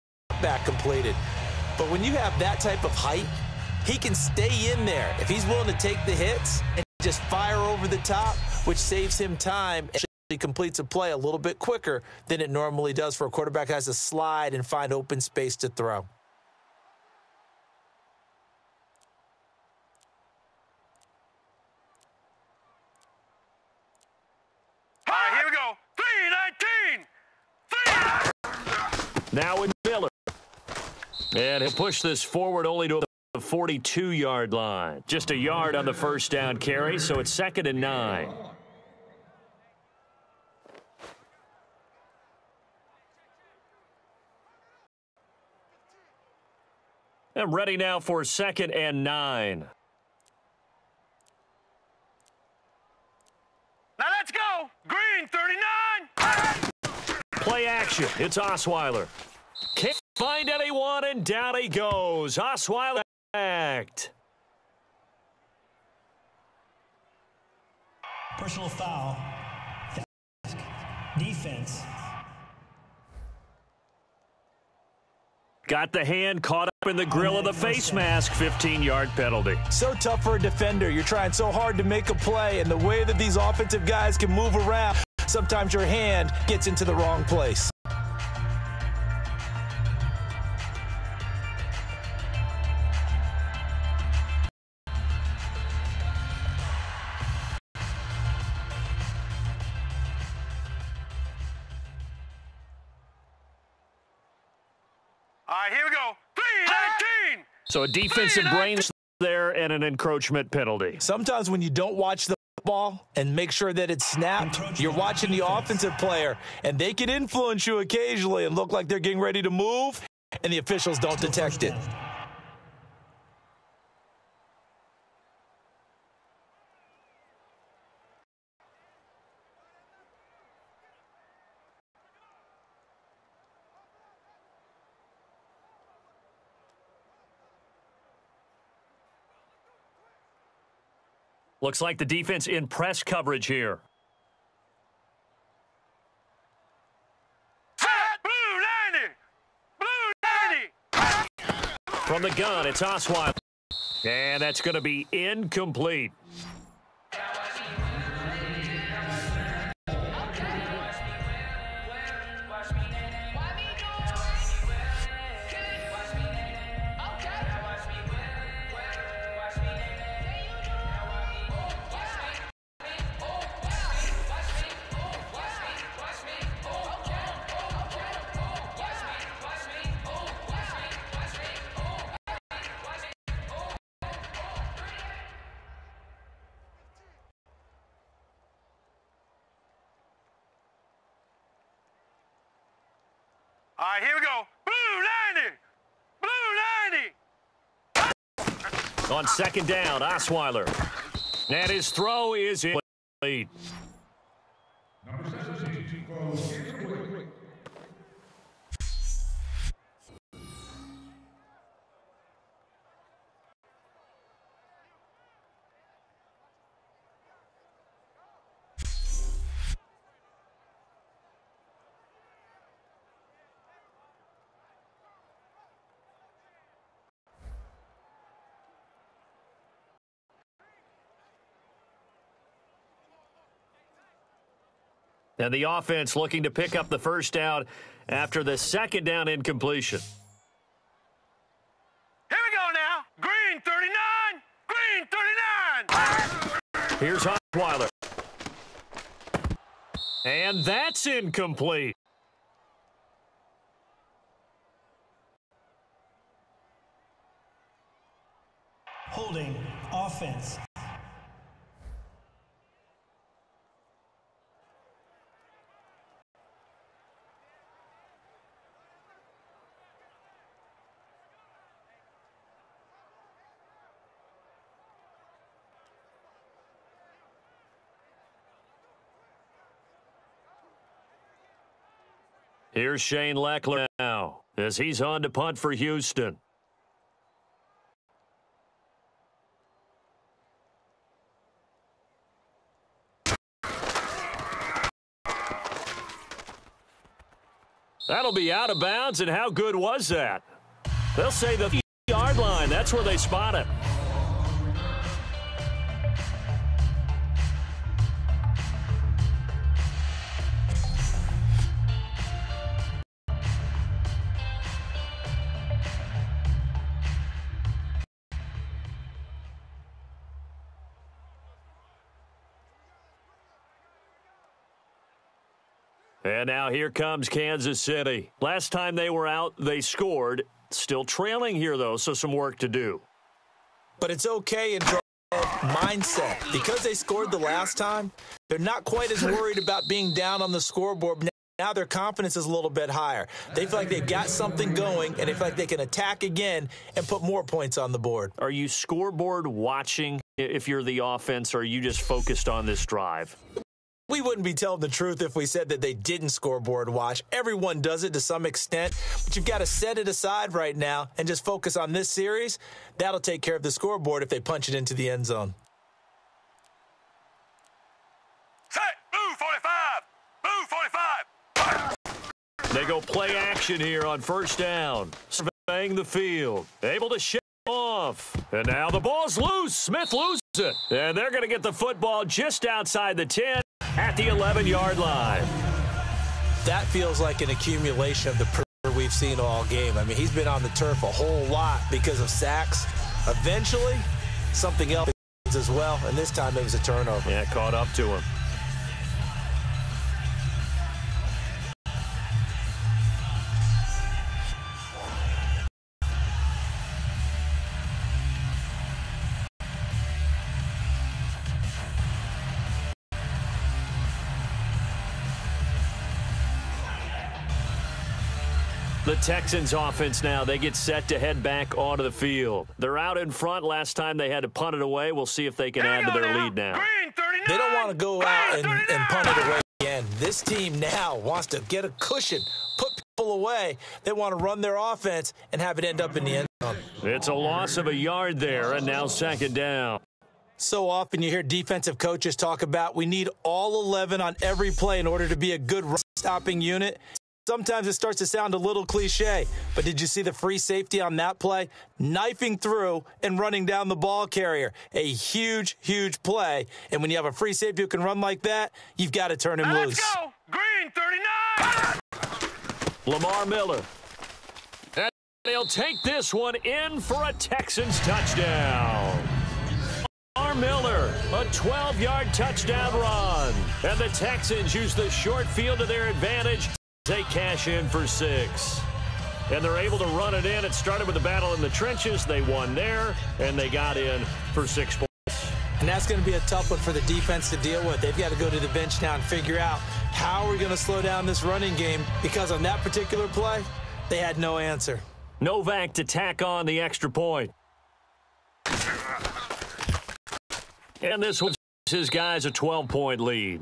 back completed. But when you have that type of height, he can stay in there if he's willing to take the hits and just fire over the top, which saves him time and he completes a play a little bit quicker than it normally does for a quarterback who has to slide and find open space to throw. Now with Miller. And he'll push this forward only to the 42-yard line. Just a yard on the first down carry, so it's 2nd and 9. And ready now for 2nd and 9. Now let's go. Green 39. Play action. It's Osweiler. Can't find anyone, and down he goes. Osweiler act. Personal foul. Defense. Got the hand caught up in the grill of the face mask. 15-yard penalty. So tough for a defender. You're trying so hard to make a play, and the way that these offensive guys can move around, sometimes your hand gets into the wrong place. All right, here we go. 3-19. So a defensive brain there and an encroachment penalty. Sometimes when you don't watch the ball and make sure that it's snapped, you're watching the offensive player, and they can influence you occasionally and look like they're getting ready to move, and the officials don't detect it. Looks like the defense in press coverage here. Blue 90. Blue 90. From the gun, it's Osweiler. And that's going to be incomplete. All right, here we go. Blue 90. Blue 90. On 2nd down, Osweiler. And his throw is incomplete. Number 17, goes incomplete. And the offense looking to pick up the first down after the 2nd down incompletion. Here we go now. Green 39. Green 39. Here's Osweiler. And that's incomplete. Holding. Offense. Here's Shane Leckler now as he's on to punt for Houston. That'll be out of bounds, and how good was that? They'll say the 3-yard line. That's where they spot it. And now here comes Kansas City. Last time they were out, they scored. Still trailing here, though, so some work to do. But it's okay in mindset. Because they scored the last time, they're not quite as worried about being down on the scoreboard. Now their confidence is a little bit higher. They feel like they've got something going, and they feel like they can attack again and put more points on the board. Are you scoreboard watching if you're the offense, or are you just focused on this drive? We wouldn't be telling the truth if we said that they didn't scoreboard watch. Everyone does it to some extent, but you've got to set it aside right now and just focus on this series. That'll take care of the scoreboard if they punch it into the end zone. Set, blue 45, blue 45. They go play action here on first down. Surveying the field. Able to shake off. And now the ball's loose. Smith loses it. And they're going to get the football just outside the 10 at the 11-yard line. That feels like an accumulation of the pressure we've seen all game. I mean, he's been on the turf a whole lot because of sacks. Eventually, something else as well, and this time it was a turnover. Yeah, caught up to him. The Texans offense now, they get set to head back onto the field. They're out in front. Last time they had to punt it away. We'll see if they can add to their lead now. Green 39. They don't want to go out and punt it away again. This team now wants to get a cushion, put people away. They want to run their offense and have it end up in the end zone. It's a loss of a yard there, and now second down. So often you hear defensive coaches talk about we need all 11 on every play in order to be a good run-stopping unit. Sometimes it starts to sound a little cliche, but did you see the free safety on that play? Knifing through and running down the ball carrier. A huge, huge play. And when you have a free safety who can run like that, you've got to turn him loose. Let's go. Green 39. Lamar Miller. And he'll take this one in for a Texans touchdown. Lamar Miller, a 12-yard touchdown run. And the Texans use the short field to their advantage. They cash in for 6. And they're able to run it in. It started with a battle in the trenches. They won there, and they got in for 6 points. And that's going to be a tough one for the defense to deal with. They've got to go to the bench now and figure out how are we going to slow down this running game, because on that particular play, they had no answer. Novak to tack on the extra point. And this was his guys a 12-point lead.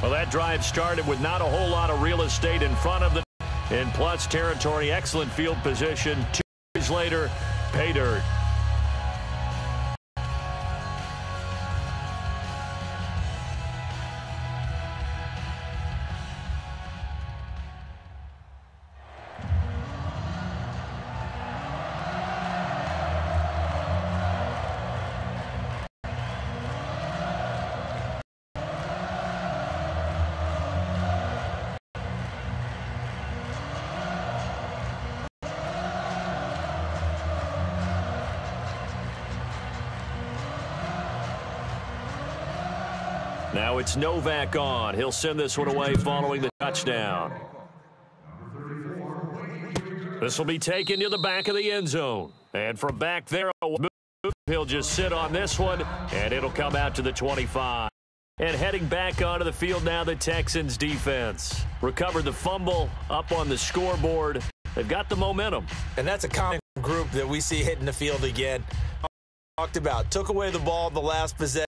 Well, that drive started with not a whole lot of real estate in front of them. In plus territory, excellent field position. 2 years later, pay dirt. Now it's Novak on. He'll send this one away following the touchdown. This will be taken to the back of the end zone. And from back there, he'll just sit on this one, and it'll come out to the 25. And heading back onto the field now, the Texans defense. Recovered the fumble, up on the scoreboard. They've got the momentum. And that's a common group that we see hitting the field again. Talked about, took away the ball in the last possession.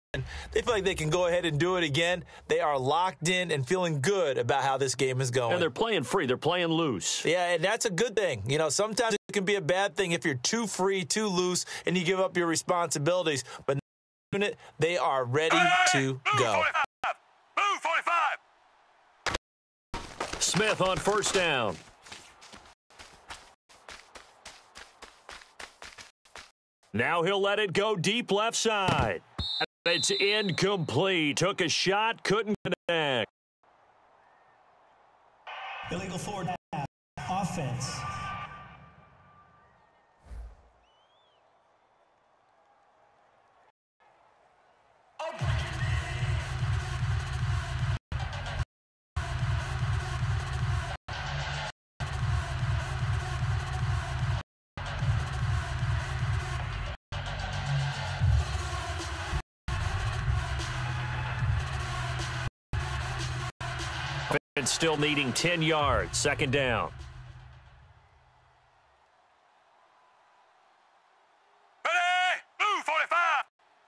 They feel like they can go ahead and do it again. They are locked in and feeling good about how this game is going. And they're playing free. They're playing loose. Yeah, and that's a good thing. You know, sometimes it can be a bad thing if you're too free, too loose, and you give up your responsibilities. But they are ready to go. Blue 45. Smith on first down. Now he'll let it go deep left side. It's incomplete. Took a shot, couldn't connect. Illegal forward pass. Offense. and still needing 10 yards. Second down. Ready? Blue 45.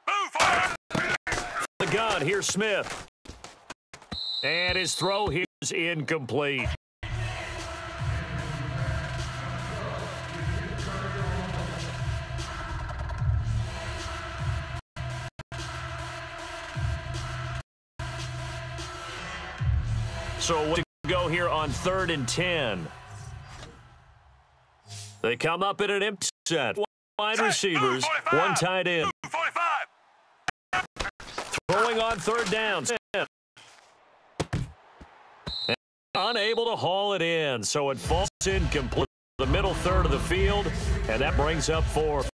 Blue 45. The gun, here's Smith. And his throw here is incomplete. So what to go here on 3rd and 10. They come up in an empty set. Wide receivers, one tight end. 45. Throwing on 3rd down. And unable to haul it in, so it falls incomplete. The middle third of the field, and that brings up 4th.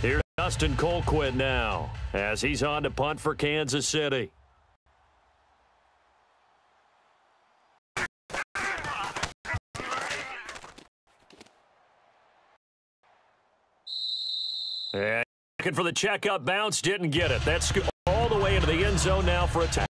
Here's Dustin Colquitt now, as he's on to punt for Kansas City. And looking for the checkup bounce, didn't get it. That's all the way into the end zone now for a touchdown.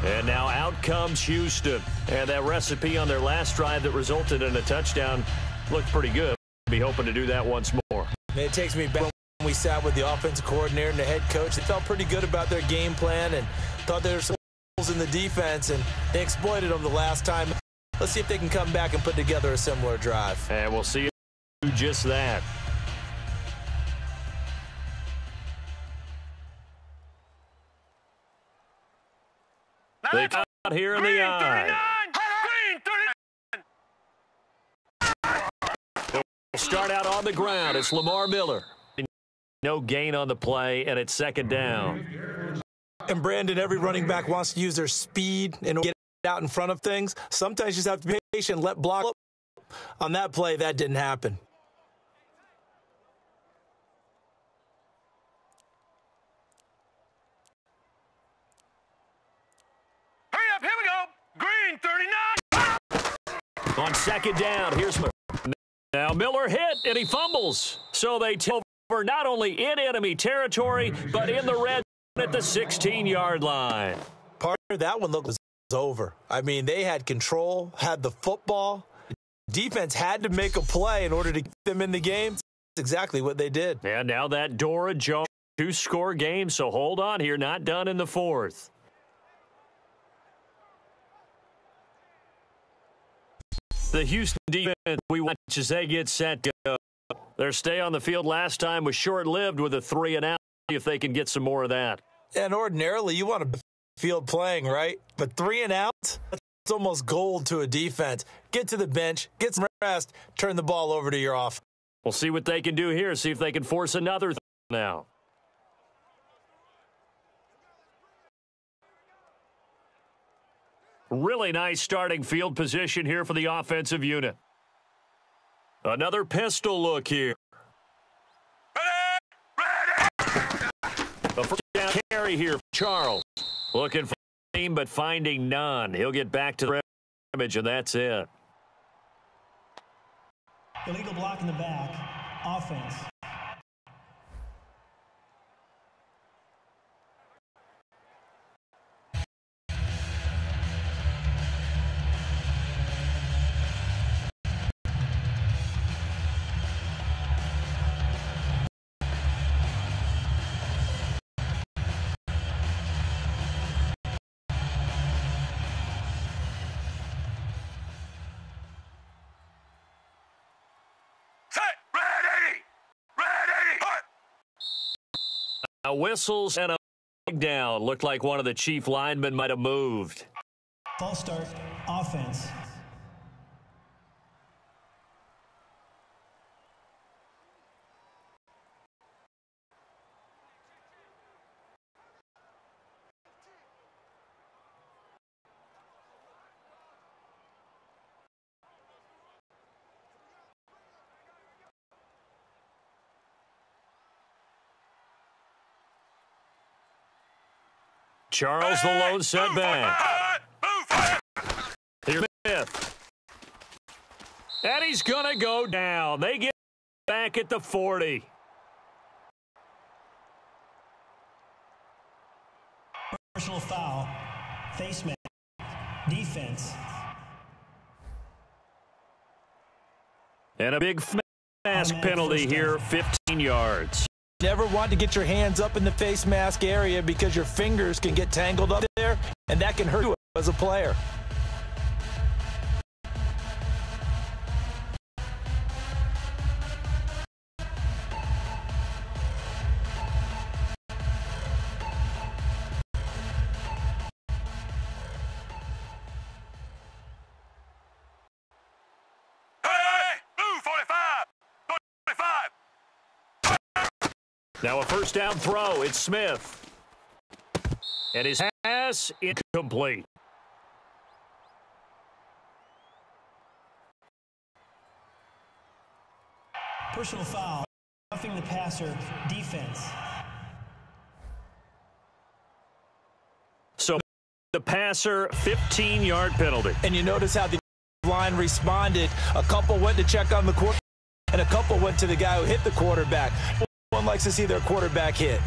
And now out comes Houston. And that recipe on their last drive that resulted in a touchdown looked pretty good. Be hoping to do that once more. It takes me back when we sat with the offensive coordinator and the head coach. They felt pretty good about their game plan and thought there were some holes in the defense, and they exploited them the last time. Let's see if they can come back and put together a similar drive. And we'll see do just that. They come out here in the eye. Green 39. They'll start out on the ground. It's Lamar Miller. No gain on the play, and it's 2nd down. And Brandon, every running back wants to use their speed and get out in front of things. Sometimes you just have to be patient, let block up. On that play, that didn't happen. Hurry up, here we go. Green 39. On 2nd down, here's now Miller hit, and he fumbles. So they take over not only in enemy territory, but in the red at the 16-yard line. Part of that one looked was over. I mean, they had control, had the football. Defense had to make a play in order to get them in the game. That's exactly what they did. And now that door ajar, 2-score game, so hold on here, not done in the 4th. The Houston defense, we watch as they get set to go. Their stay on the field last time was short-lived with a 3-and-out. If they can get some more of that. And ordinarily, you want a field playing, right? But 3-and-out, it's almost gold to a defense. Get to the bench, get some rest, turn the ball over to your off. We'll see what they can do here, see if they can force another now. Really nice starting field position here for the offensive unit. Another pistol look here. A first down carry here for Charles. Looking for a team, but finding none. He'll get back to the image, and that's it. Illegal block in the back. Offense. Whistles and a down. Looked like one of the chief linemen might have moved. False start. Offense. Charles the lone setback. Here's Smith. And he's going to go down. They get back at the 40. Personal foul. Face mask. Defense. And a big mask penalty here, 15 yards. Never want to get your hands up in the face mask area because your fingers can get tangled up there, and that can hurt you as a player. Now a first down throw. It's Smith. And his pass incomplete. Personal foul. Roughing the passer. Defense. So the passer, 15-yard penalty. And you notice how the line responded. A couple went to check on the quarterback, and a couple went to the guy who hit the quarterback. One likes to see their quarterback hit.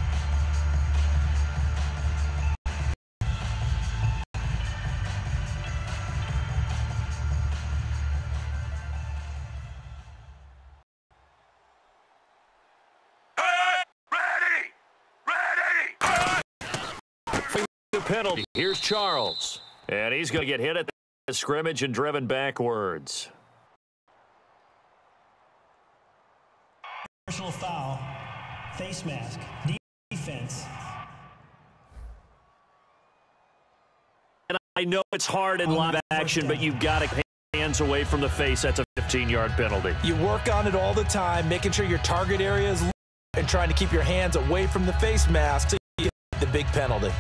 The penalty. Here's Charles. And he's going to get hit at the scrimmage and driven backwards. Personal foul. Face mask. Defense. And I know it's hard in live action, but you've got to get hands away from the face. That's a 15-yard penalty. You work on it all the time, making sure your target area is low and trying to keep your hands away from the face mask to get the big penalty.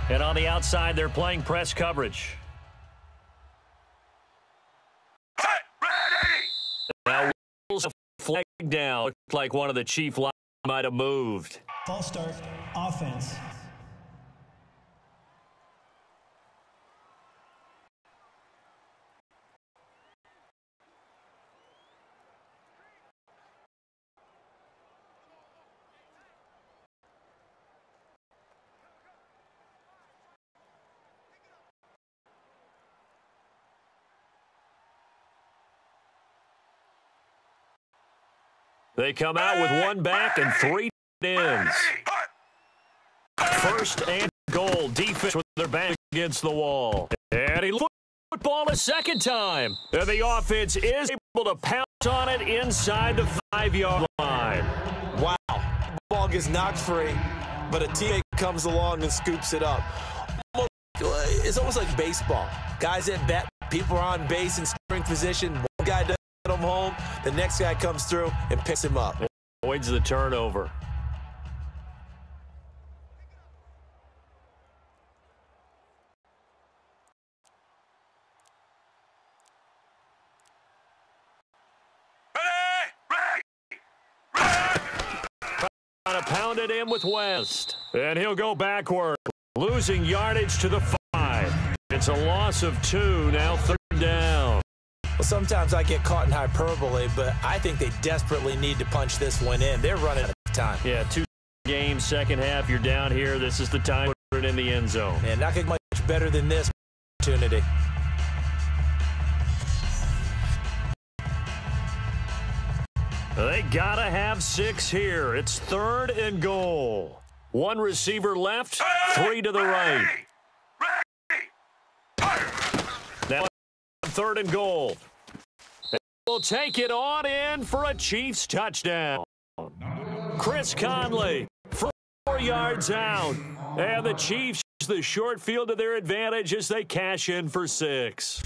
And on the outside, they're playing press coverage. Now, a flag down. Looked like one of the chief line might have moved. False start. Offense. They come out with one back and 3 ends. First and goal. Defense with their back against the wall. And he football a second time. And the offense is able to pounce on it inside the 5-yard line. Wow. The ball gets knocked free, but a teammate comes along and scoops it up. It's almost like baseball. Guys at bat, people are on base in scoring position. One guy does him home, the next guy comes through and picks him up. Avoids the turnover. Trying to pound it in with West. And he'll go backward, losing yardage to the 5. It's a loss of 2, now 3rd down. Well, sometimes I get caught in hyperbole, but I think they desperately need to punch this one in. They're running out of time. Yeah, 2 games, second half, you're down here. This is the time to put it in the end zone. And not getting much better than this opportunity. They gotta have 6 here. It's 3rd and goal. 1 receiver left, 3 to the right. Now 3rd and goal. Will take it on in for a Chiefs touchdown. Chris Conley, 4 yards out. And the Chiefs use the short field to their advantage as they cash in for 6.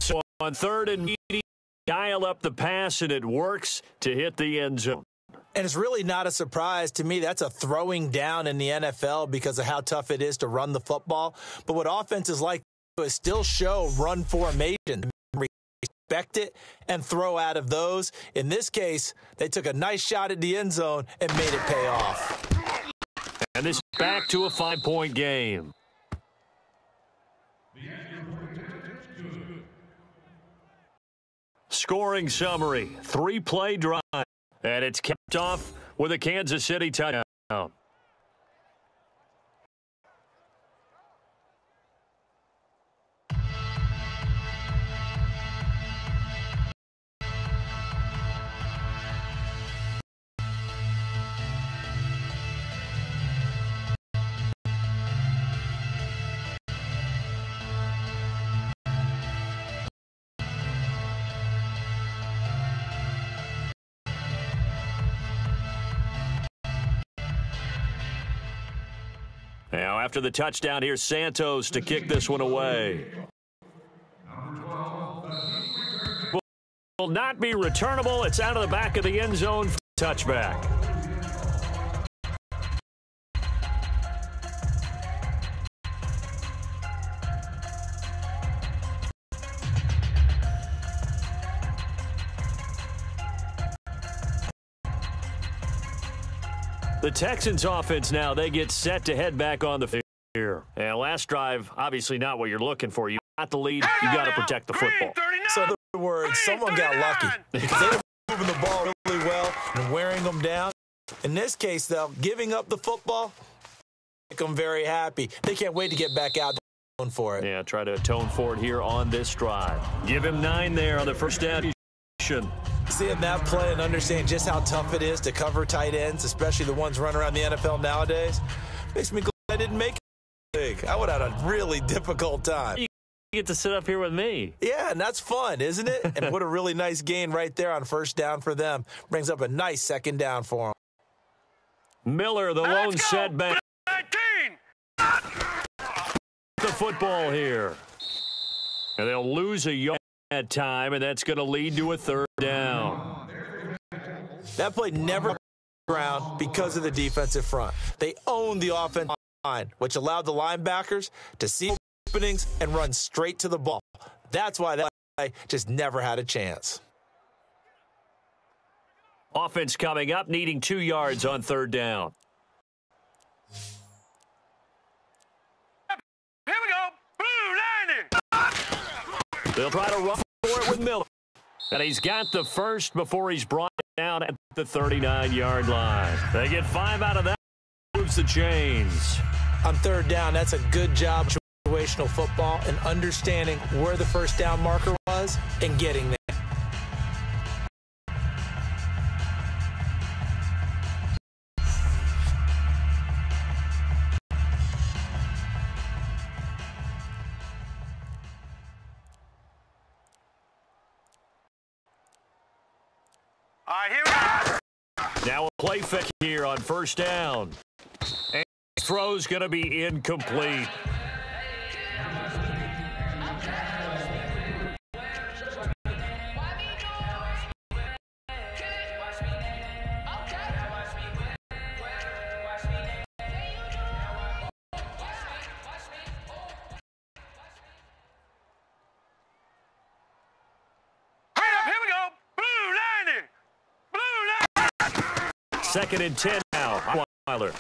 So on 3rd and medium, dial up the pass, and it works to hit the end zone. And it's really not a surprise to me. That's a throwing down in the NFL because of how tough it is to run the football. But what offenses like is still show run formation. expect it and throw out of those. In this case, they took a nice shot at the end zone and made it pay off. And this is back to a 5-point game. Scoring summary, 3-play drive, and it's capped off with a Kansas City touchdown. Now, after the touchdown, here's Santos to kick this one away. Will not be returnable. It's out of the back of the end zone for touchback. The Texans offense now, they get set to head back on the field here. And last drive, obviously not what you're looking for. You got the lead, you got to protect the football. So in other words, someone got lucky because they were moving the ball really well and wearing them down. In this case, though, giving up the football, make them very happy. They can't wait to get back out there for it. Yeah, try to atone for it here on this drive. Give him 9 there on the first down. Seeing that play and understanding just how tough it is to cover tight ends, especially the ones running around the NFL nowadays, makes me glad I didn't make it big. I would have had a really difficult time. You get to sit up here with me. Yeah, and that's fun, isn't it? And what a really nice gain right there on first down for them. Brings up a nice second down for them. Miller, the lone setback. 19. The football here. And they'll lose a yard at time, and that's going to lead to a third down. That play never ground because of the defensive front. They owned the offensive line, which allowed the linebackers to see openings and run straight to the ball. That's why that play just never had a chance. Offense coming up, needing 2 yards on third down. Here we go. Blue 90. They'll try to run for it with Miller. And he's got the first before he's brought down at the 39-yard line. They get 5 out of that. Moves the chains. On third down, that's a good job of situational football and understanding where the first down marker was and getting there. All right, here we go. Now a play fake here on first down. And throw's going to be incomplete. Second and 10 now. Weiler.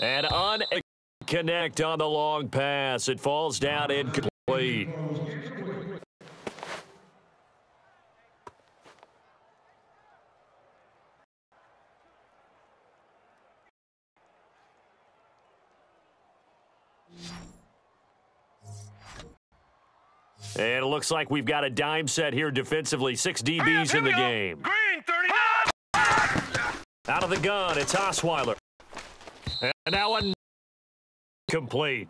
And unconnect on the long pass. It falls down incomplete. And it looks like we've got a dime set here defensively. 6 DBs in the game. Green 39. Out of the gun, it's Osweiler. And now complete.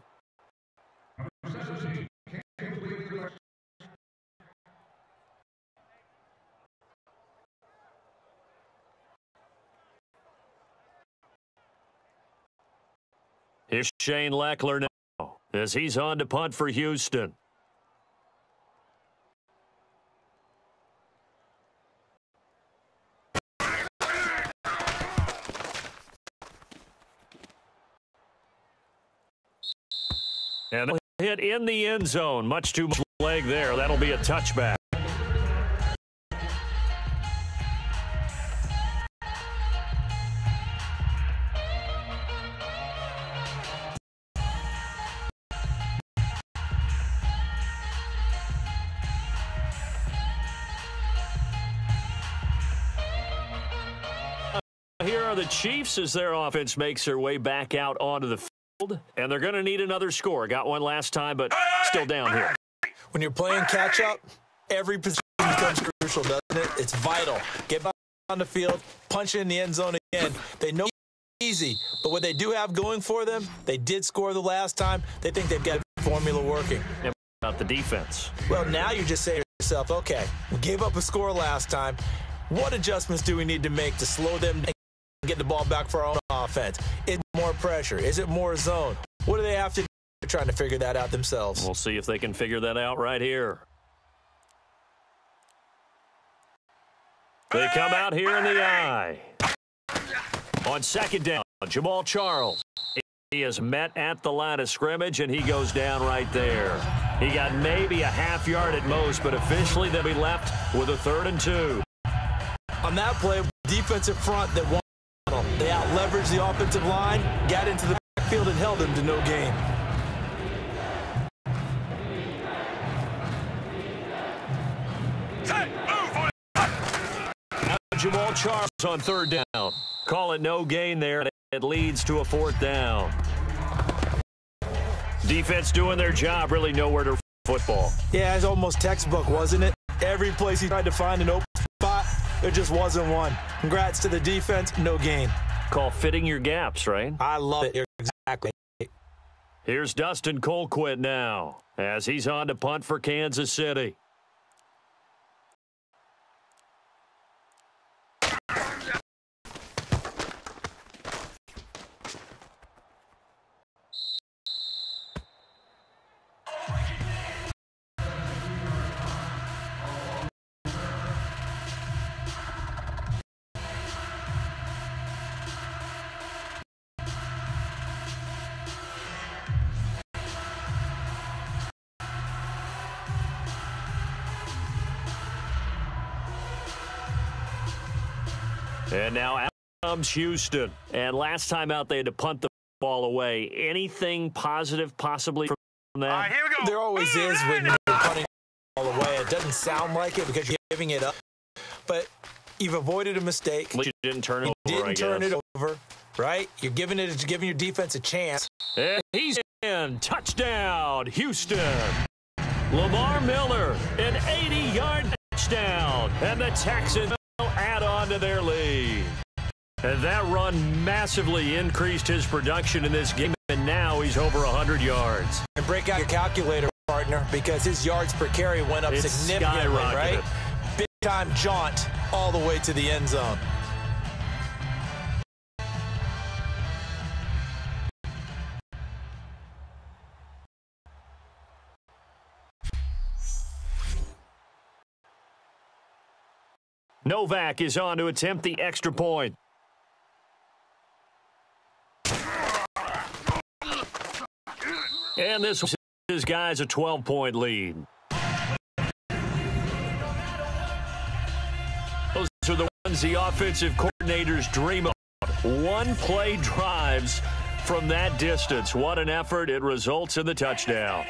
Here's Shane Leckler now as he's on to punt for Houston. And hit in the end zone, much too much leg there. That'll be a touchback. Here are the Chiefs as their offense makes their way back out onto the field. And they're going to need another score. Got one last time, but still down here. When you're playing catch-up, every position becomes crucial, doesn't it? It's vital. Get back on the field, punch it in the end zone again. They know it's easy, but what they do have going for them, they did score the last time. They think they've got a formula working. And about the defense. Well, now you just say to yourself, okay, we gave up a score last time. What adjustments do we need to make to slow them down? Get the ball back for our own offense? Is it more pressure? Is it more zone? What do they have to do? They're trying to figure that out themselves. We'll see if they can figure that out right here. They come out here in the eye. On second down, Jamal Charles. He is met at the line of scrimmage, and he goes down right there. He got maybe a half yard at most, but officially they'll be left with a 3rd and 2. On that play, defensive front that won. They out-leveraged the offensive line, got into the backfield, and held them to no gain. Now Jamal Charles on 3rd down. Call it no gain there. It leads to a 4th down. Defense doing their job, really nowhere to football. Yeah, it's almost textbook, wasn't it? Every place he tried to find an open spot, there just wasn't one. Congrats to the defense, no gain. Call fitting your gaps, right? I love it. Exactly. Here's Dustin Colquitt now as he's on to punt for Kansas City. And now out comes Houston. And last time out, they had to punt the ball away. Anything positive possibly from that? Here we go. There always is when you're punting the ball away. It doesn't sound like it because you're giving it up. But you've avoided a mistake. You didn't turn it over, Didn't turn it over, right? You're giving your defense a chance. And he's in. Touchdown, Houston. Lamar Miller, an 80-yard touchdown. And the Texans add on to their lead. And that run massively increased his production in this game, and now he's over 100 yards. And break out your calculator, partner, because his yards per carry went up significantly, right? Big-time jaunt all the way to the end zone. Novak is on to attempt the extra point. And this is guys a 12-point lead. Those are the ones the offensive coordinators dream of. One-play drives from that distance. What an effort. It results in the touchdown.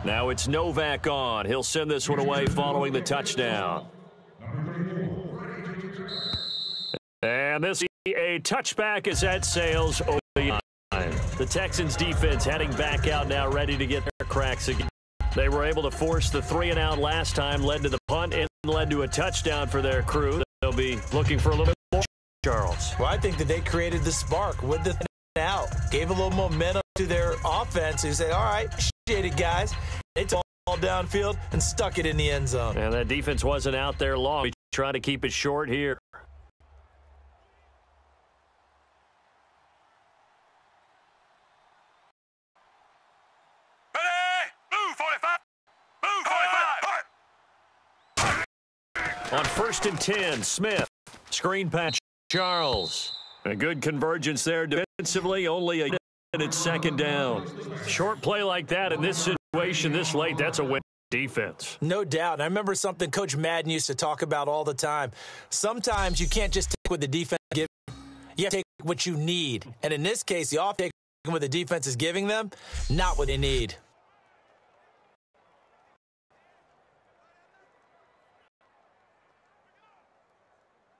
Now it's Novak on. He'll send this one away following the touchdown. And this is a touchback as that sails over the line. The Texans defense heading back out now, ready to get their cracks again. They were able to force the 3-and-out last time, led to the punt, and led to a touchdown for their crew. They'll be looking for a little bit more, Charles. Well, I think that they created the spark with the out, gave a little momentum to their offense. Who said, all right, it, guys. They took the ball downfield and stuck it in the end zone. And that defense wasn't out there long. We try to keep it short here. Ready? Move 45. Move 45. On 1st and 10, Smith. Screen pass, Charles. A good convergence there defensively, only a and it's 2nd down. Short play like that in this situation this late, that's a win defense. No doubt. And I remember something Coach Madden used to talk about all the time. Sometimes you can't just take what the defense gives you. You have to take what you need. And in this case, the offense taking what the defense is giving them, not what they need.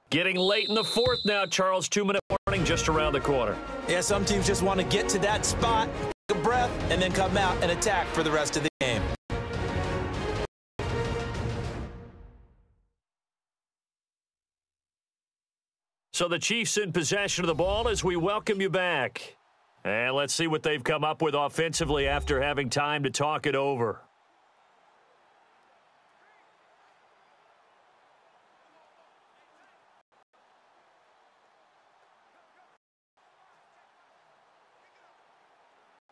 Getting late in the 4th now, Charles. 2-minute warning just around the corner. Yeah, some teams just want to get to that spot, take a breath, and then come out and attack for the rest of the game. So the Chiefs in possession of the ball as we welcome you back. And let's see what they've come up with offensively after having time to talk it over.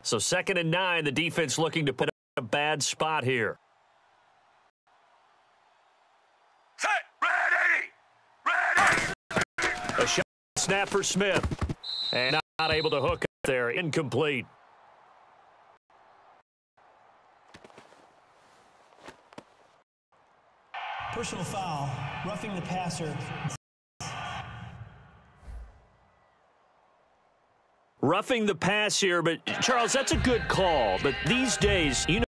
So 2nd and 9, the defense looking to put a bad spot here. Set. Ready. A shot snap for Smith. And not able to hook up there. Incomplete. Personal foul, roughing the passer. Roughing the pass here, but Charles, that's a good call. But these days, you know,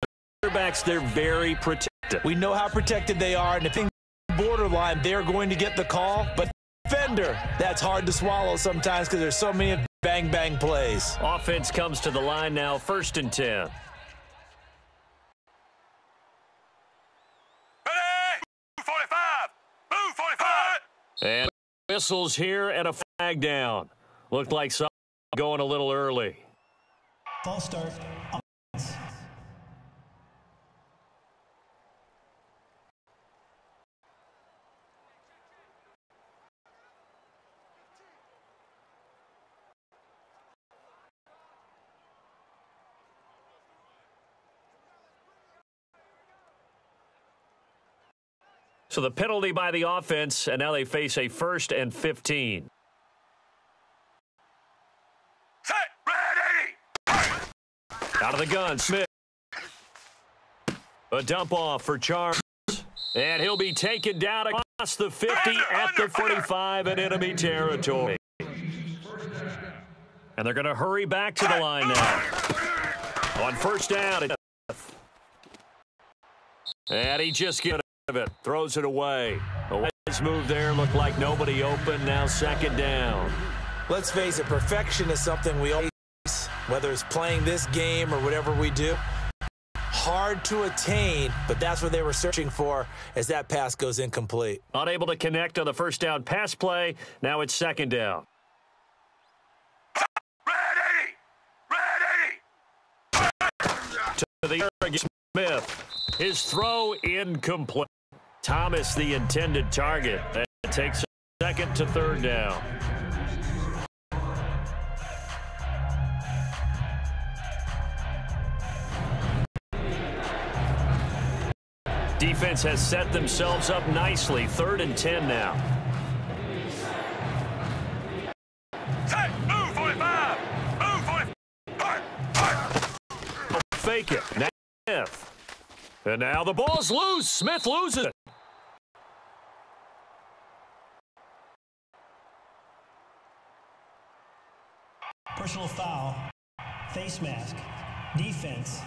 quarterbacks, they're very protected. We know how protected they are, and if things are borderline, they're going to get the call. But defender, that's hard to swallow sometimes because there's so many bang-bang plays. Offense comes to the line now, 1st and 10. Ready. Move 45. Move 45. And whistles here and a flag down. Looked like something going a little early. False start. So the penalty by the offense, and now they face a 1st and 15. Set. Ready. Out of the gun, Smith. A dump off for Charles. And he'll be taken down across the 50 at the 45 in enemy territory. And they're going to hurry back to the line now. On 1st down. And he just gets of it. Throws it away. A wise move there. Looked like nobody open. Now 2nd down. Let's face it, perfection is something we always, whether it's playing this game or whatever we do, hard to attain, but that's what they were searching for as that pass goes incomplete. Unable to connect on the 1st down pass play. Now it's 2nd down. Ready. To the air, Smith. His throw incomplete. Thomas, the intended target. That takes 2nd to 3rd down. Defense has set themselves up nicely. 3rd and 10 now. Set. Move 45. Move 45. Fake it. Now Smith. And now the ball's loose. Smith loses it. Personal foul, face mask, defense.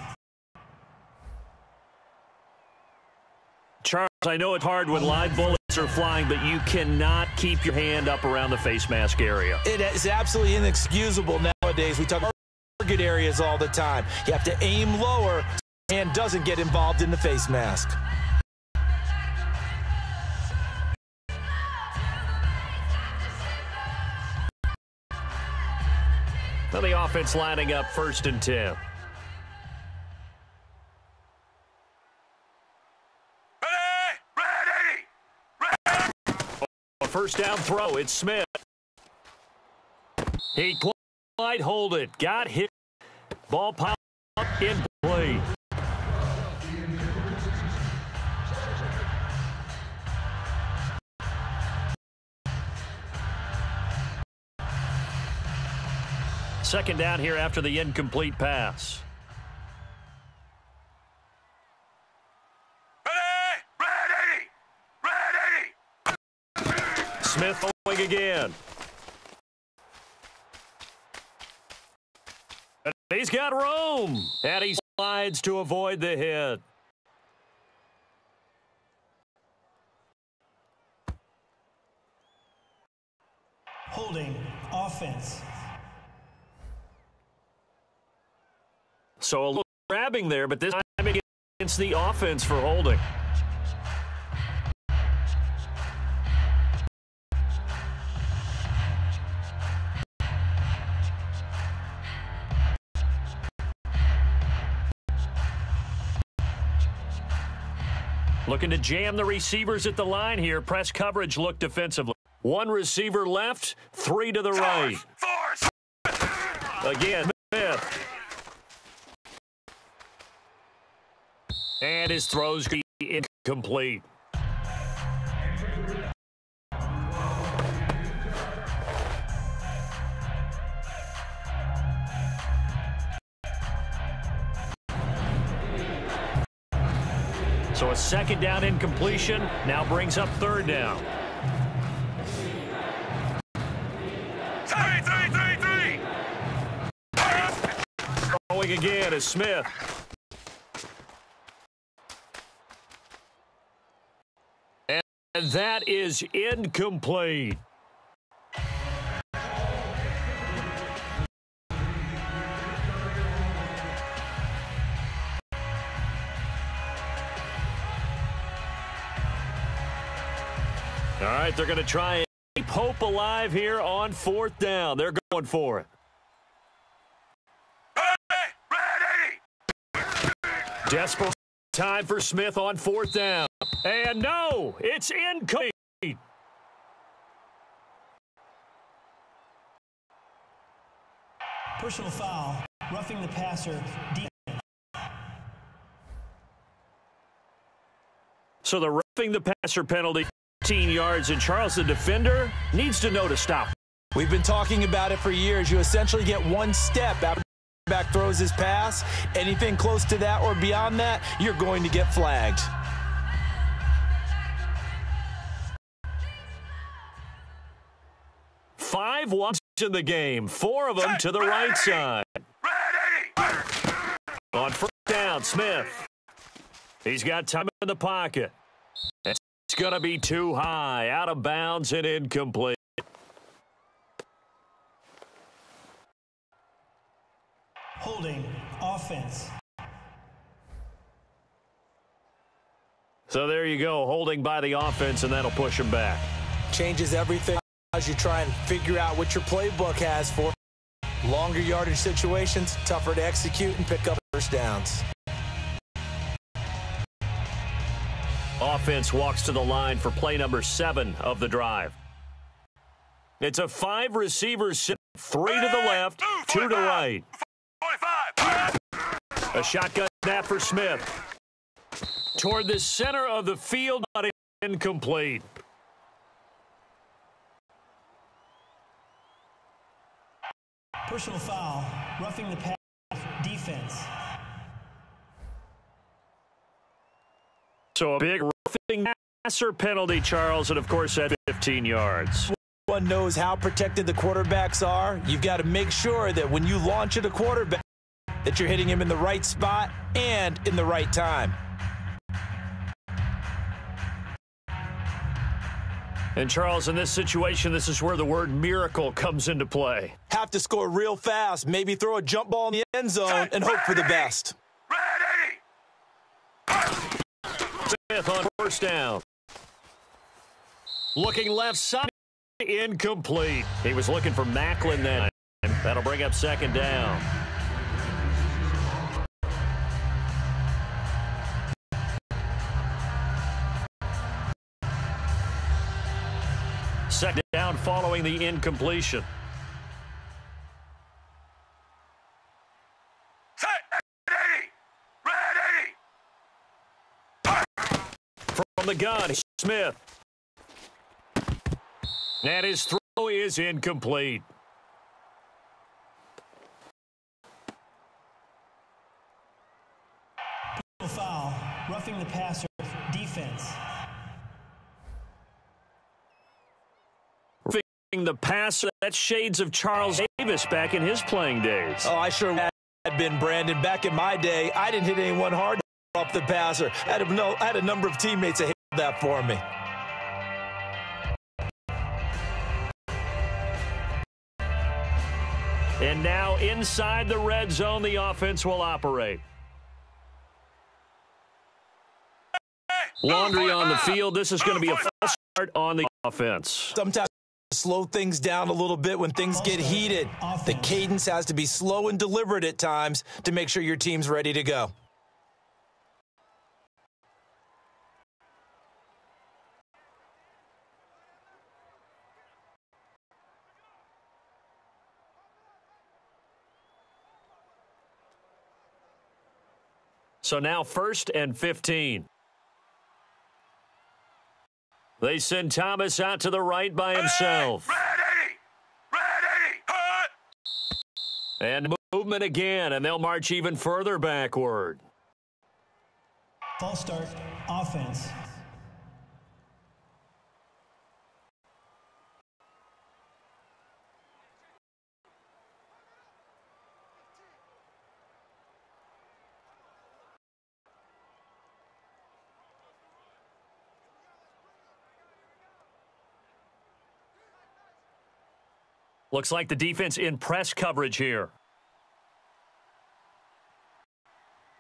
Charles, I know it's hard when live bullets are flying, but you cannot keep your hand up around the face mask area. It is absolutely inexcusable nowadays. We talk about target areas all the time. You have to aim lower so your hand doesn't get involved in the face mask. Now the offense lining up 1st and 10. first down throw. It's Smith. He might hold it. Got hit. Ball popped in play. Second down here after the incomplete pass. Ready! Smith going again. And he's got room. And he slides to avoid the hit. Holding, offense. So a little grabbing there, but this time against the offense for holding. Looking to jam the receivers at the line here. Press coverage look defensively. One receiver left, three to the right. Again, Smith. And his throws incomplete. So a second down incompletion now brings up third down. Three. Going again is Smith. And that is incomplete. All right, they're going to try and keep hope alive here on fourth down. They're going for it. Ready! Desperate time for Smith on fourth down. And no, it's incomplete. Personal foul, roughing the passer, defense. So the roughing the passer penalty, 15 yards, and Charles, the defender, needs to know to stop. We've been talking about it for years. You essentially get one step after the back throws his pass. Anything close to that or beyond that, you're going to get flagged. Five walks in the game, four of them to the right side. Ready! On first down, Smith. He's got time in the pocket. It's going to be too high, out of bounds and incomplete. Holding, offense. So there you go, holding by the offense, and that'll push him back. Changes everything as you try and figure out what your playbook has for longer yardage situations, tougher to execute and pick up first downs. Offense walks to the line for play number 7 of the drive. It's a 5-receiver set, 3 to the left, 2 to the right. 45. A shotgun snap for Smith. Toward the center of the field, but incomplete. Personal foul, roughing the pass, defense. So a big roughing passer penalty, Charles, and of course at 15 yards. Everyone knows how protected the quarterbacks are. You've got to make sure that when you launch at a quarterback, that you're hitting him in the right spot and in the right time. And Charles, in this situation, this is where the word miracle comes into play. Have to score real fast, maybe throw a jump ball in the end zone and hope for the best. Ready! Smith on first down. Looking left side, incomplete. He was looking for Macklin then. That'll bring up second down. Second down following the incompletion. Set. Ready. From the gun, Smith. And his throw is incomplete. Foul, roughing the passer, defense. Roughing the passer, that's shades of Charles Davis back in his playing days. Oh, I sure had been, Brandon. Back in my day, I didn't hit anyone hard off the passer. I had a number of teammates that hit that for me. And now inside the red zone, the offense will operate. Laundry on the field. This is going to be a false start on the offense. Sometimes slow things down a little bit when things get heated. The cadence has to be slow and deliberate at times to make sure your team's ready to go. So now 1st and 15. They send Thomas out to the right by himself. Ready. And movement again, and they'll march even further backward. False start, offense. Looks like the defense in press coverage here.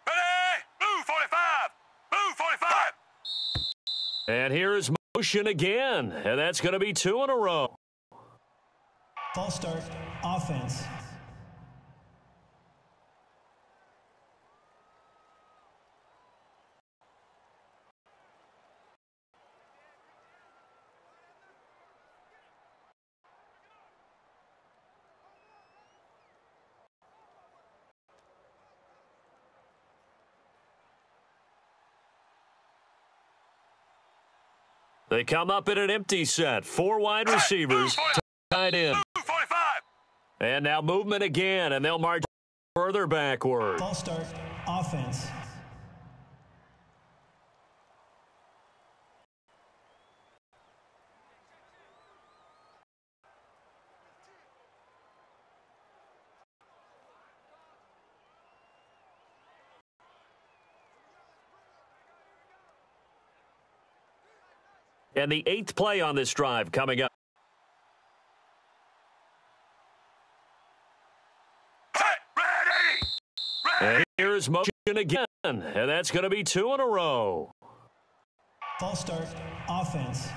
Ready. Blue 45. Blue 45. And here is motion again, and that's going to be 2 in a row. False start, offense. They come up in an empty set. 4 wide receivers tied in. Blue 45. And now movement again, and they'll march further backward. False start, offense. And the 8th play on this drive coming up. Ready. And here's motion again, and that's going to be 2 in a row. False start, offense.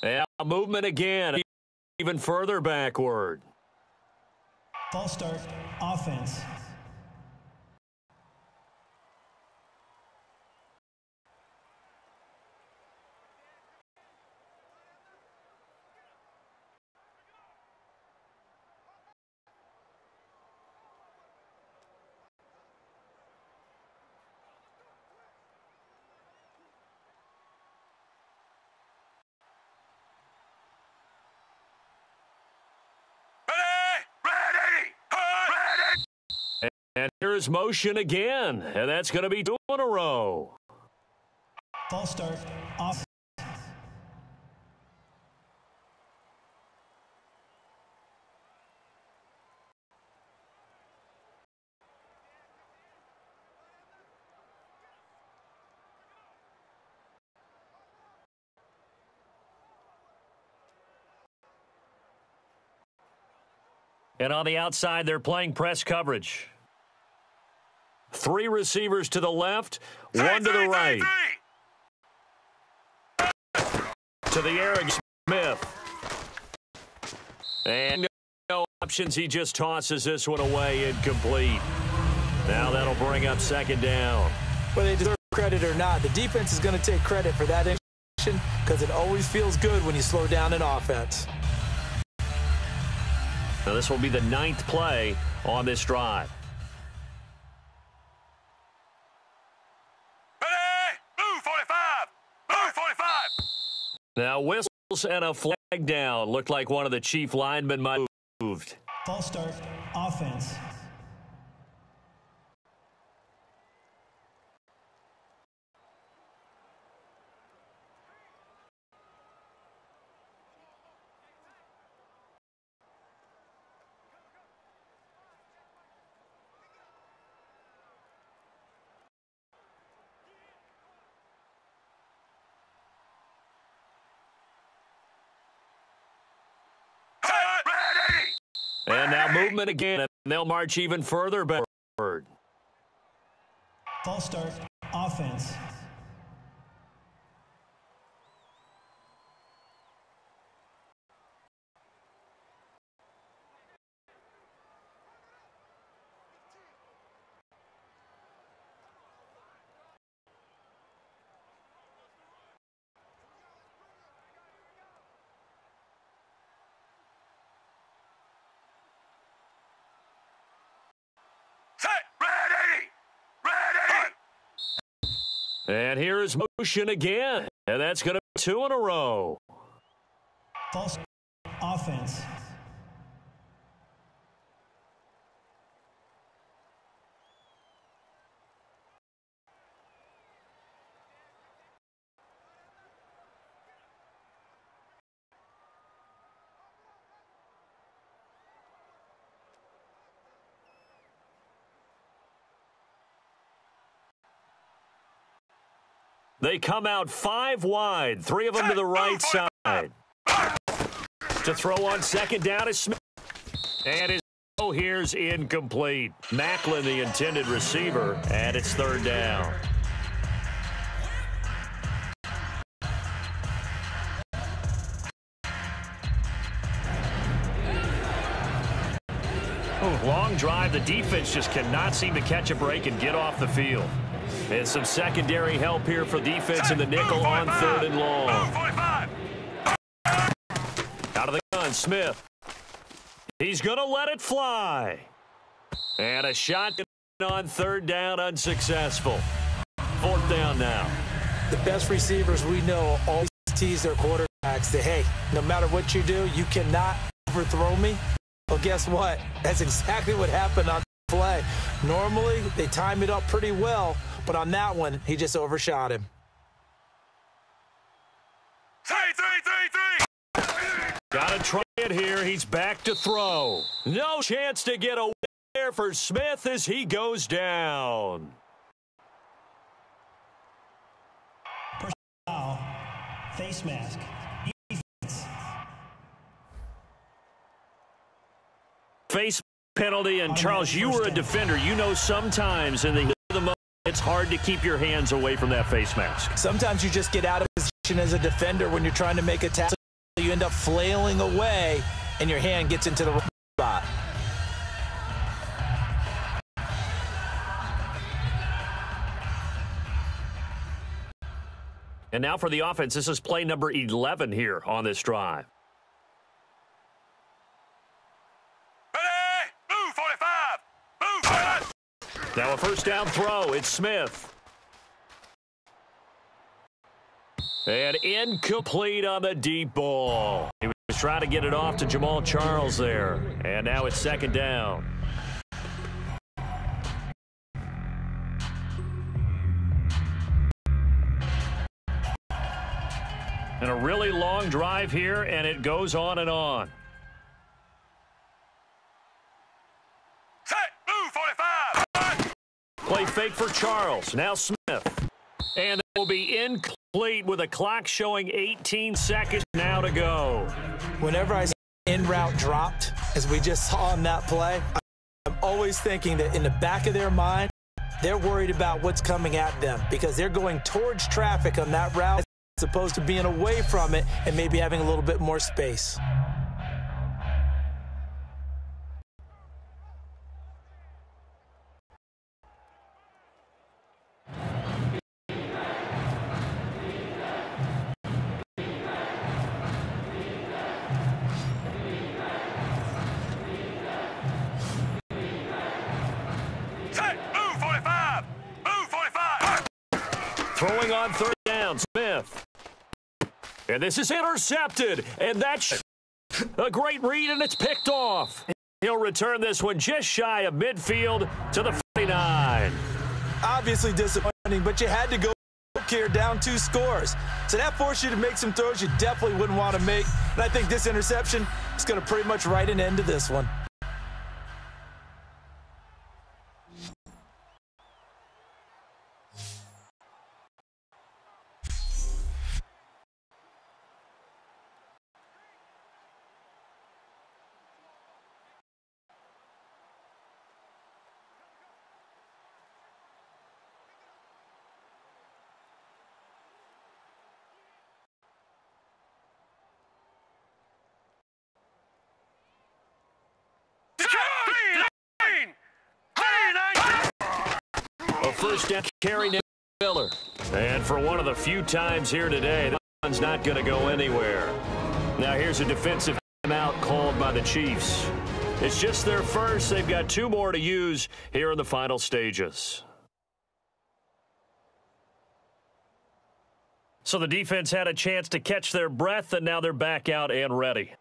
And movement again, even further backward. False start, offense. And here's motion again, and that's going to be 2 in a row. False start, offense. And on the outside, they're playing press coverage. 3 receivers to the left, 1 to the right. To the air, Smith. And no options. He just tosses this one away, incomplete. Now that'll bring up 2nd down. Whether they deserve credit or not, the defense is going to take credit for that interception because it always feels good when you slow down an offense. Now this will be the 9th play on this drive. Ready? Move 45. Move 45. Now whistles and a flag down. Looked like one of the chief linemen might have moved. False start, offense. And now movement again, and they'll march even further backward. False start, offense. And here is motion again. And that's going to be 2 in a row. False offense. They come out 5 wide, 3 of them to the right side. To throw on 2nd down is Smith. And his throw here's incomplete. Macklin, the intended receiver, and it's 3rd down. Long drive. The defense just cannot seem to catch a break and get off the field. And some secondary help here for defense in the nickel on 3rd and long. Out of the gun, Smith. He's going to let it fly. And a shot on 3rd down, unsuccessful. 4th down now. The best receivers we know always tease their quarterbacks that, hey, no matter what you do, you cannot overthrow me. Well, guess what? That's exactly what happened on the play. Normally, they time it up pretty well, but on that one, he just overshot him. 3. Got to try it here. He's back to throw. No chance to get away there for Smith as he goes down. Personal foul, face mask. Defense. Face penalty, and Charles, you were a defender. You know sometimes in the heat of the moment, it's hard to keep your hands away from that face mask. Sometimes you just get out of position as a defender when you're trying to make a tackle. You end up flailing away, and your hand gets into the wrong spot. And now for the offense, this is play number 11 here on this drive. Ready? Move 45. Move 45. Now a 1st down throw. It's Smith. And incomplete on the deep ball. He was trying to get it off to Jamal Charles there. And now it's 2nd down. And a really long drive here, and it goes on and on. Set. Move 45. Play fake for Charles. Now Smith. And it will be incomplete with a clock showing 18 seconds now to go. Whenever I see in route dropped, as we just saw on that play, I'm always thinking that in the back of their mind, they're worried about what's coming at them because they're going towards traffic on that route as opposed to being away from it and maybe having a little bit more space. Throwing on third down, Smith. And this is intercepted. And that's a great read, and it's picked off. He'll return this one just shy of midfield to the 49. Obviously disappointing, but you had to go here down 2 scores. So that forced you to make some throws you definitely wouldn't want to make. And I think this interception is going to pretty much write an end to this one. First down carry Miller. And for one of the few times here today, that one's not going to go anywhere. Now here's a defensive timeout called by the Chiefs. It's just their first. They've got 2 more to use here in the final stages. So the defense had a chance to catch their breath, and now they're back out and ready.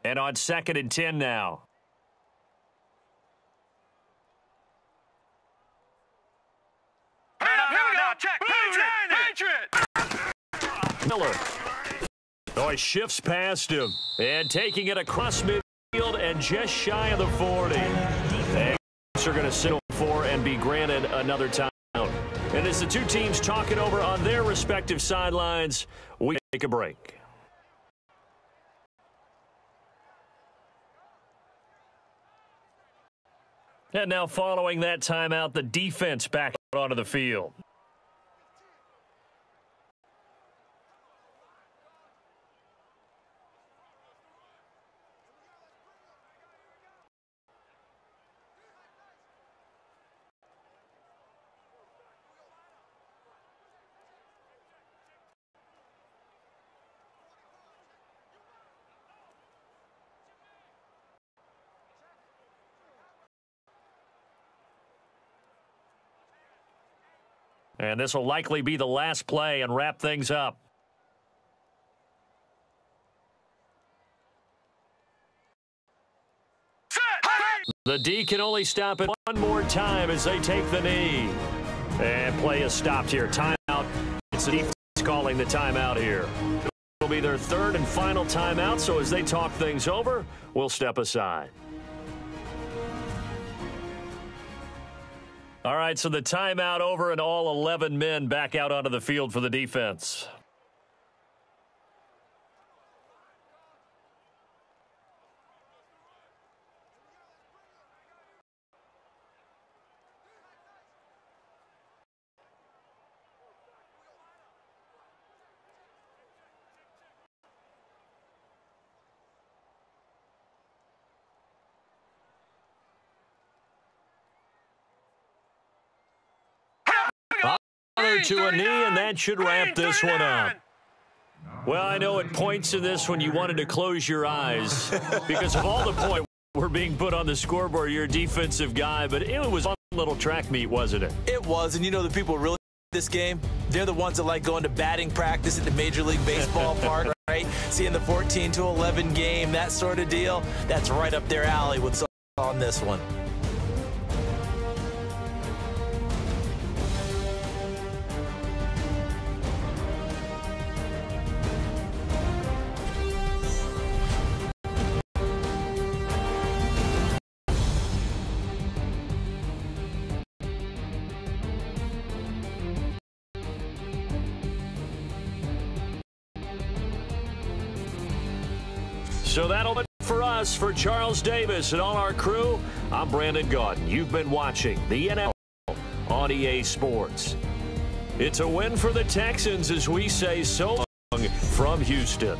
And on 2nd and 10 now. Miller. Oh, he shifts past him. And taking it across midfield and just shy of the 40. And are going to settle for and be granted another timeout. And as the 2 teams talk it over on their respective sidelines, we take a break. And now following that timeout, the defense back out onto the field. And this will likely be the last play and wrap things up. The D can only stop it one more time as they take the knee. And play is stopped here. Timeout. It's the defense calling the timeout here. It'll be their 3rd and final timeout, so as they talk things over, we'll step aside. All right, so the timeout over and all 11 men back out onto the field for the defense. To a knee, and that should wrap this one up. Well, I know at points in this when you wanted to close your eyes because of all the points were being put on the scoreboard. You're a defensive guy, but it was a little track meet, wasn't it? It was, and you know the people really this game, they're the ones that like going to batting practice at the Major League Baseball park, right? Seeing the 14-11 game, that sort of deal. That's right up their alley with on this one. So that'll do it for us. For Charles Davis and all our crew, I'm Brandon Gaudin. You've been watching the NFL on EA Sports. It's a win for the Texans as we say so long from Houston.